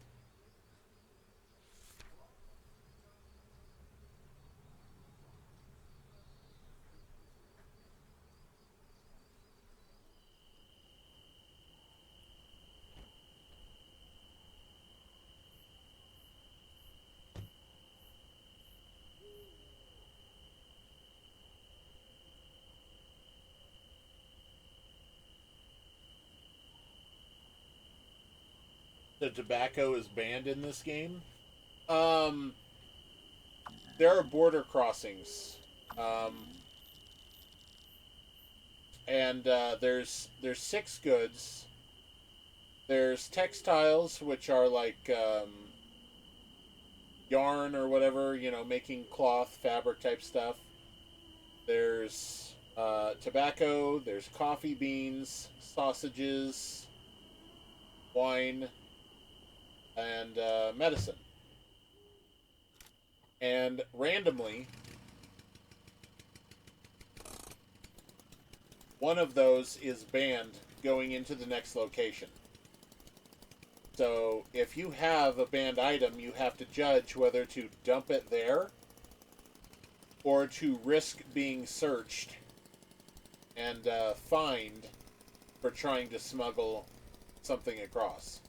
The tobacco is banned in this game. Um, there are border crossings, and there's 6 goods. There's textiles, which are like yarn or whatever, you know, making cloth, fabric type stuff. There's tobacco. There's coffee beans, sausages, wine, and medicine. And randomly, one of those is banned going into the next location. So if you have a banned item, you have to judge whether to dump it there or to risk being searched and fined for trying to smuggle something across.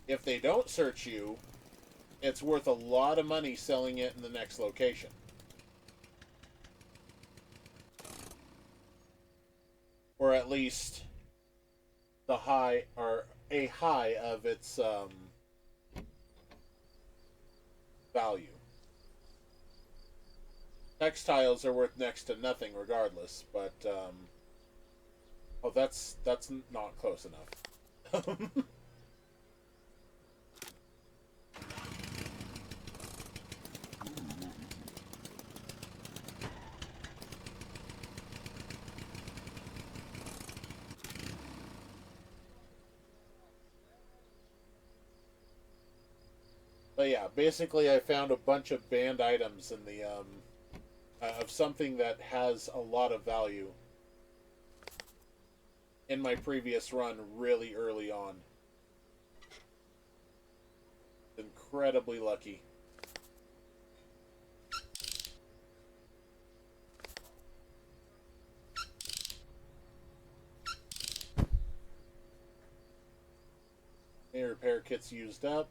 If they don't search you, it's worth a lot of money selling it in the next location. Or at least the high, or a high of its value. Textiles are worth next to nothing regardless, but oh, that's not close enough. But yeah, basically I found a bunch of banned items in the of something that has a lot of value in my previous run really early on. Incredibly lucky. Any repair kits used up.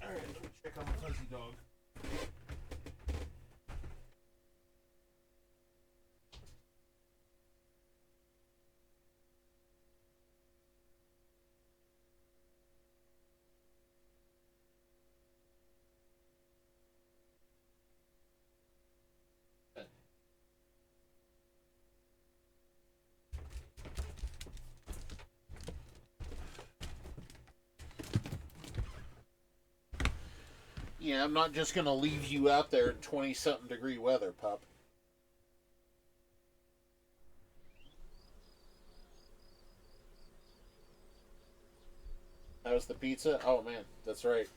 Alright, let me check on the fuzzy dog. Yeah, I'm not just gonna leave you out there in 20-something degree weather, pup. How's the pizza? Oh man, that's right.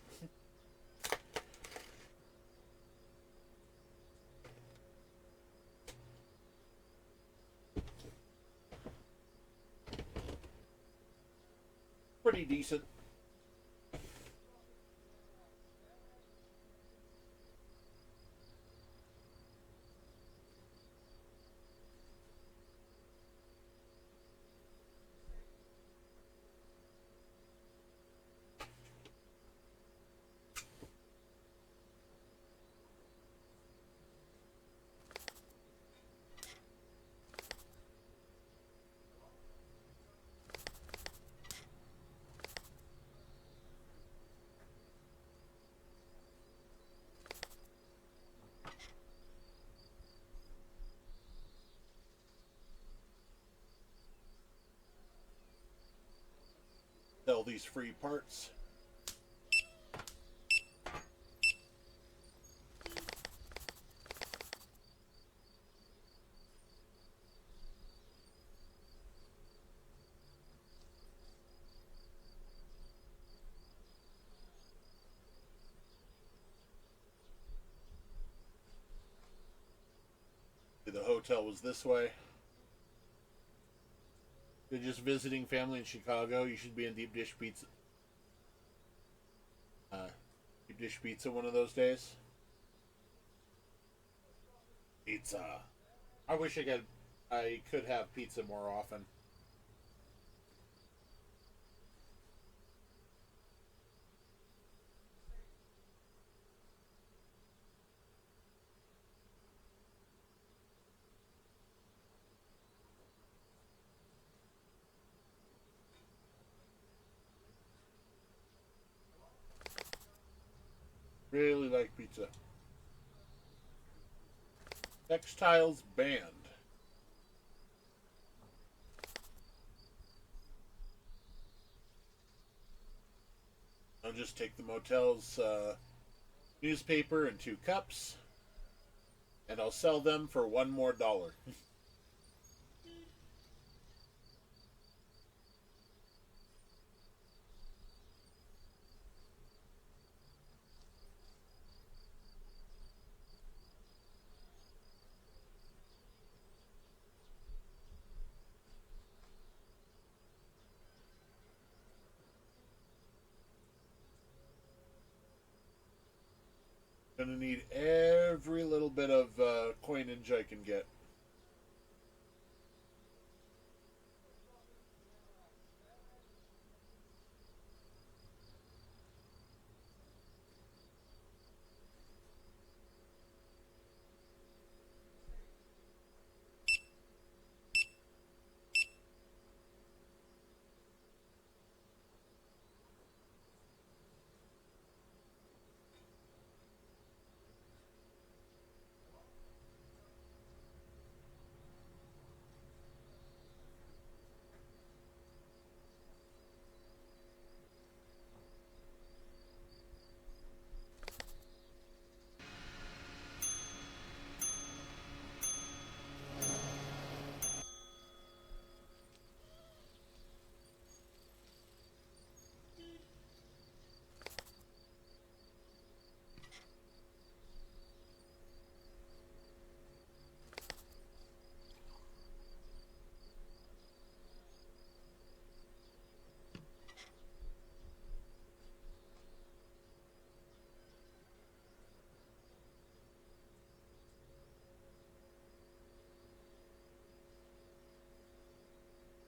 Pretty decent. Sell these free parts. The hotel was this way. You're just visiting family in Chicago. You should be in deep dish pizza. Deep dish pizza one of those days. Pizza. I wish I could have pizza more often. Really like pizza. Textiles banned. I'll just take the motel's newspaper and 2 cups, and I'll sell them for one more dollar. Gonna need every little bit of coinage I can get.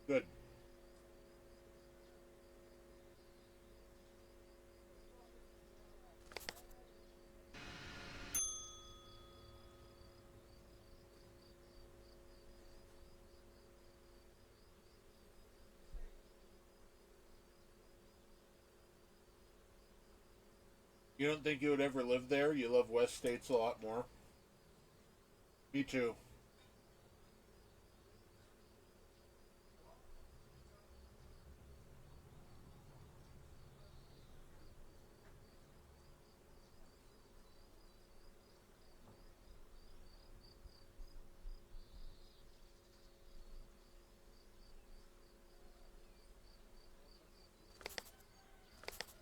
Good. You don't think you would ever live there? You love West States a lot more. Me too.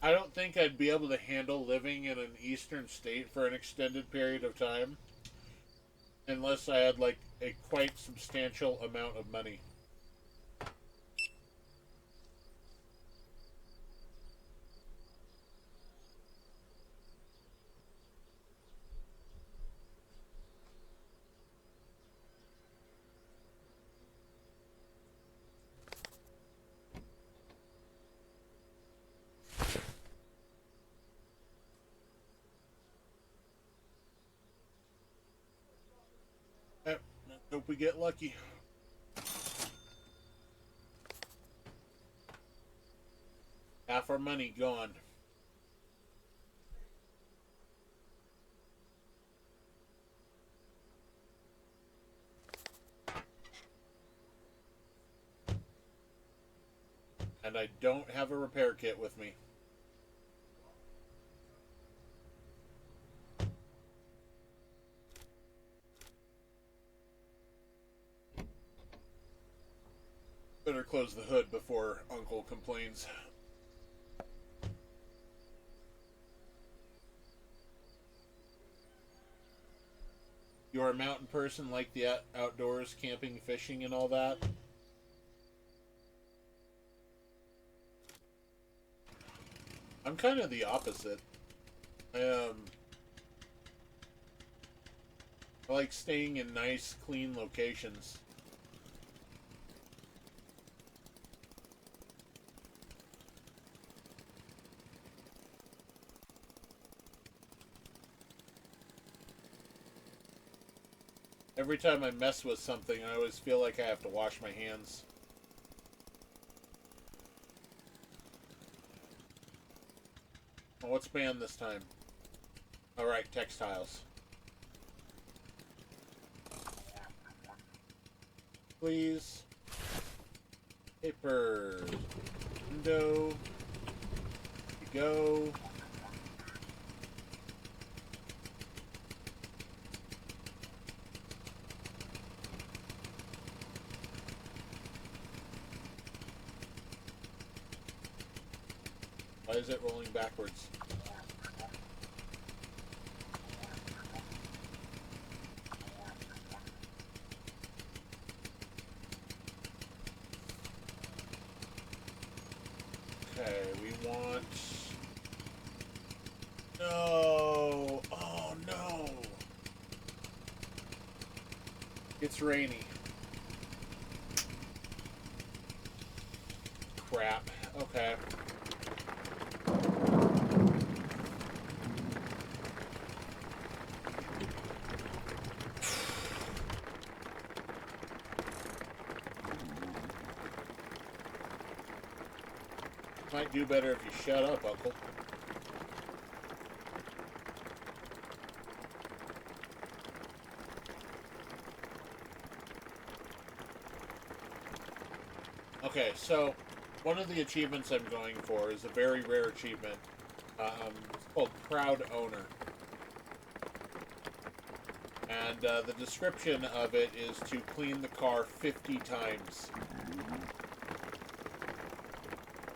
I don't think I'd be able to handle living in an eastern state for an extended period of time unless I had like a quite substantial amount of money. Hope we get lucky. Half our money gone. And I don't have a repair kit with me. Better close the hood before Uncle complains. You're a mountain person, like the outdoors, camping, fishing, and all that? I'm kind of the opposite. I like staying in nice, clean locations. Every time I mess with something, I always feel like I have to wash my hands. Well, what's banned this time? Alright, textiles. Please. Paper. Window. Here we go. Why is it rolling backwards? Okay, we want... No! Oh no! It's rainy. Crap. Okay. Might do better if you shut up, Uncle. Okay, so one of the achievements I'm going for is a very rare achievement. It's called Proud Owner. And the description of it is to clean the car 50 times.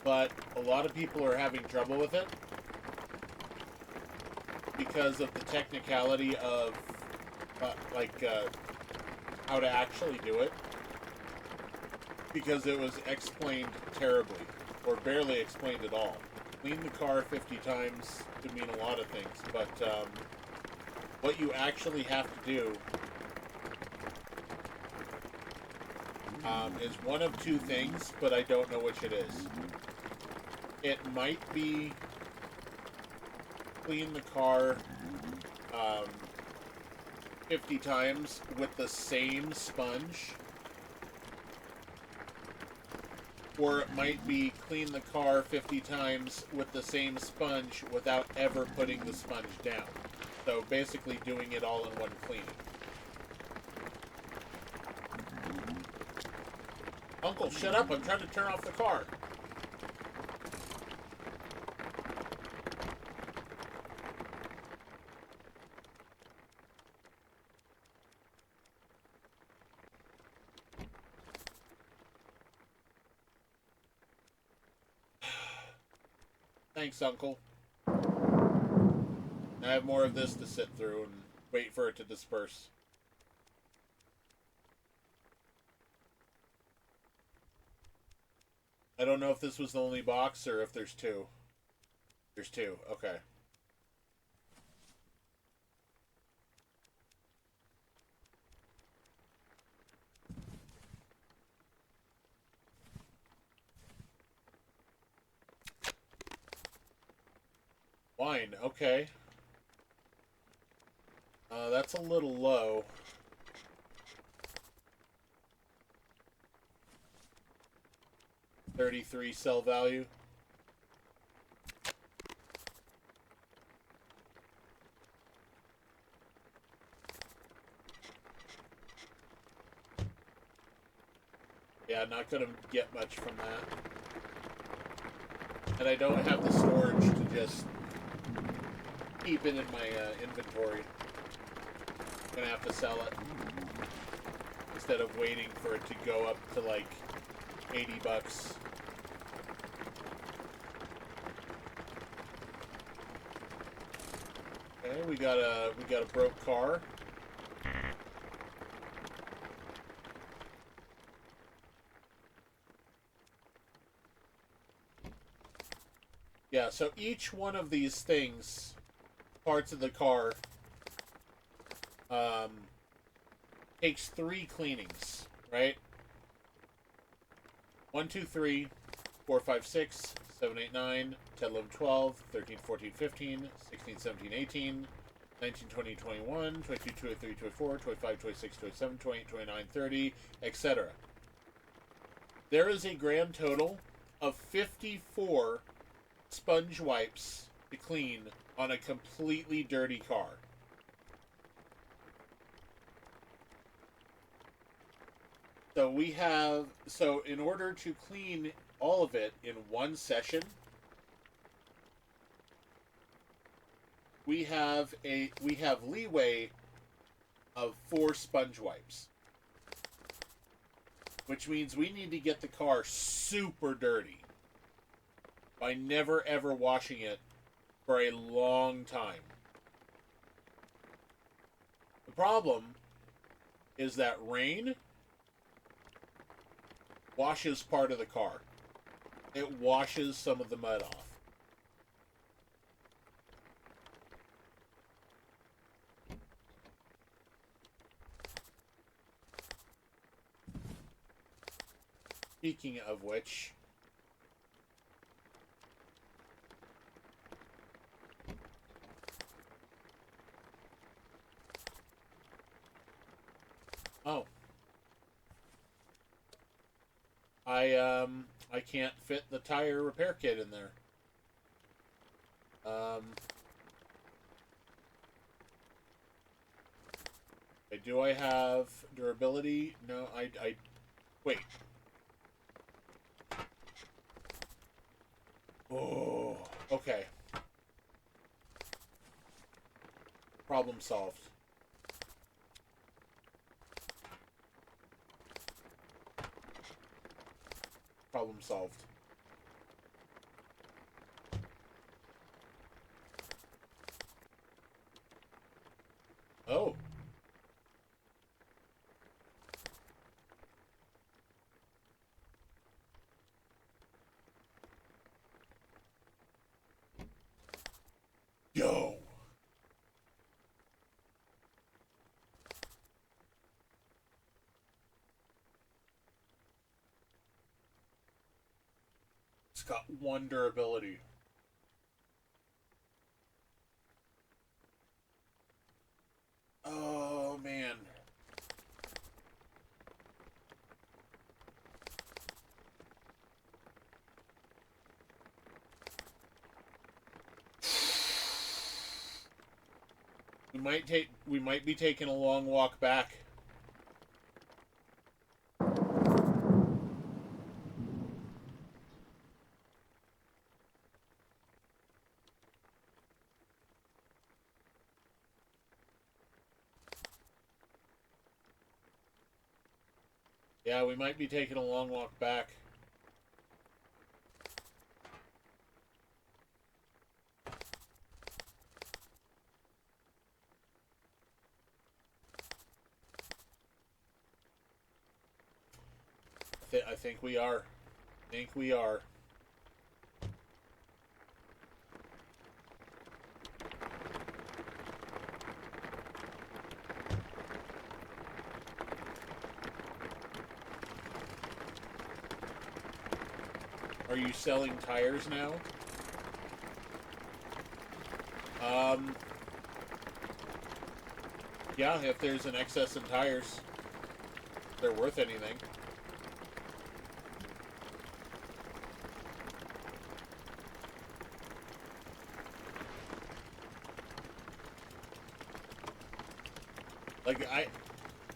But a lot of people are having trouble with it because of the technicality of how to actually do it, because it was explained terribly or barely explained at all. Clean the car 50 times could mean a lot of things, but what you actually have to do is one of two things, but I don't know which it is. It might be clean the car 50 times with the same sponge, or it might be clean the car 50 times with the same sponge without ever putting the sponge down. So basically doing it all in one cleaning. Uncle, shut up, I'm trying to turn off the car. Thanks, Uncle. I have more of this to sit through and wait for it to disperse. I don't know if this was the only box or if there's two. There's two. Okay. Wine. Okay. That's a little low. $33 sell value. Yeah, not gonna get much from that. And I don't have the storage to just keep it in my inventory. I'm gonna have to sell it instead of waiting for it to go up to like 80 bucks. Okay, we got a broke car. Yeah, so each one of these things, parts of the car, takes 3 cleanings, right? 1, 2, 3, 4, 5, 6, 7, 8, 9, 10, 11, 12, 13, 14, 15, 16, 17, 18, 19, 20, 21, 22, 23, 24, 25, 26, 27, 28, 29, 30, etc. There is a grand total of 54 sponge wipes to clean on a completely dirty car. So in order to clean all of it in one session, we have leeway of 4 sponge wipes, which means we need to get the car super dirty by never ever washing it for a long time. The problem is that rain washes part of the car. It washes some of the mud off. Speaking of which, oh, I can't fit the tire repair kit in there. Do I have durability? No, I wait. Oh, okay. Problem solved. Problem solved. Oh. Yo. It's got 1 durability. Oh, man. We might be taking a long walk back. Yeah, we might be taking a long walk back. I think we are. I think we are. Are you selling tires now? Yeah, if there's an excess in tires, they're worth anything.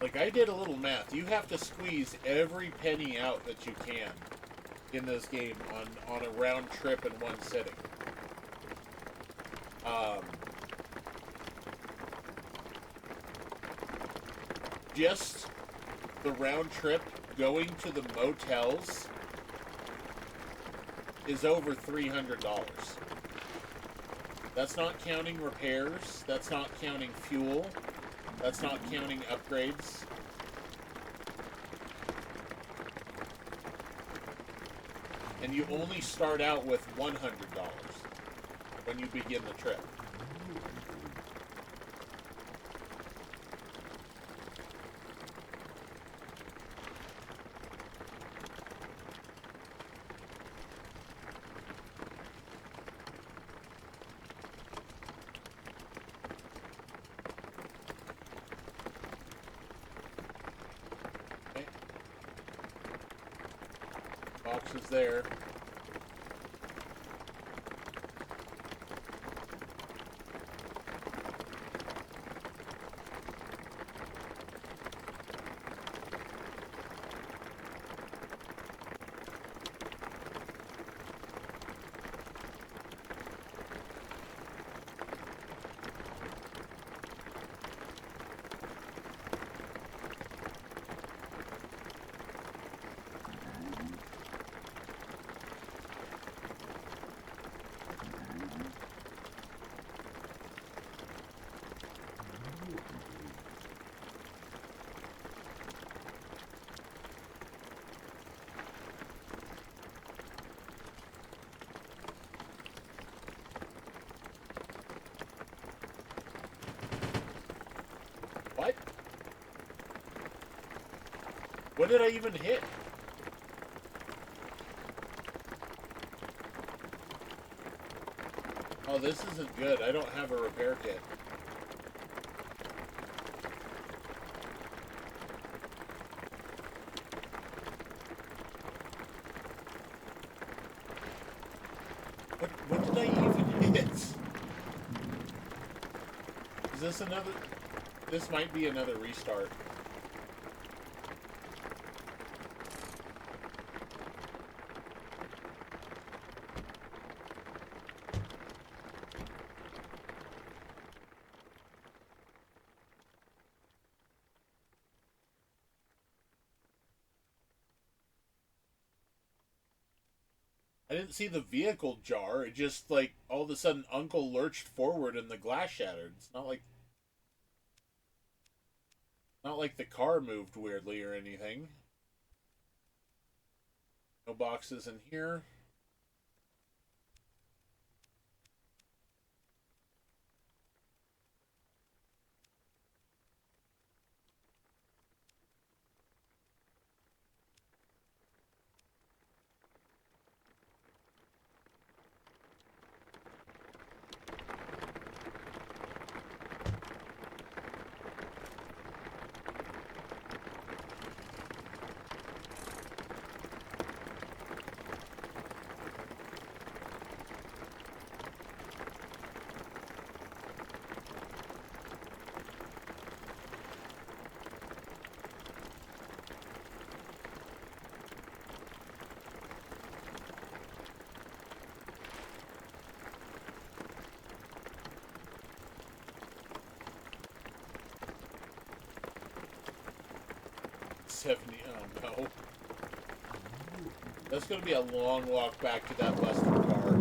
Like I did a little math. You have to squeeze every penny out that you can in this game on a round trip in one sitting. Just the round trip going to the motels is over $300. That's not counting repairs. That's not counting fuel. That's not counting upgrades. And you only start out with $100 when you begin the trip. Boxes there. What? What did I even hit? Oh, this isn't good. I don't have a repair kit. What did I even hit? Is this another... This might be another restart. I didn't see the vehicle jar. It just, like, all of a sudden Uncle lurched forward and the glass shattered. It's not like the car moved weirdly or anything. No boxes in here. Oh no. That's going to be a long walk back to that busted car.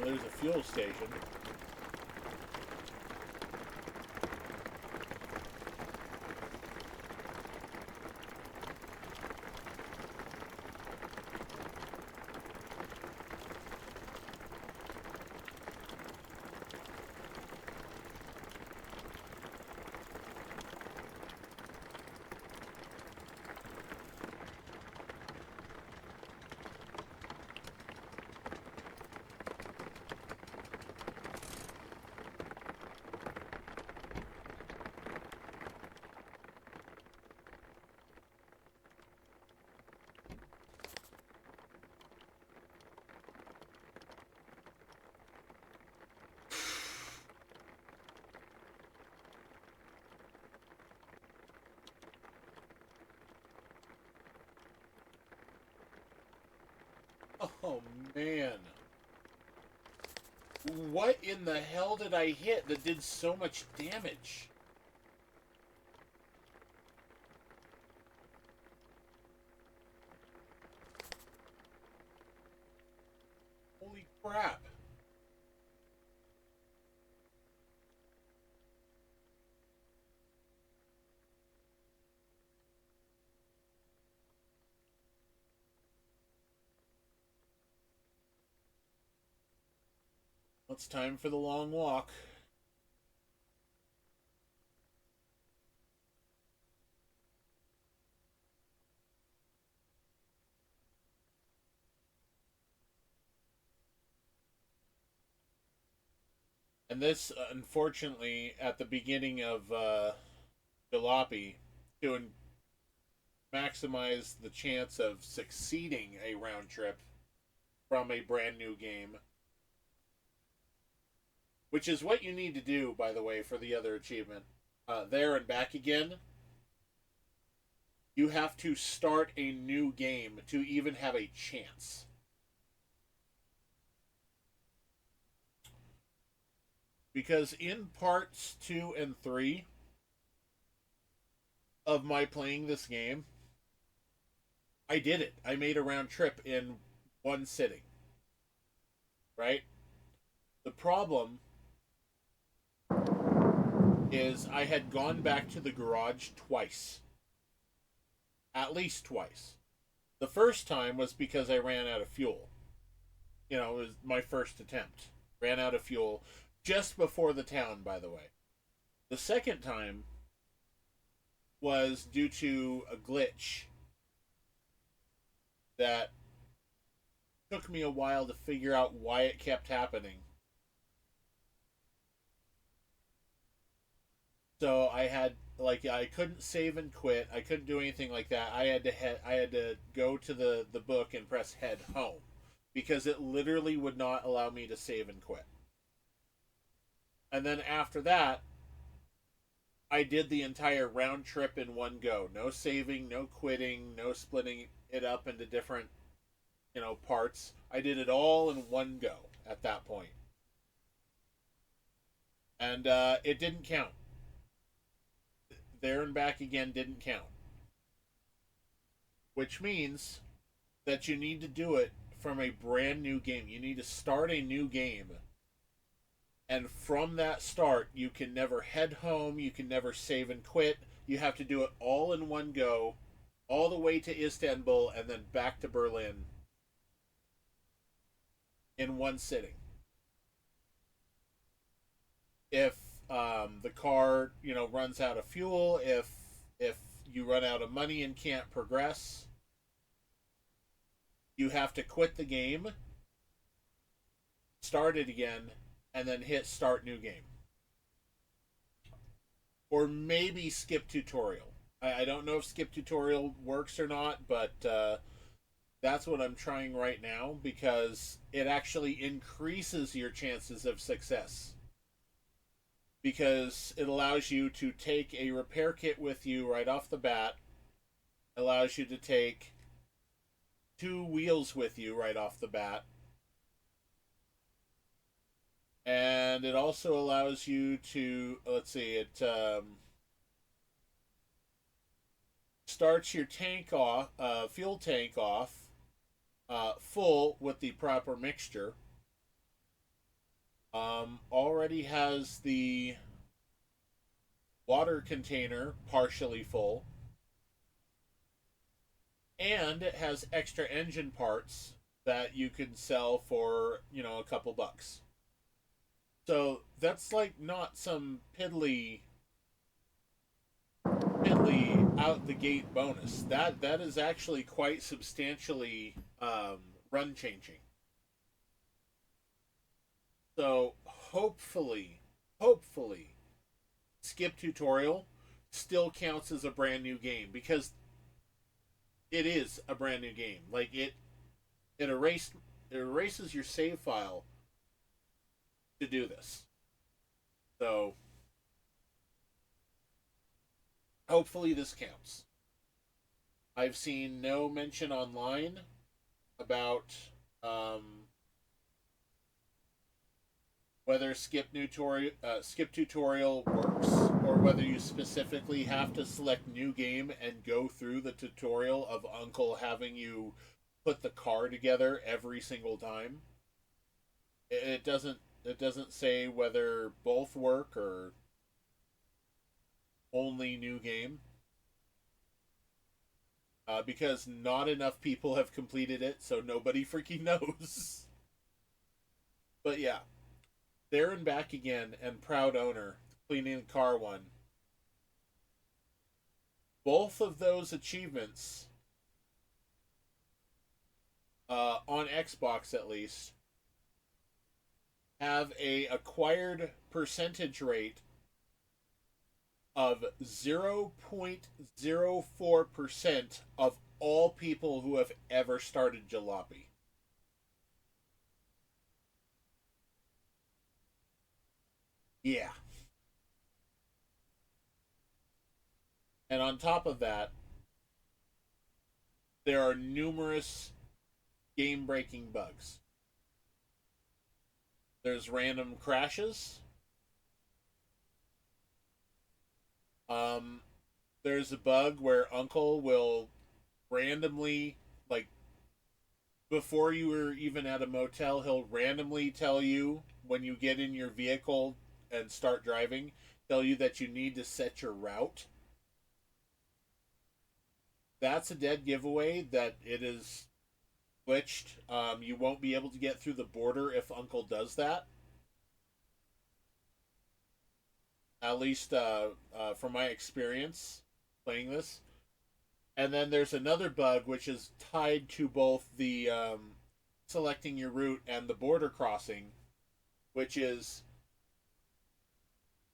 Well, there's a fuel station. Oh, man. What in the hell did I hit that did so much damage? Holy crap. It's time for the long walk. And this, unfortunately, at the beginning of Jalopy, to maximize the chance of succeeding a round trip from a brand new game, which is what you need to do, by the way, for the other achievement. There and back again, you have to start a new game to even have a chance. Because in parts 2 and 3 of my playing this game, I did it. I made a round trip in one sitting. Right? The problem is I had gone back to the garage twice. At least twice. The first time was because I ran out of fuel. You know, it was my first attempt. Ran out of fuel just before the town, by the way. The second time was due to a glitch that took me a while to figure out why it kept happening. So I couldn't save and quit. I couldn't do anything like that. I had to go to the book and press head home because it literally would not allow me to save and quit. And then after that, I did the entire round trip in one go. No saving, no quitting, no splitting it up into different, parts. I did it all in one go at that point. And it didn't count. There and back again didn't count. Which means that you need to do it from a brand new game. You need to start a new game. And from that start, you can never head home. You can never save and quit. You have to do it all in one go, all the way to Istanbul, and then back to Berlin in one sitting. If the car, runs out of fuel, if you run out of money and can't progress, you have to quit the game, start it again, and then hit start new game. Or maybe skip tutorial. I don't know if skip tutorial works or not, but that's what I'm trying right now because it actually increases your chances of success. Because it allows you to take a repair kit with you right off the bat, allows you to take 2 wheels with you right off the bat, and it also allows you to, let's see, it starts your tank off, fuel tank off, full with the proper mixture. Already has the water container partially full, and it has extra engine parts that you can sell for, a couple bucks. So that's like not some piddly out the gate bonus. That is actually quite substantially run changing. So hopefully, skip tutorial still counts as a brand new game, because it is a brand new game. Like it erased it erases your save file to do this. So hopefully this counts. I've seen no mention online about um, whether skip tutorial works, or whether you specifically have to select new game and go through the tutorial of Uncle having you put the car together every single time. It doesn't say whether both work or only new game, because not enough people have completed it, so nobody freaking knows. But yeah, there and back again, and proud owner, cleaning the car one. Both of those achievements, on Xbox at least, have a acquired percentage rate of 0.04% of all people who have ever started Jalopy. Yeah. And on top of that, there are numerous game breaking bugs. There's random crashes. Um, there's a bug where Uncle will randomly, like, before you were even at a motel, he'll randomly tell you when you get in your vehicle and start driving, tell you that you need to set your route. That's a dead giveaway that it is glitched. You won't be able to get through the border if Uncle does that. At least from my experience playing this. And then there's another bug which is tied to both the selecting your route and the border crossing, which is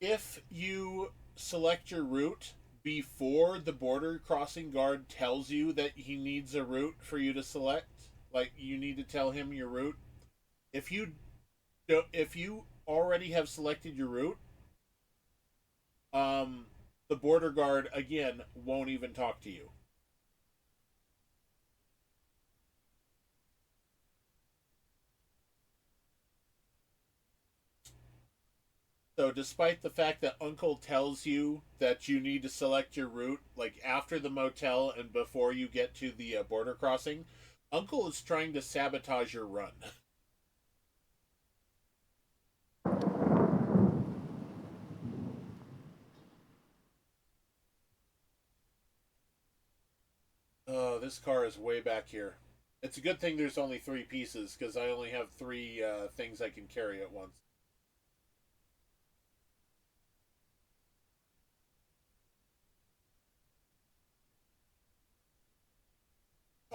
if you select your route before the border crossing guard tells you that he needs a route for you to select, like you need to tell him your route. If you already have selected your route, um, the border guard again won't even talk to you. So, despite the fact that Uncle tells you that you need to select your route, like after the motel and before you get to the border crossing, Uncle is trying to sabotage your run. Oh, this car is way back here. It's a good thing there's only three pieces, because I only have three things I can carry at once.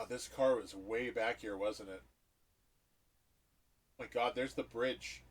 Oh, this car was way back here, wasn't it? Oh my God, there's the bridge.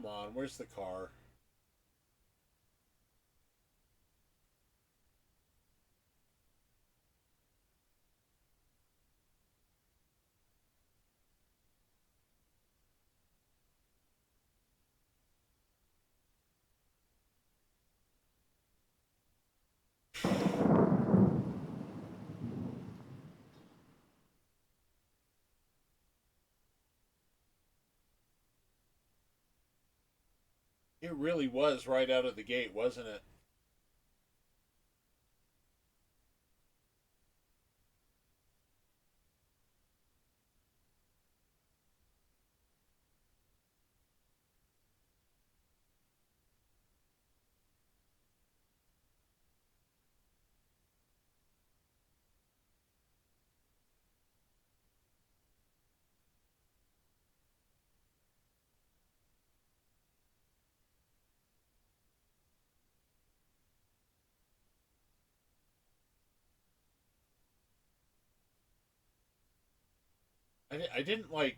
on, where's the car? It really was right out of the gate, wasn't it? I didn't like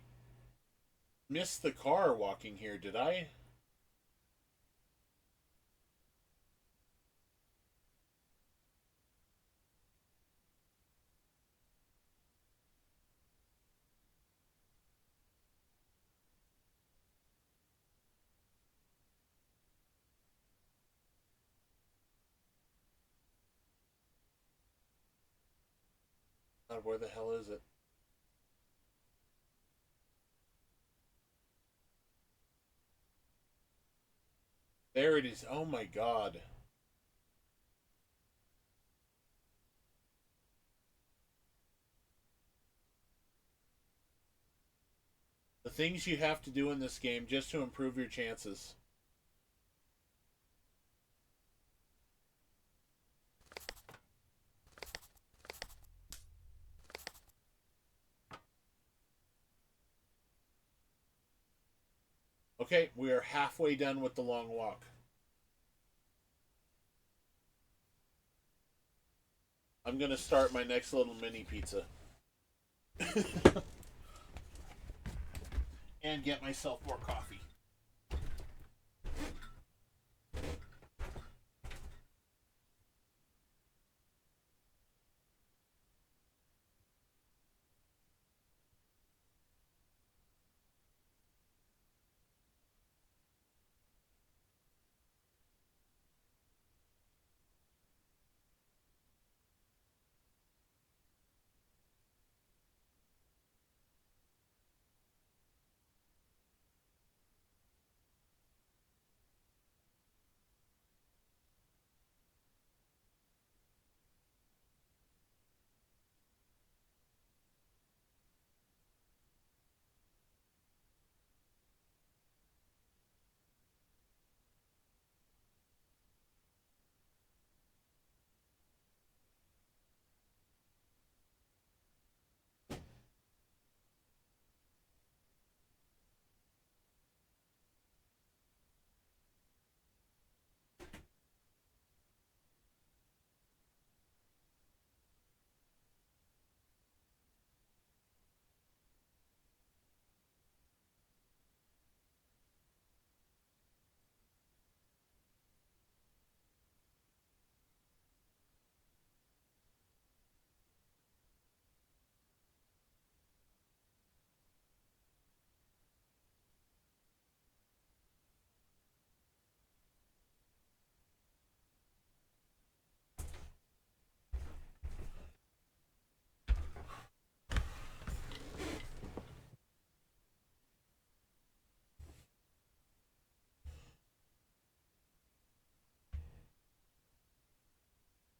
miss the car walking here, did I? God, where the hell is it? There it is. Oh my god. The things you have to do in this game just to improve your chances. Okay, we are halfway done with the long walk. I'm gonna start my next little mini pizza. And get myself more coffee.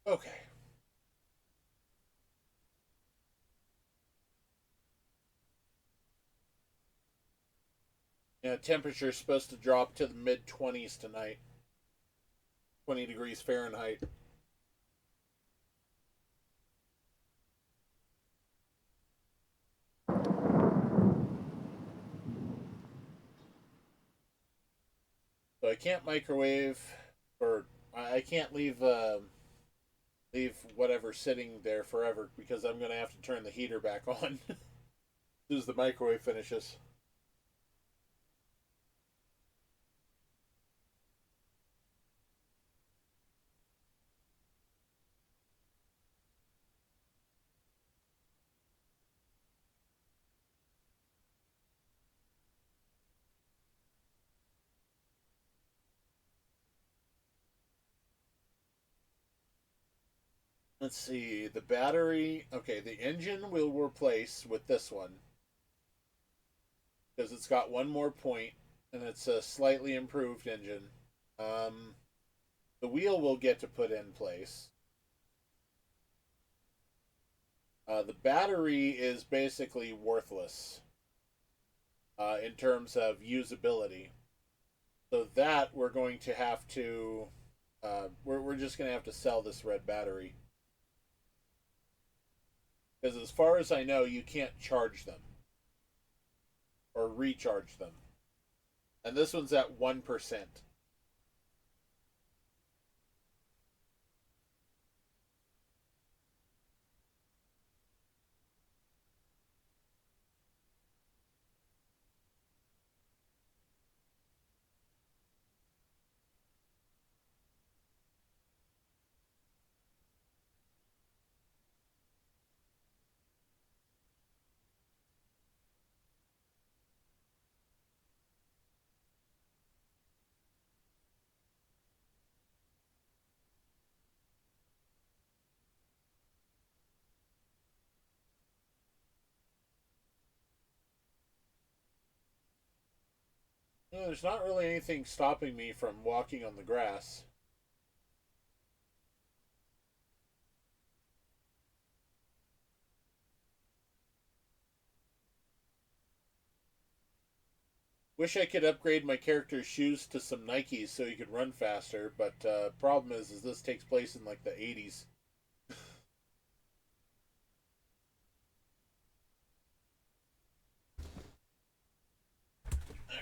Okay. Yeah, temperature's supposed to drop to the mid 20s tonight. 20 degrees Fahrenheit. So I can't microwave, or I can't leave whatever sitting there forever because I'm gonna have to turn the heater back on as soon as the microwave finishes. Let's see. The battery. Okay, the engine will replace with this one because it's got one more point and it's a slightly improved engine. Um, the wheel will get to put in place. The battery is basically worthless in terms of usability. So that we're going to have to. We're just going to have to sell this red battery. Because as far as I know, you can't charge them or recharge them. And this one's at 1%. No, there's not really anything stopping me from walking on the grass. Wish I could upgrade my character's shoes to some Nikes so he could run faster, but problem is this takes place in like the 80s.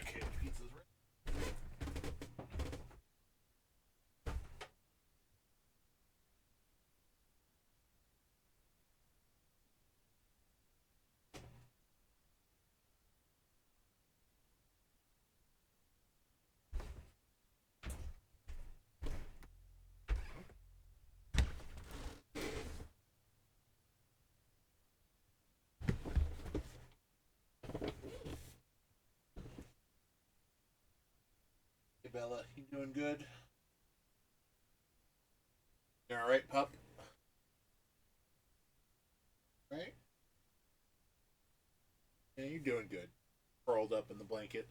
Okay, pizza's ready. Hey Bella, you doing good? You all right, pup? Right? Yeah, you're doing good. Curled up in the blanket.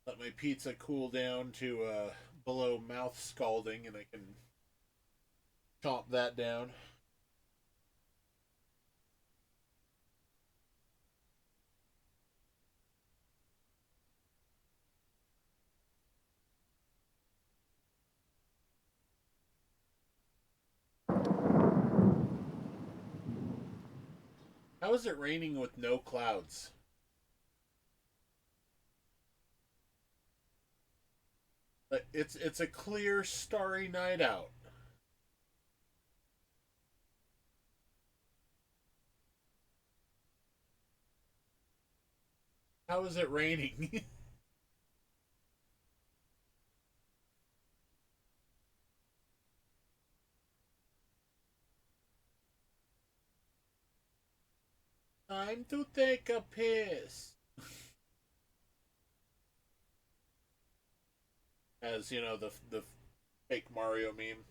Let my pizza cool down to below mouth scalding, and I can chomp that down. How is it raining with no clouds? It's a clear, starry night out. How is it raining? Time to take a piss. As you know, the fake Mario meme.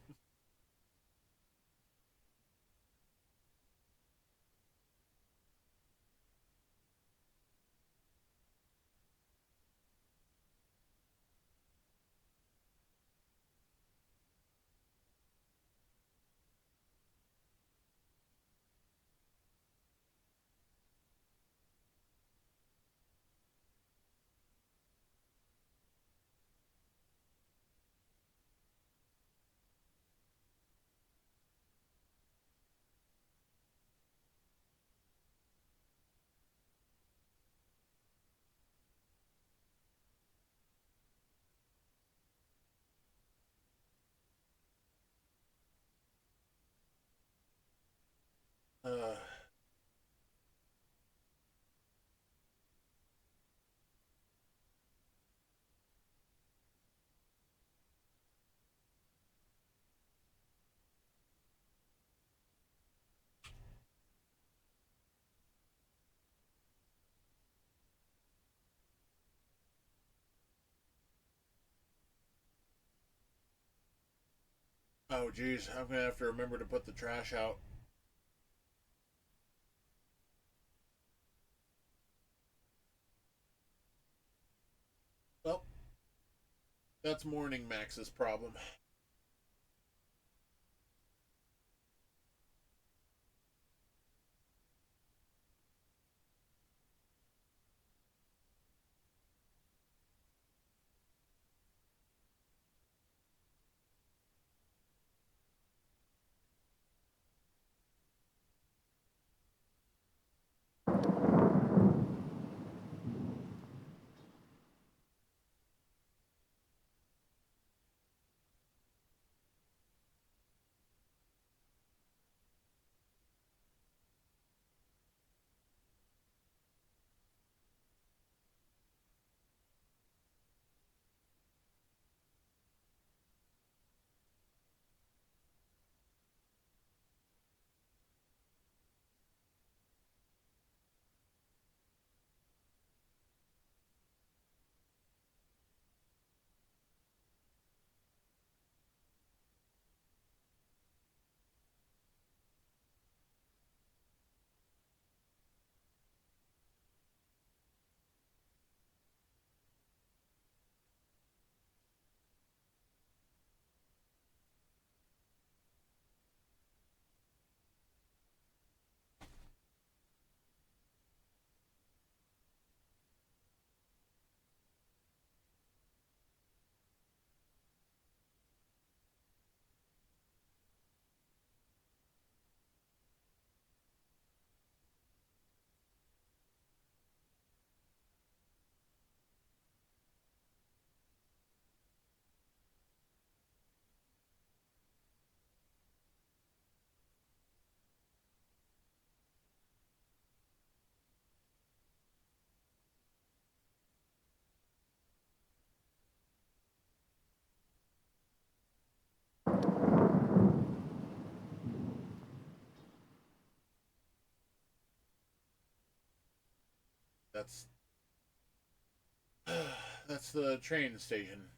Uh, Oh, geez. I'm going to have to remember to put the trash out. Well, that's Morning Max's problem. That's that's the train station.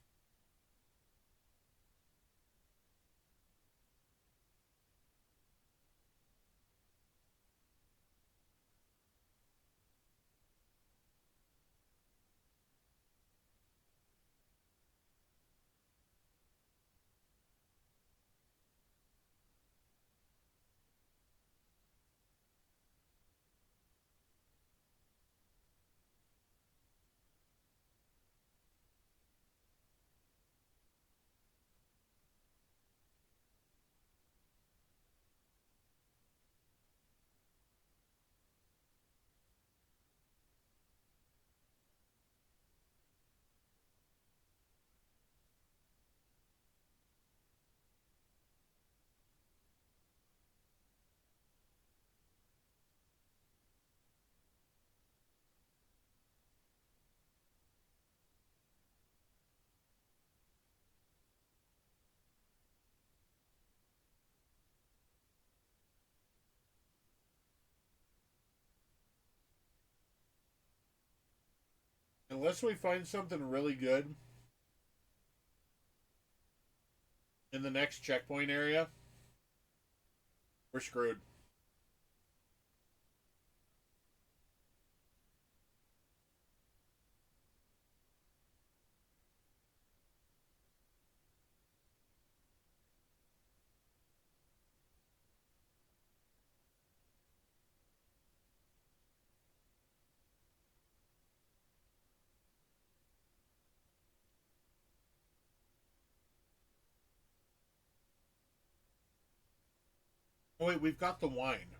Unless we find something really good in the next checkpoint area, we're screwed. Oh, wait, we've got the wine.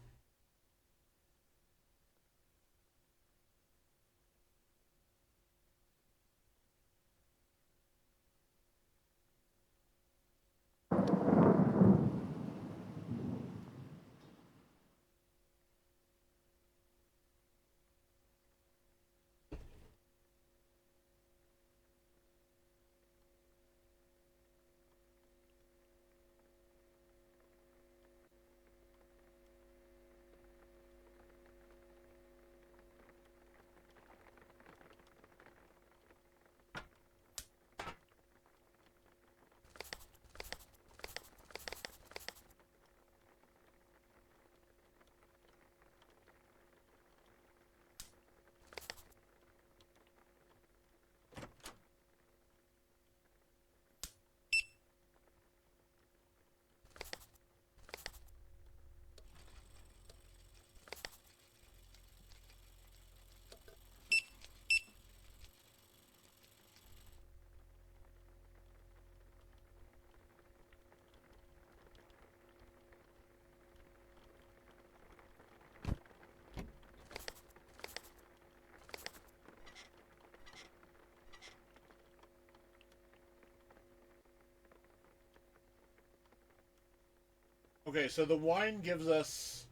Okay, so the wine gives us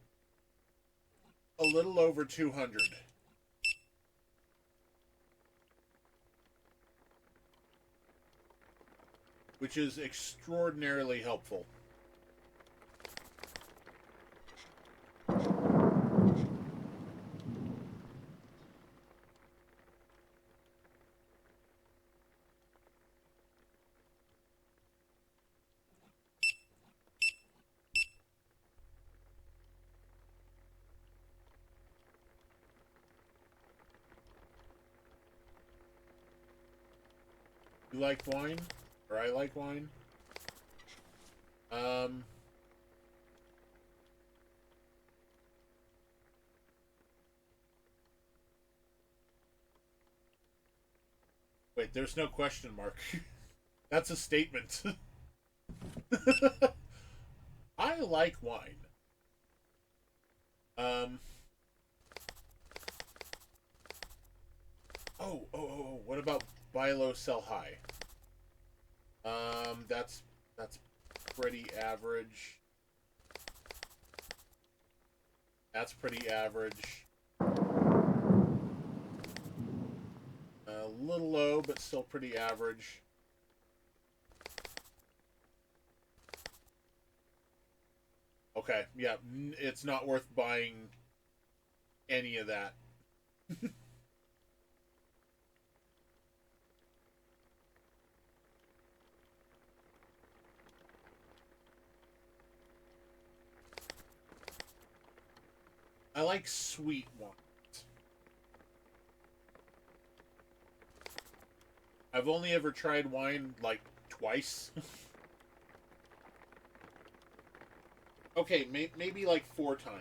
a little over 200. Which is extraordinarily helpful. You like wine? Or I like wine? Um... Wait, there's no question mark. That's a statement. I like wine. Um... Oh, what about buy low, sell high? That's pretty average. That's pretty average. A little low, but still pretty average. Okay, yeah, it's not worth buying any of that. I like sweet wines. I've only ever tried wine like twice. Okay, maybe like 4 times.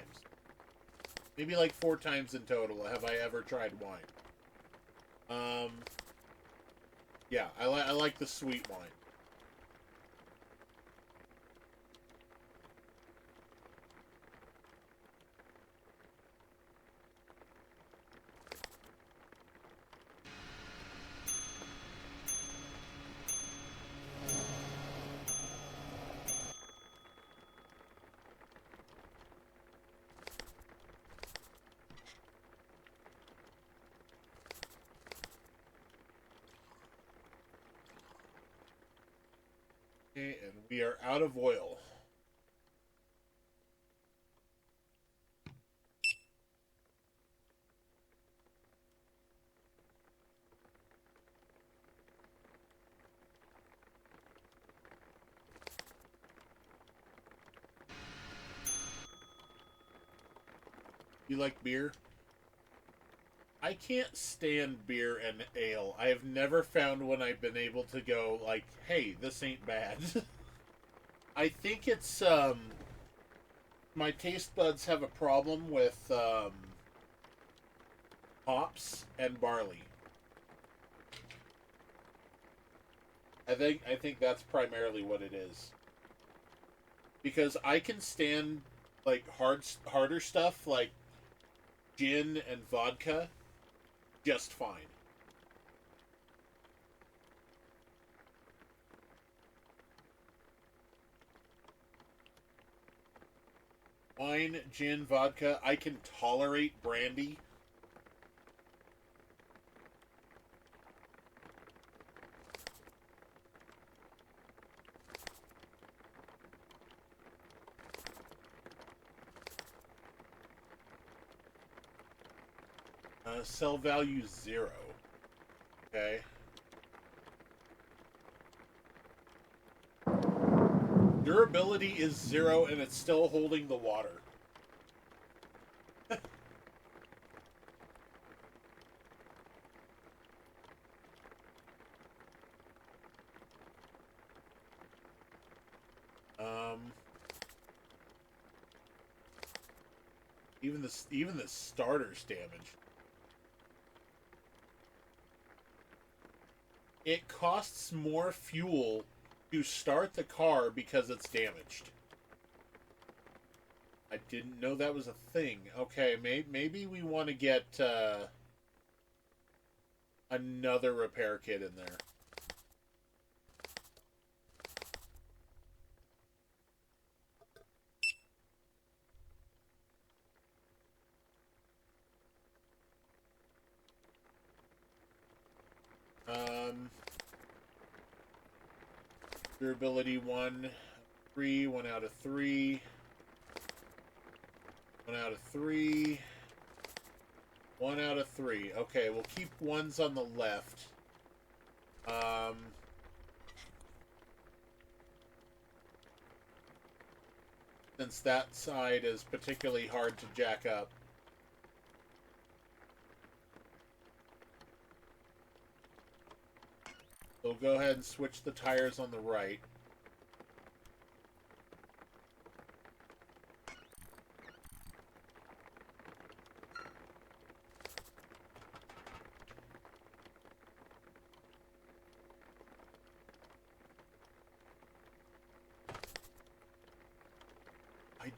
Maybe like 4 times in total have I ever tried wine. Um, yeah, I like the sweet wine. Okay, and we are out of oil. You like beer? I can't stand beer and ale. I have never found when I've been able to go like, hey, this ain't bad. I think it's my taste buds have a problem with hops and barley. I think that's primarily what it is. Because I can stand like harder stuff like gin and vodka just fine. Wine, gin, vodka, I can tolerate brandy. Sell value 0. Okay. Durability is 0 and it's still holding the water. Um, even the starter's damaged. It costs more fuel to start the car because it's damaged. I didn't know that was a thing. Okay, maybe we want to get another repair kit in there. Durability 1, 3, 1 out of 3. 1 out of 3. 1 out of 3. Okay, we'll keep ones on the left. Since that side is particularly hard to jack up. So we'll go ahead and switch the tires on the right.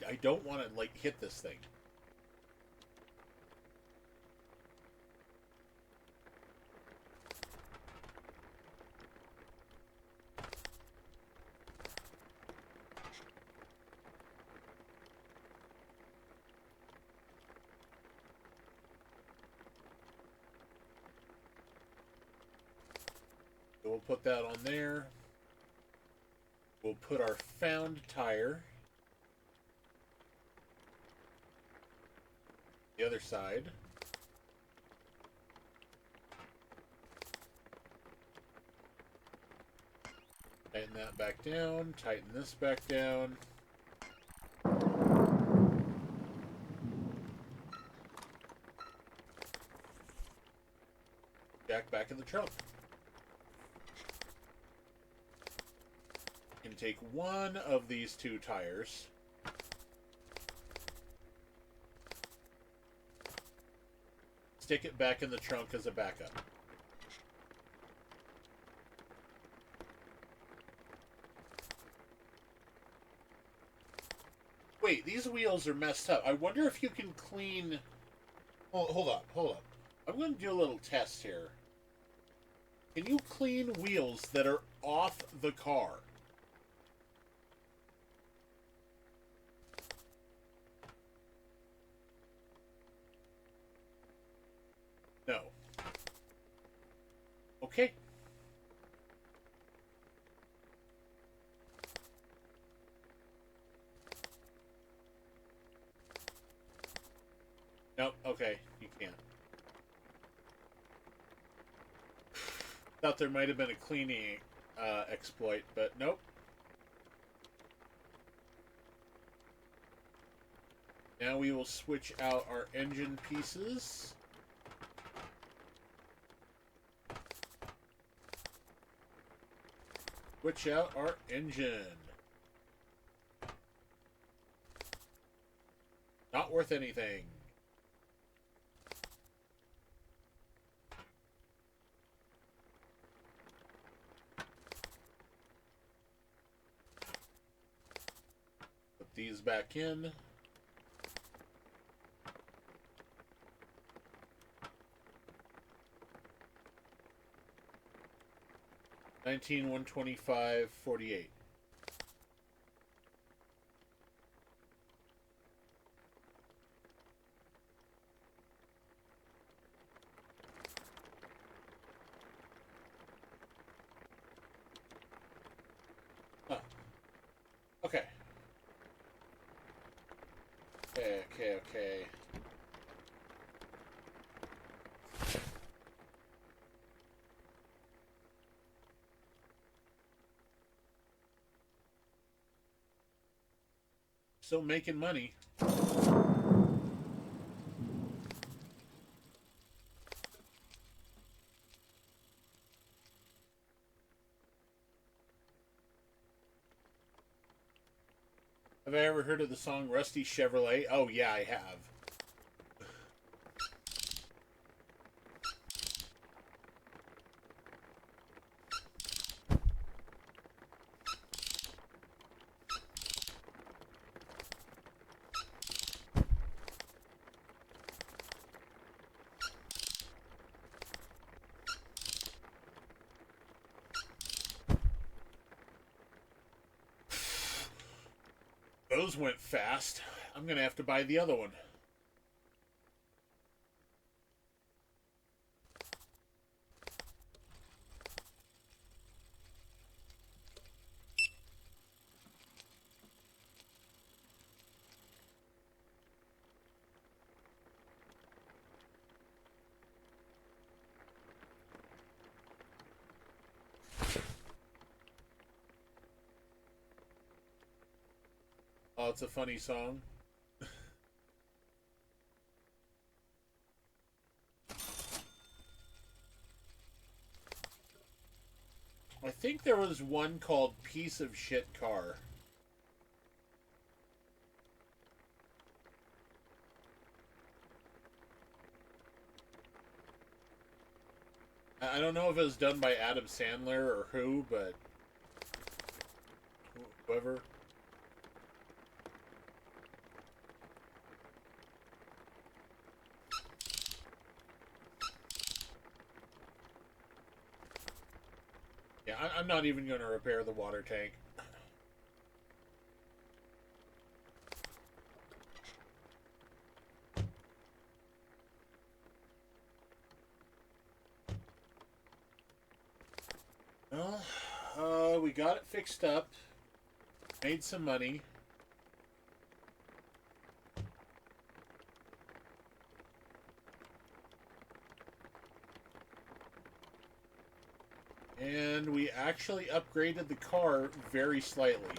I don't want to, like, hit this thing. So we'll put that on there. We'll put our found tire. The other side. Tighten that back down. Tighten this back down. Jack back in the trunk. You can take one of these two tires. Stick it back in the trunk as a backup. Wait, these wheels are messed up. I wonder if you can clean... Oh, hold up. I'm going to do a little test here. Can you clean wheels that are off the car? No. Okay. Nope, okay, you can't. Thought there might have been a cleaning exploit, but nope. Now we will switch out our engine pieces. Switch out our engine. Not worth anything. Put these back in. $19,125.48. Huh. Okay. Okay. Still making money. Have I ever heard of the song Rusty Chevrolet? Oh, yeah, I have. Those went fast. I'm going to have to buy the other one. Oh, it's a funny song. I think there was one called Piece of Shit Car. I don't know if it was done by Adam Sandler or who, but whoever. Yeah, I'm not even going to repair the water tank. Well, we got it fixed up. Made some money. And we actually upgraded the car very slightly.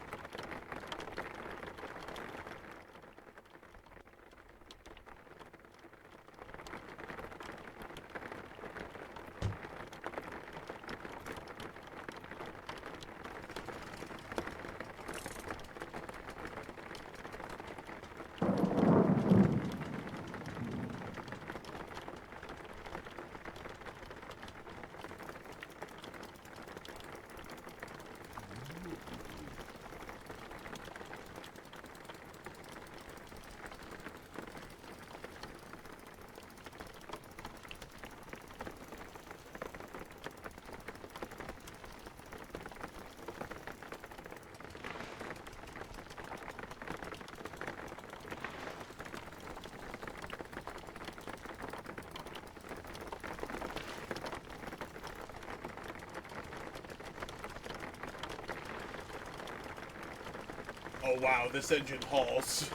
Oh wow, this engine hauls.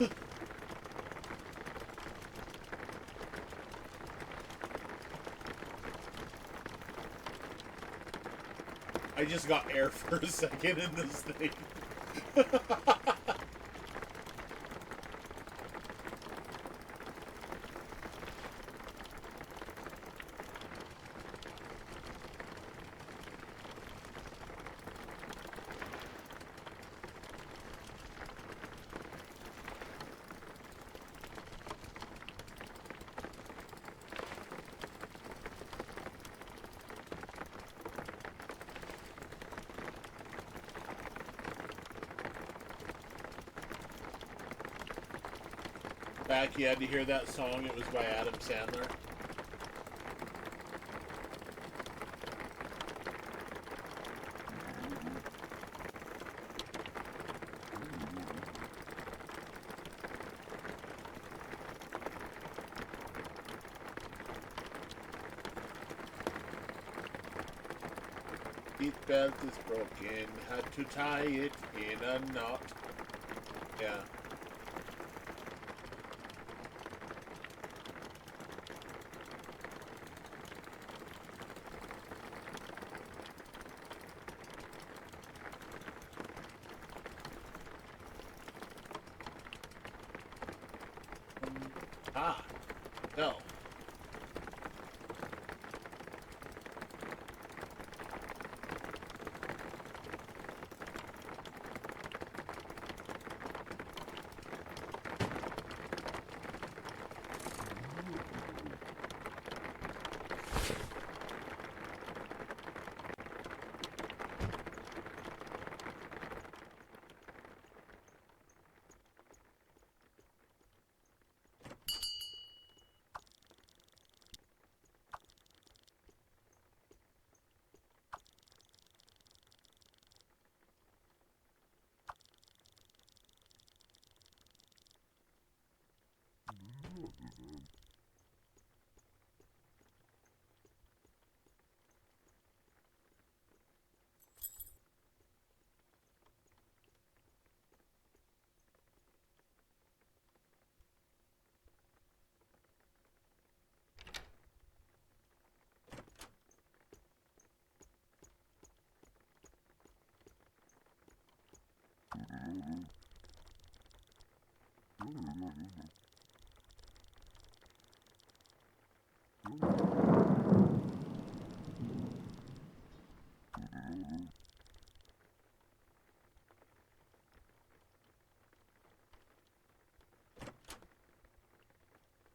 I just got air for a second in this thing. Back, you had to hear that song. It was by Adam Sandler. Seat belt is broken. Had to tie it in a knot. Yeah. Ah, no.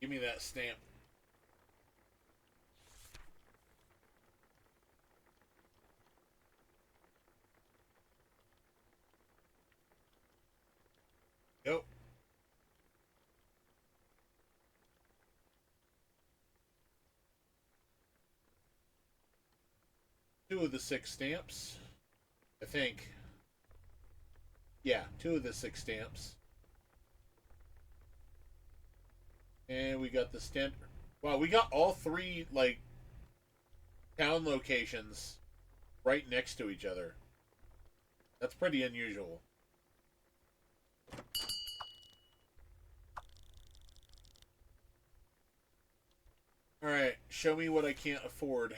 Give me that stamp. Yep. Two of the 6 stamps. I think. Yeah, 2 of the 6 stamps. And we got the stamp. Wow, we got all 3, like, town locations right next to each other. That's pretty unusual. Alright, show me what I can't afford.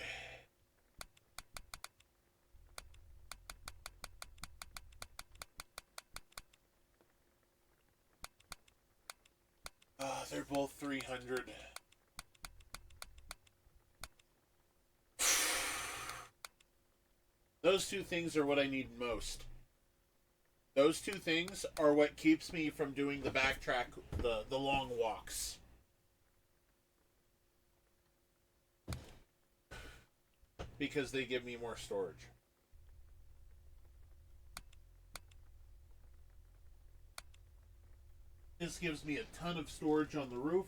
They're both 300. Those 2 things are what I need most. Those 2 things are what keeps me from doing the backtrack, the long walks. Because they give me more storage. This gives me a ton of storage on the roof.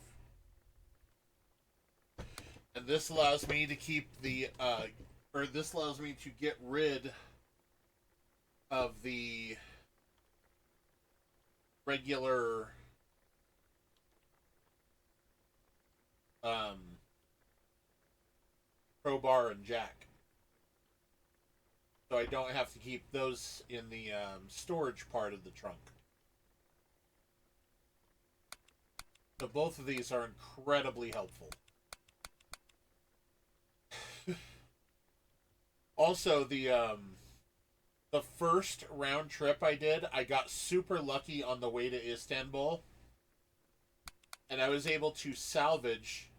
And this allows me to keep the, or this allows me to get rid of the regular, crowbar and jack. So I don't have to keep those in the storage part of the trunk. So both of these are incredibly helpful. Also, the first round trip I did, I got super lucky on the way to Istanbul, and I was able to salvage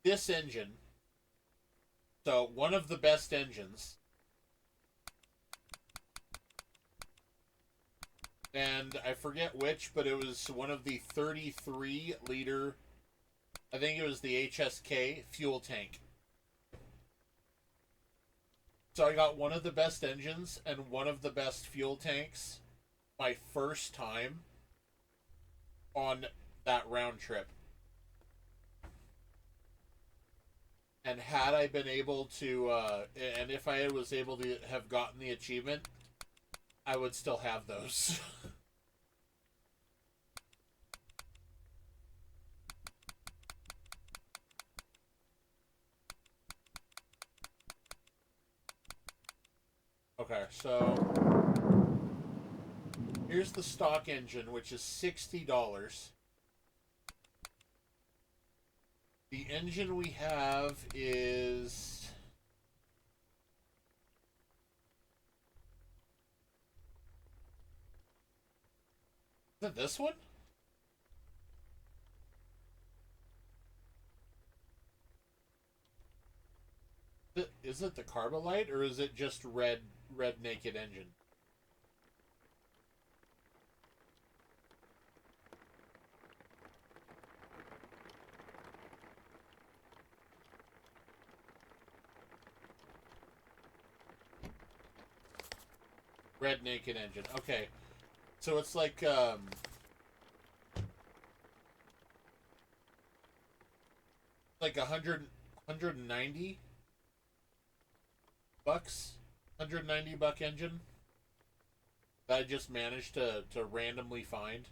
this engine. So one of the best engines. And I forget which, but it was one of the 33 liter, I think it was the HSK fuel tank. So I got one of the best engines and one of the best fuel tanks my first time on that round trip. And had I been able to, and if I was able to have gotten the achievement, I would still have those. Okay, so here's the stock engine, which is $60. The engine we have is it this one? Is it the Carbolite, or is it just red naked engine? Red naked engine. Okay. So it's like like 190 bucks. $190 engine that I just managed to randomly find.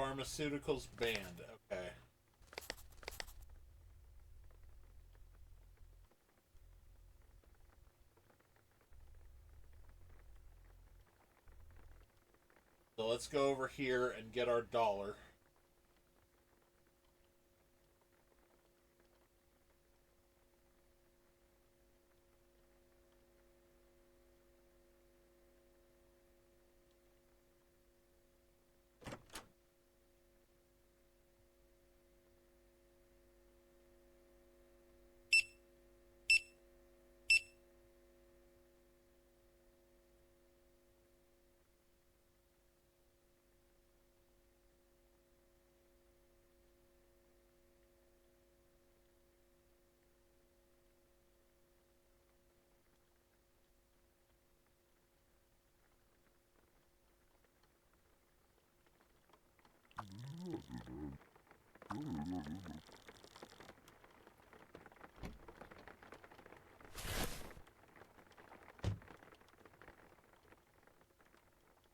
Pharmaceuticals banned. Okay. So let's go over here and get our dollar.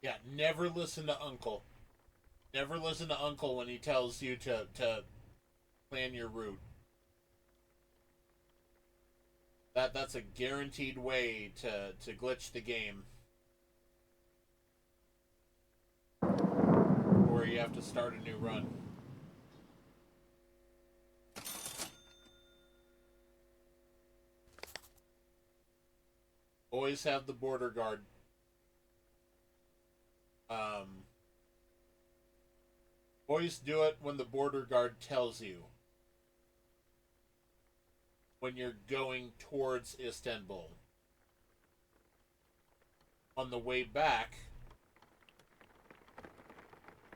Yeah, never listen to Uncle. Never listen to Uncle when he tells you to plan your route. That's a guaranteed way to glitch the game. Or you have to start a new run. Always have the border guard. Always do it when the border guard tells you. When you're going towards Istanbul. On the way back,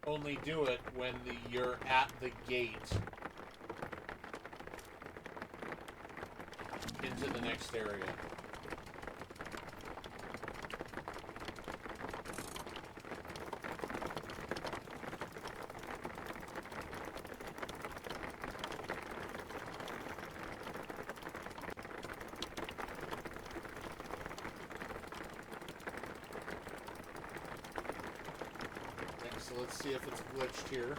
only do it when you're at the gate into the next area. So let's see if it's glitched here.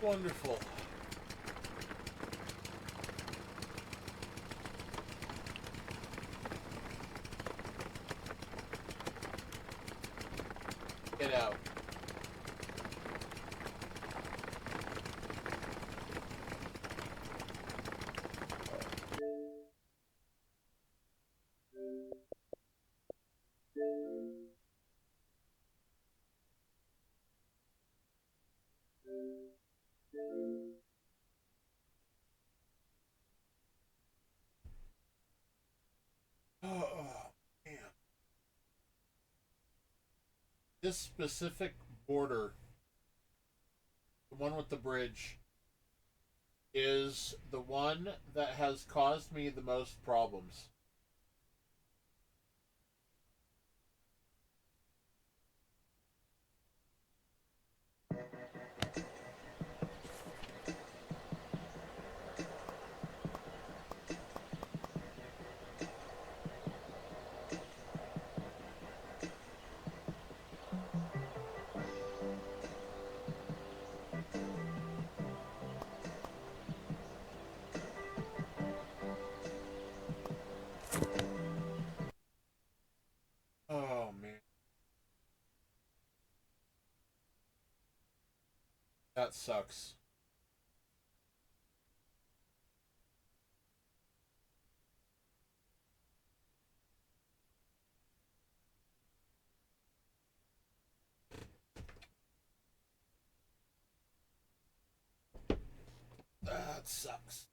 Wonderful. Get out. Oh, man. This specific border, the one with the bridge, is the one that has caused me the most problems. Oh, man. That sucks. That sucks.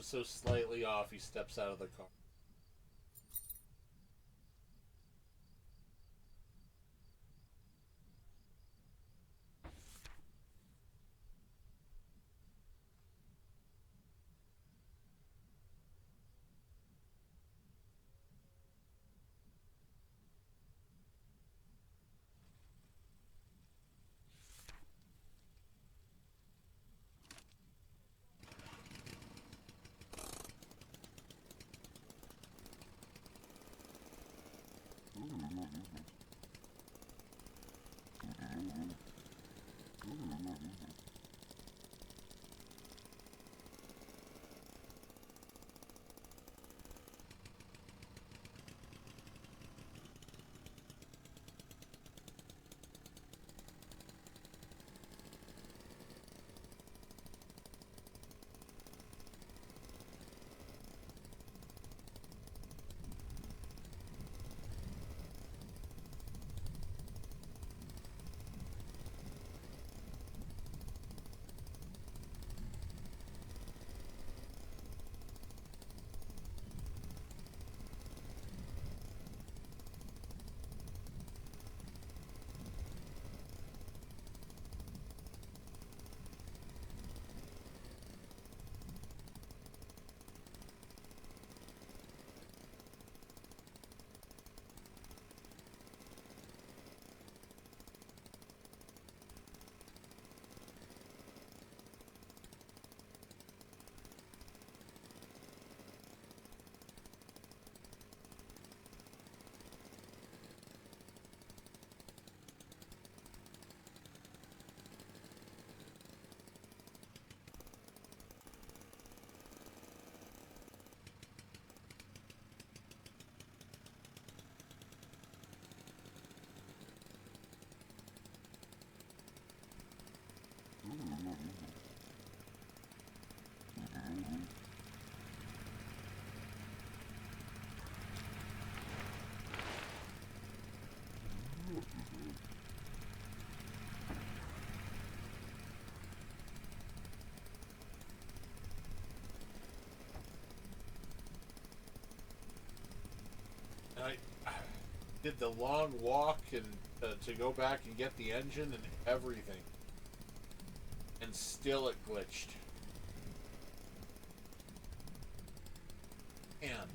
comes so slightly off, he steps out of the car. I did the long walk and to go back and get the engine and everything, and still it glitched. And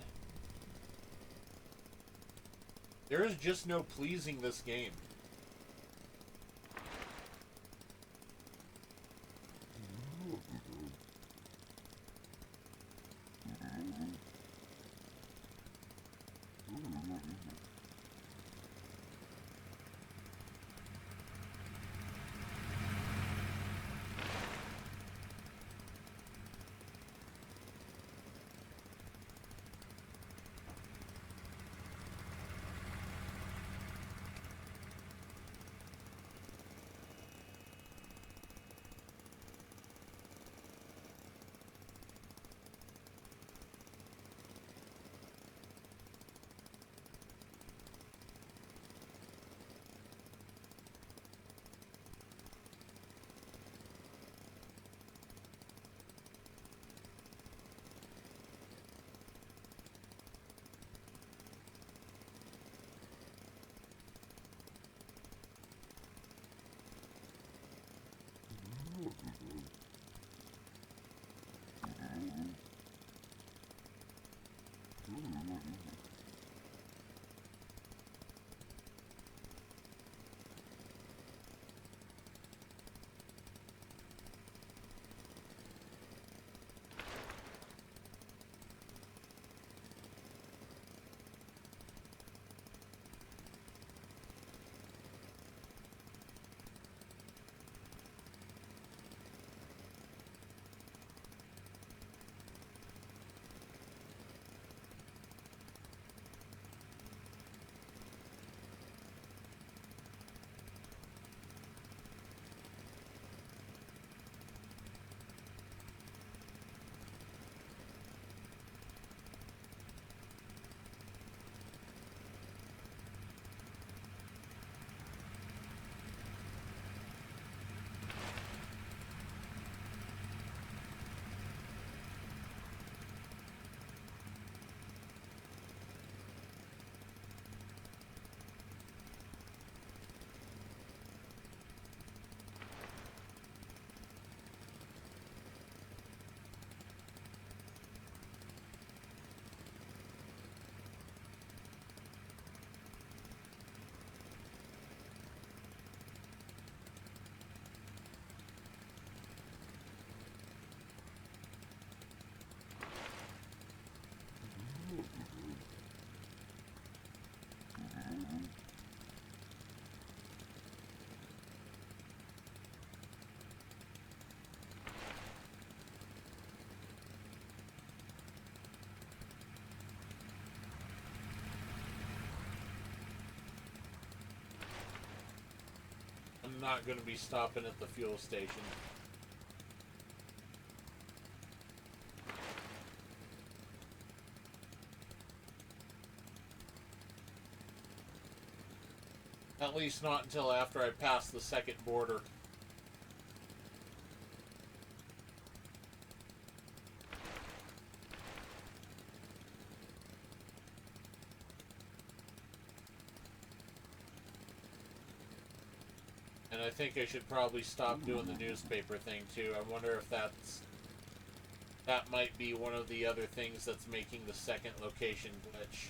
there is just no pleasing this game. not going to be stopping at the fuel station. At least not until after I pass the second border. And I think I should probably stop doing the newspaper thing too. I wonder if that might be one of the other things that's making the second location glitch.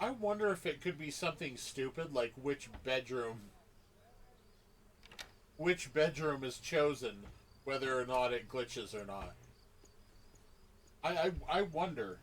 I wonder if it could be something stupid like which bedroom is chosen, whether or not it glitches or not. I wonder.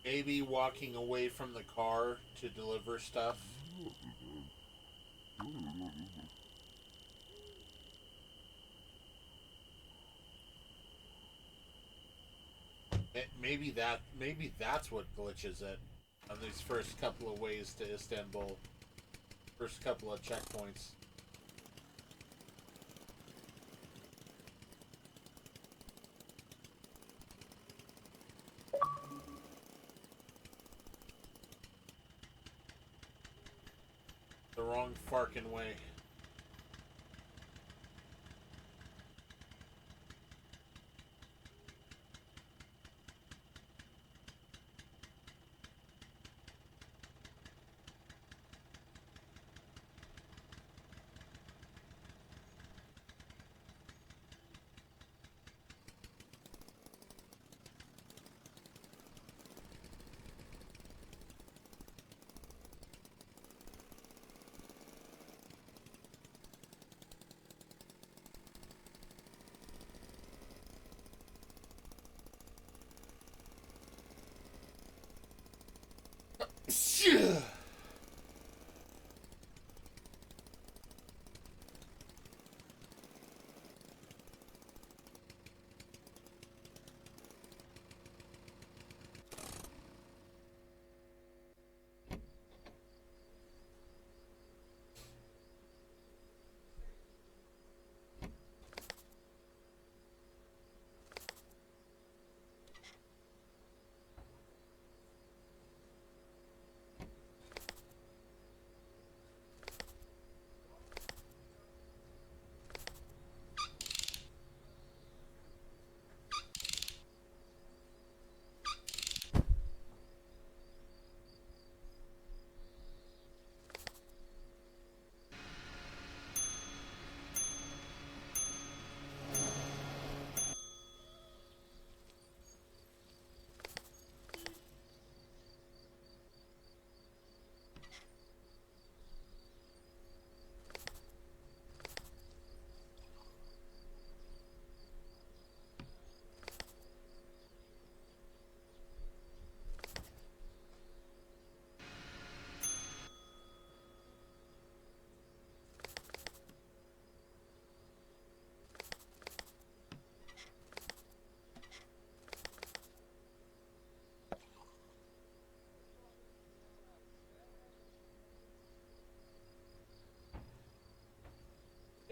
Maybe walking away from the car to deliver stuff. Maybe that's what glitches it on these first couple of ways to Istanbul. First couple of checkpoints. The wrong farkin' way.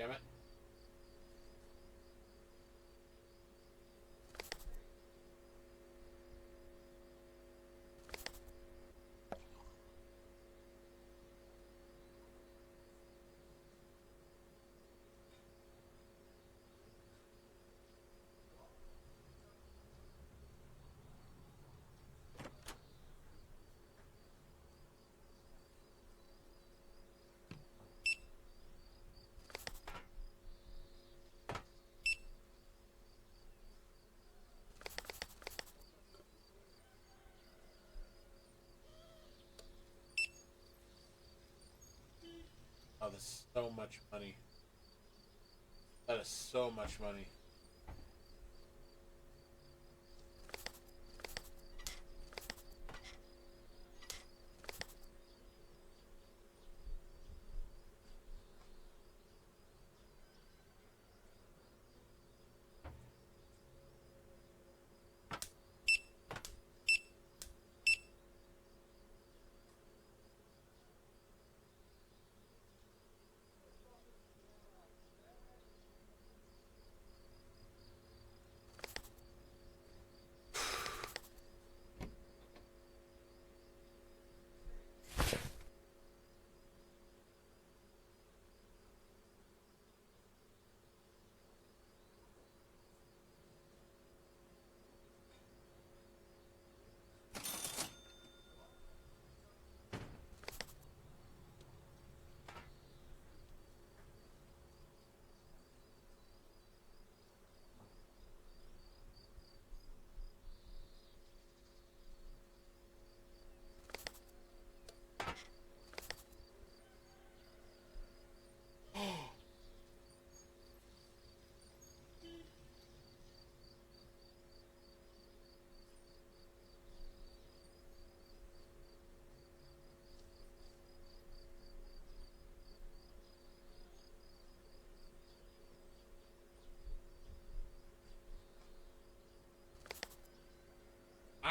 Damn it. Oh, that's so much money. That is so much money.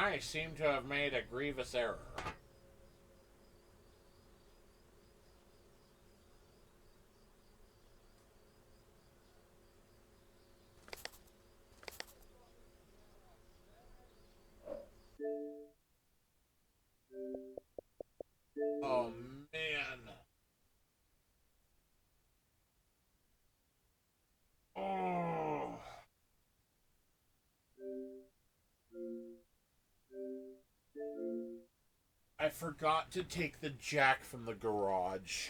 I seem to have made a grievous error. Oh, man. Oh. I forgot to take the jack from the garage.